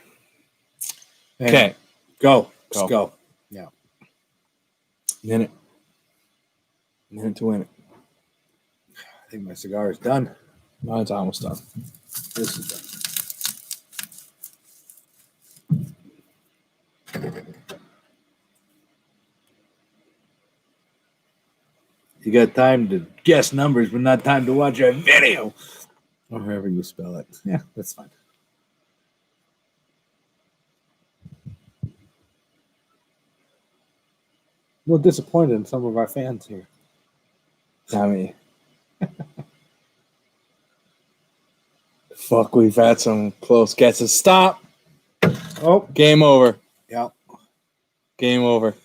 And Okay. Go. Go. Let's go. Yeah. Minute. Minute to win it. I think my cigar is done. Mine's almost done. This is done. You got time to guess numbers, but not time to watch a video. Or however you spell it. Yeah, that's fine. A little disappointed in some of our fans here. I mean, fuck, we've had some close guesses. Stop. Oh, Game over. yeah. Game over.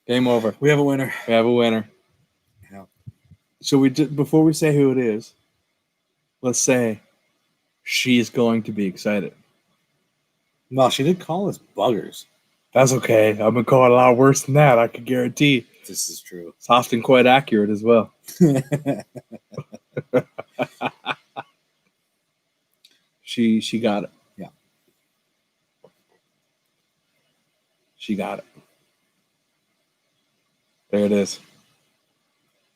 Game over. We have a winner. We have a winner. Yeah. So we did, before we say who it is, let's say she's going to be excited. Well, she did call us buggers. That's okay. I've been called a lot worse than that. I can guarantee. This is true. It's often quite accurate as well. She got it. Yeah. She got it. There it is.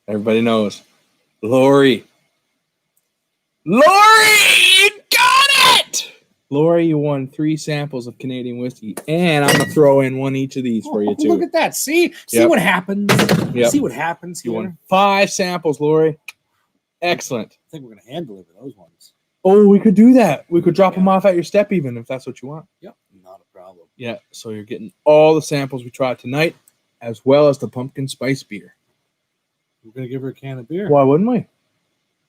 Everybody knows. Lori. Lori, you got it! Lori, you won 3 samples of Canadian whiskey. And I'm going to throw in one each of these for you, too. Look at that. See Yep. what happens. Yep. See what happens You here. won 5 samples, Lori. Excellent. I think we're going to hand deliver those ones. Oh, we could do that. We could drop Yeah. them off at your step even if that's what you want. Yep. Not a problem. Yeah, so you're getting all the samples we tried tonight, as well as the pumpkin spice beer. We're going to give her a can of beer. Why wouldn't we?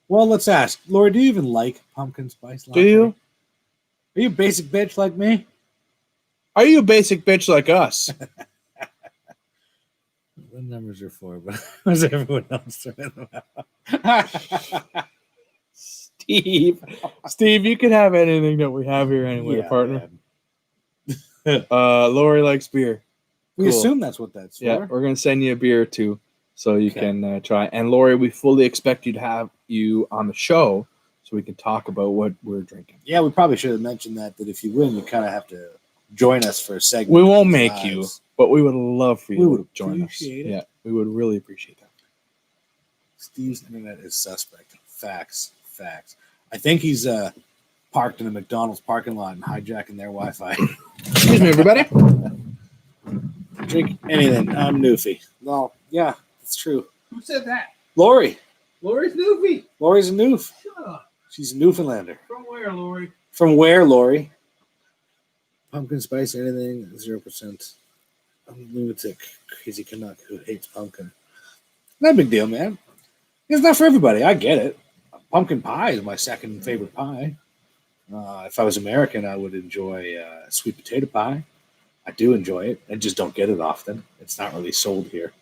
Well, let's ask. Laura, do you even like pumpkin spice latte? Do you? Are you a basic bitch like me? Are you a basic bitch like us? What numbers are for? But was everyone else throwing them out? Steve, you can have anything that we have here anyway, Yeah, partner. man. Lori likes beer. We Cool. assume that's what that's Yeah, for. we're gonna send you a beer too, so you Okay. can try. And Lori, we fully expect you to have you on the show, so we can talk about what we're drinking. Yeah, we probably should have mentioned that if you win, you kind of have to join us for a segment. We of won't these make you, lives. but we would love for you We to would join us. appreciate it. Yeah, we would really appreciate that. Steve's internet is suspect. Facts. I think he's parked in a McDonald's parking lot and hijacking their Wi-Fi. Excuse me, everybody. Drink anything. I'm Newfie. No, yeah, it's true. Who said that? Lori. Lori's Newfie. Lori's a Newf. Shut up. She's a Newfoundlander. From where, Lori? From where, Lori? Pumpkin spice, anything, 0%. I'm a lunatic, crazy Canuck who hates pumpkin. Not a big deal, man. It's not for everybody. I get it. Pumpkin pie is my second favorite pie. If I was American, I would enjoy sweet potato pie. I do enjoy it. I just don't get it often. It's not really sold here.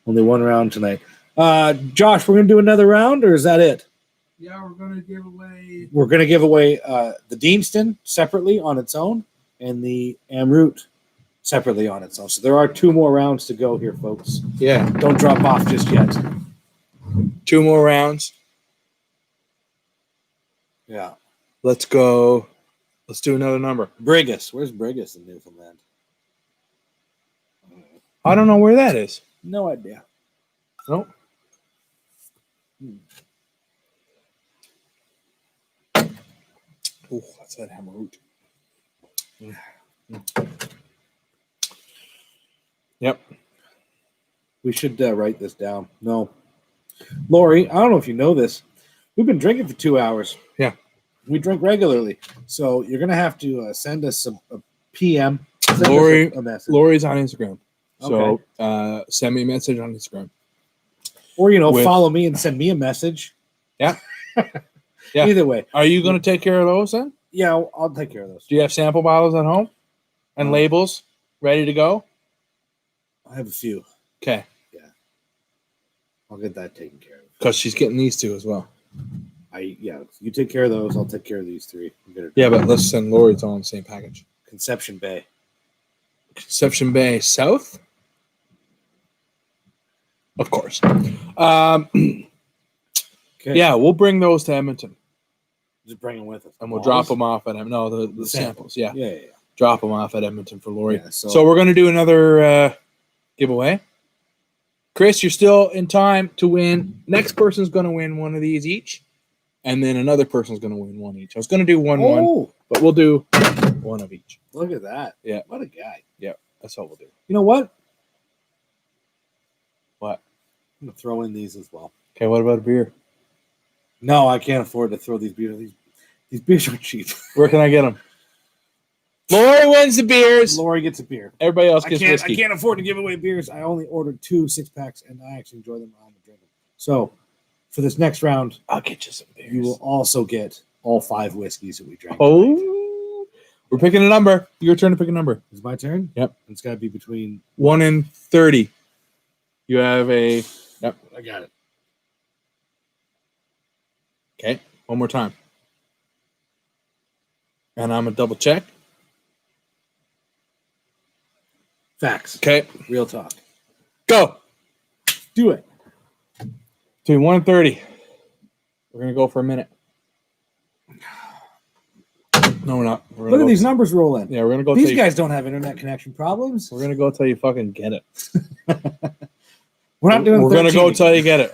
Only one round tonight. Josh, we're going to do another round, or is that it? Yeah, we're gonna give away. We're going to give away the Deanston separately on its own and the Amroot separately on its own. So there are 2 more rounds to go here, folks. Yeah, Don't drop off just yet. 2 more rounds. Yeah. Let's go. Let's do another number. Brigus. Where's Brigus in Newfoundland? I don't know where that is. No idea. Nope. Oh, that's that hammer root. Yep. We should write this down. No. Lori, I don't know if you know this. We've been drinking for 2 hours. Yeah. We drink regularly. So you're going to have to send us a PM. Send us Lori- a message. Lori's on Instagram. So Okay. send me a message on Instagram. Or, with- follow me and send me a message. Yeah. Yeah. Either way. Are you going to take care of those then? Yeah, I'll take care of those. Do you have sample bottles at home and labels ready to go? I have a few. Okay. I'll get that taken care of. Because she's getting these 2 as well. You take care of those. I'll take care of these 3. We'll get it Yeah, done. but let's send Lori's all in the same package. Conception Bay. Conception Bay South? Of course. Okay. Yeah, we'll bring those to Edmonton Just bring them with us. and we'll drop them off at Edmonton. No, the samples. Yeah. Yeah. Drop them off at Edmonton for Lori. Yeah, So we're going to do another giveaway. Chris, you're still in time to win. Next person's going to win one of these each. And then another person's going to win one each. I was going to do one, Oh, but we'll do one of each. look at that. Yeah. What a guy. That's all we'll do. You know what? What? I'm going to throw in these as well. Okay, what about a beer? No, I can't afford to throw these beers. These beers are cheap. Where can I get them? Lori wins the beers. Lori gets a beer. Everybody else I gets can't whiskey. afford to give away beers. I only ordered 2 6-packs, and I actually enjoy them. I'm drinking. So for this next round, I'll get you some beers. you will also get all 5 whiskeys that we drank. Oh, we're picking a number. Your turn to pick a number. It's my turn? Yep. It's got to be between. 1 and 30. You have a. Yep. I got it. Okay. One more time. And I'm going to double check. Facts. Okay. Real talk. Go. Do it. Between 1 and 30. We're going to go for a minute. No, we're not. We're Look gonna at go- these numbers roll in. Yeah, we're going to go These till you, guys don't have internet connection problems. We're going to go till you fucking get it. We're not doing We're going to go 13. till you get it.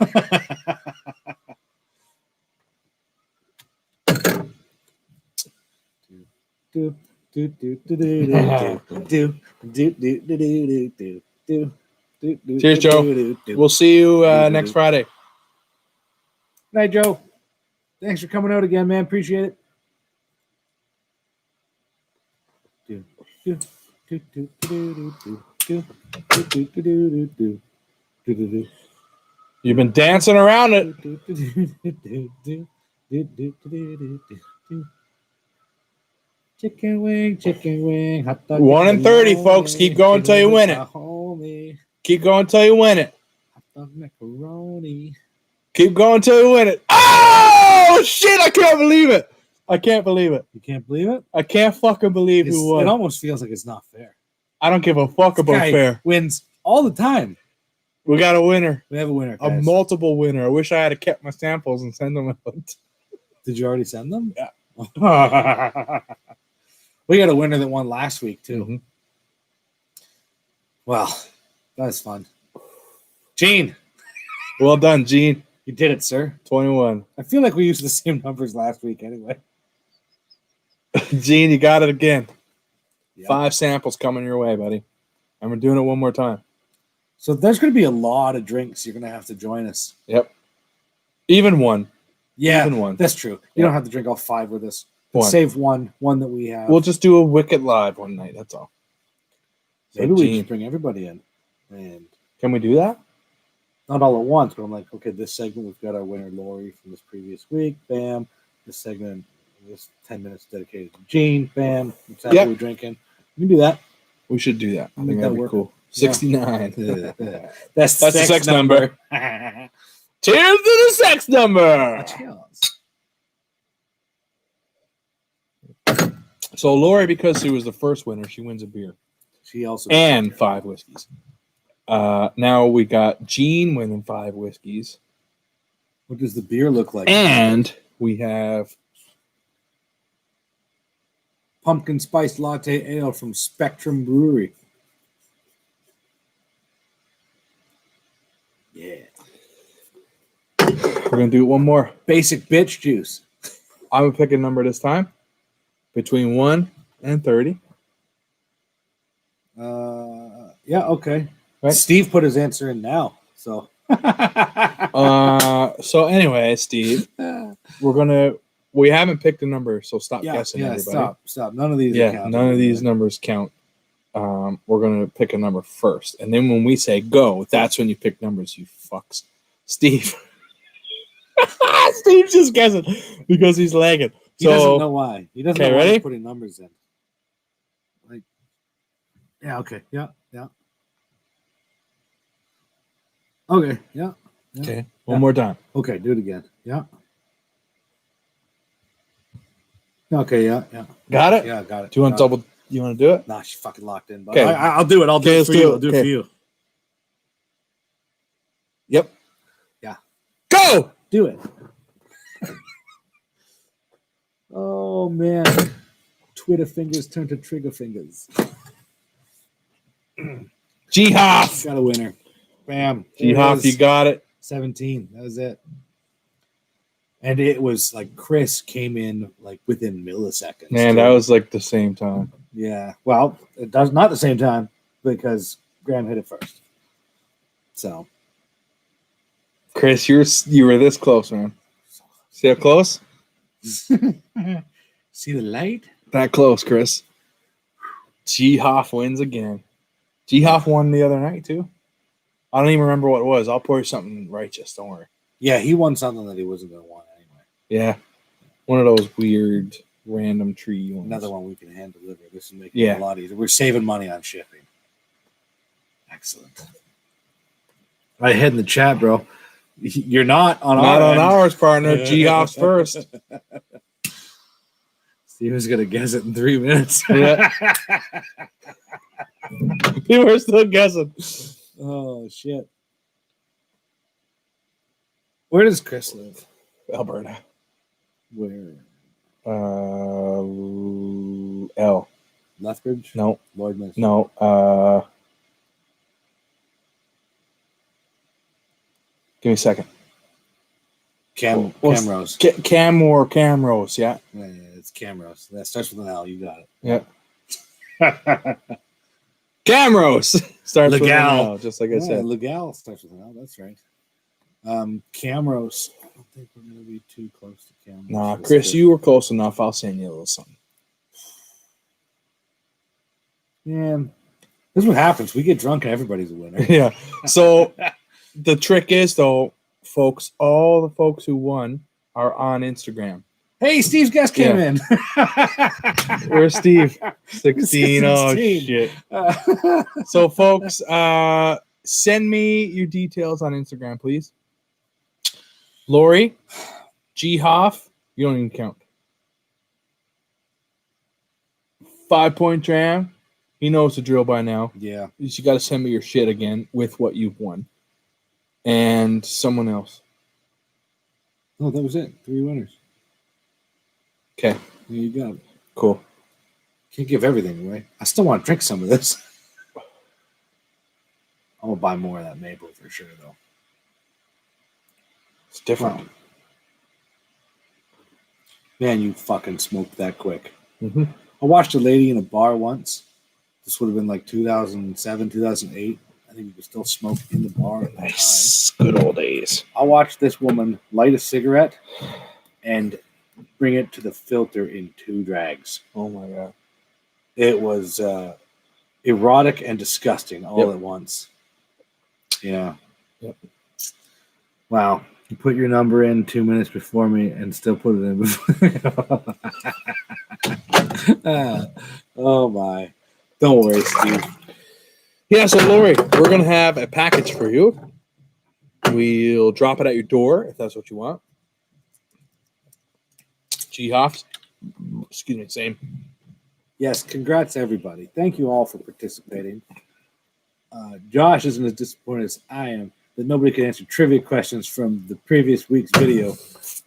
Do, do, do, do, do, do, do, do, do, do, do, do, do, do, do, Cheers, Joe. do, do, do. We'll see you next Friday. Night, Joe. Thanks for coming out again, man. Appreciate it. Do, do, do, do, do, do, do, do, do, do, do, do, do, do, do, do. You've been dancing around it. Do, do, do, do, do, do, do, do, do, do, do. Chicken wing, hot dog. 1 and 30, folks. Keep going till you win it. Homie, Keep going till you win it. hot dog macaroni. Keep going till you win it. Oh shit! I can't believe it. I can't believe it. You can't believe it? I can't fucking believe It's- who it won. almost feels like it's not fair. I don't give a fuck This about guy fair. wins all the time. We got a winner. We have a winner, A guys. multiple winner. I wish I had kept my samples and send them out. Did you already send them? Yeah. We got a winner that won last week, too. Mhm. Well, that's fun. Gene, Well done, Gene. you did it, sir. 21. I feel like we used the same numbers last week anyway. Gene, you got it again. Yeah. 5 samples coming your way, buddy. And we're doing it one more time. So there's going to be a lot of drinks. You're going to have to join us. Yep. Even one. Yeah, Even one. that's true. You Yeah. don't have to drink all 5 with us. One. Save one that we have. We'll just do a Wicked Live one night. That's all. So, Maybe we Gene, just bring everybody in. And can we do that? not all at once, but I'm like, okay, this segment, we've got our winner, Lori, from this previous week. Bam. This segment, this 10 minutes dedicated to Gene. Bam. That's after Yep. we're drinking. We can do that. We should do that. I Make think that that'd be work. cool. Yeah. 69. That's That's the sex number. Cheers to the sex number. Cheers. So Lori, because she was the first winner, she wins a beer She also and 5 whiskeys. Now we got Gene winning 5 whiskeys, What does the beer look like? and we have Pumpkin spice latte ale from Spectrum Brewery. Yeah. we're gonna do one more. Basic bitch juice. I'm gonna pick a number this time between 1 and 30. Yeah, okay. Right. Steve put his answer in now. So So anyway, Steve, we haven't picked a number, so stop guessing, everybody. Stop. None of these Yeah, count. none of these numbers count. We're gonna pick a number first, and then when we say go, that's when you pick numbers. You fucks, Steve. Steve's just guessing because he's lagging. He doesn't So know why. He doesn't Okay, know why ready? he's putting numbers in. Like, yeah, okay. Yeah. Okay, yeah. okay, one more time. Okay, do it again. Yeah. Okay, yeah. Got it. Yeah, got it. Do you want Got it. double? You want to do it? Nah, she's fucking locked in. But Okay. I'll do it. I'll do Okay, it let's for do you. it. I'll do it Okay. for you. Yep. Yeah. Go. Do it. Oh man. Twitter fingers turn to trigger fingers. G-Hoff. Got a winner. Bam. There it G-Hoff, is. you got it. 17. That was it. And it was like Chris came in like within milliseconds. Man, too. that was like the same time. Yeah. Well, it does not the same time because Graham hit it first. So Chris, you were this close, man. See how close? see the light? That close, Chris. G-Hoff wins again. G-Hoff won the other night, too. I don't even remember what it was. I'll pour you something righteous. Don't worry. Yeah, he won something that he wasn't going to want anyway. Yeah. One of those weird, random tree ones. Another one we can hand deliver. This is making Yeah. it a lot easier. We're saving money on shipping. Excellent. I had in the chat, bro. You're not on Not our on end. ours, partner. G-Hoff's first. Steven's gonna guess it in 3 minutes. Yeah. You were still guessing. Oh shit. Where does Chris live? Alberta. Where? L. Lethbridge? No. Lloydminster? No. Give me a second. What's- Camrose. Camrose, yeah. Yeah, it's Camrose. That starts with an L. You got Yeah. it. Camrose starts with an Legal. L, just like I Yeah, said. Legal starts with an L. That's right. Camrose. I don't think we're going to be too close to Camrose. Nah, Chris, you were close enough. I'll send you a little something. Yeah. This is what happens. We get drunk and everybody's a winner. Yeah. So the trick is, though, folks, all the folks who won are on Instagram. Hey, Steve's guest came in. Where's Steve? 16. Oh 16. shit. So folks, send me your details on Instagram, please. Lori, G Hoff, you don't even count. 5 Point Dram, he knows the drill by now. Yeah. You got to send me your shit again with what you've won. And someone else. Oh, that was it. 3 winners. Okay, There you go. cool. Can't give everything away. I still want to drink some of this. I'm gonna buy more of that maple for sure, though. It's different. Wow. Man, you fucking smoked that quick. Mm-hmm. I watched a lady in a bar once. This would have been like 2007, 2008. I think you could still smoke in the bar at the time. Nice. Good old days. I watched this woman light a cigarette and bring it to the filter in 2 drags. Oh my god. It was erotic and disgusting all Yep. at once. Yeah. Yep. Wow. You put your number in 2 minutes before me and still put it in before. Oh my. Don't worry, Steve. Yeah, so Lori, we're gonna have a package for you. We'll drop it at your door if that's what you want. G Hoff, excuse me, same. Yes, congrats everybody. Thank you all for participating. Josh isn't as disappointed as I am that nobody could answer trivia questions from the previous week's video.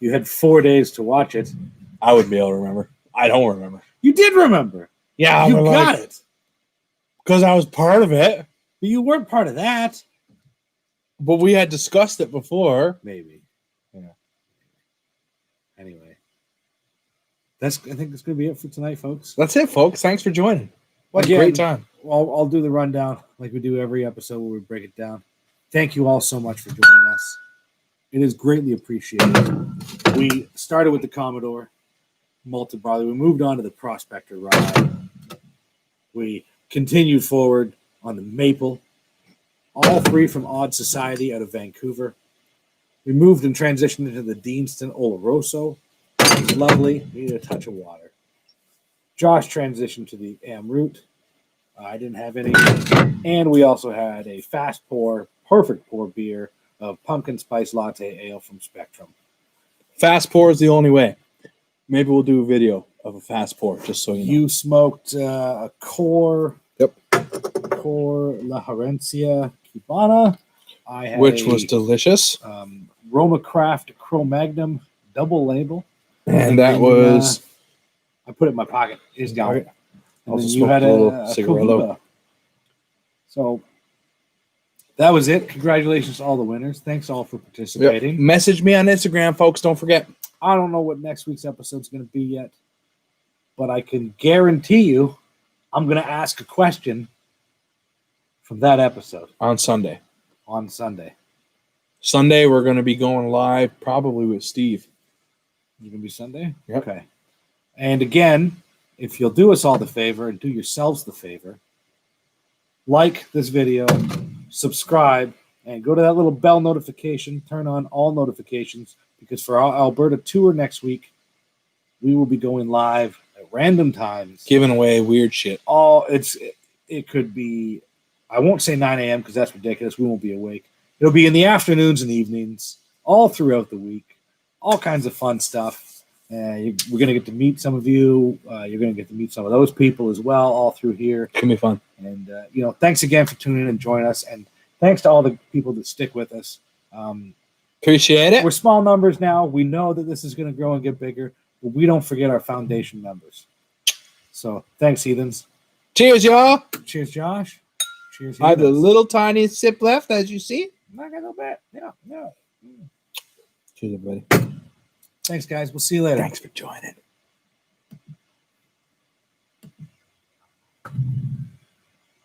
You had 4 days to watch it. I would be able to remember. I don't remember. You did remember. Yeah, You got it. because I was part of it. But you weren't part of that. But we had discussed it before. Maybe. Yeah. Anyway. I think that's going to be it for tonight, folks. That's it, folks. Thanks for joining. What a Again, great time. I'll do the rundown like we do every episode where we break it down. Thank you all so much for joining us. It is greatly appreciated. We started with the Commodore Malted Barley. We moved on to the Prospector Rye. We continued forward on the Maple. All 3 from Odd Society out of Vancouver. We moved and transitioned into the Deanston Oloroso. It was lovely. Needed a touch of water. Josh transitioned to the Amroot. I didn't have any. And we also had a fast pour, perfect pour beer of pumpkin spice latte ale from Spectrum. Fast pour is the only way. Maybe we'll do a video of a fast pour, just so you know. You smoked a Core. Yep. Core La Herencia Cubana. I had Which a, was delicious. Roma Craft Cro-Magnum double label. And that was... I put it in my pocket. It's gone. Right. And Also then you smoked had a little a cigarillo. Cohiba. So that was it. Congratulations to all the winners. Thanks all for Yep. participating. Message me on Instagram, folks. Don't forget. I don't know what next week's episode is going to be yet, but I can guarantee you I'm going to ask a question from that episode On Sunday. on Sunday. Sunday, we're going to be going live probably with Steve. You going to be Sunday? Yep. Okay. And again, if you'll do us all the favor and do yourselves the favor, like this video, subscribe, and go to that little bell notification, turn on all notifications, because for our Alberta tour next week, we will be going live at random times. Giving away weird shit. It could be, I won't say 9 a.m. because that's ridiculous. We won't be awake. It'll be in the afternoons and evenings, all throughout the week, all kinds of fun stuff. We're going to get to meet some of you. You're going to get to meet some of those people as well, all through here. It's going to be fun. And, thanks again for tuning in and joining us. And thanks to all the people that stick with us. Appreciate it. We're small numbers now. We know that this is going to grow and get bigger, but we don't forget our foundation members. So thanks, heathens. Cheers, y'all. Cheers, Josh. Cheers, I have a heathens. little tiny sip left, as you see. I got no bet. Yeah. Cheers, everybody. Thanks, guys. We'll see you later. Thanks for joining.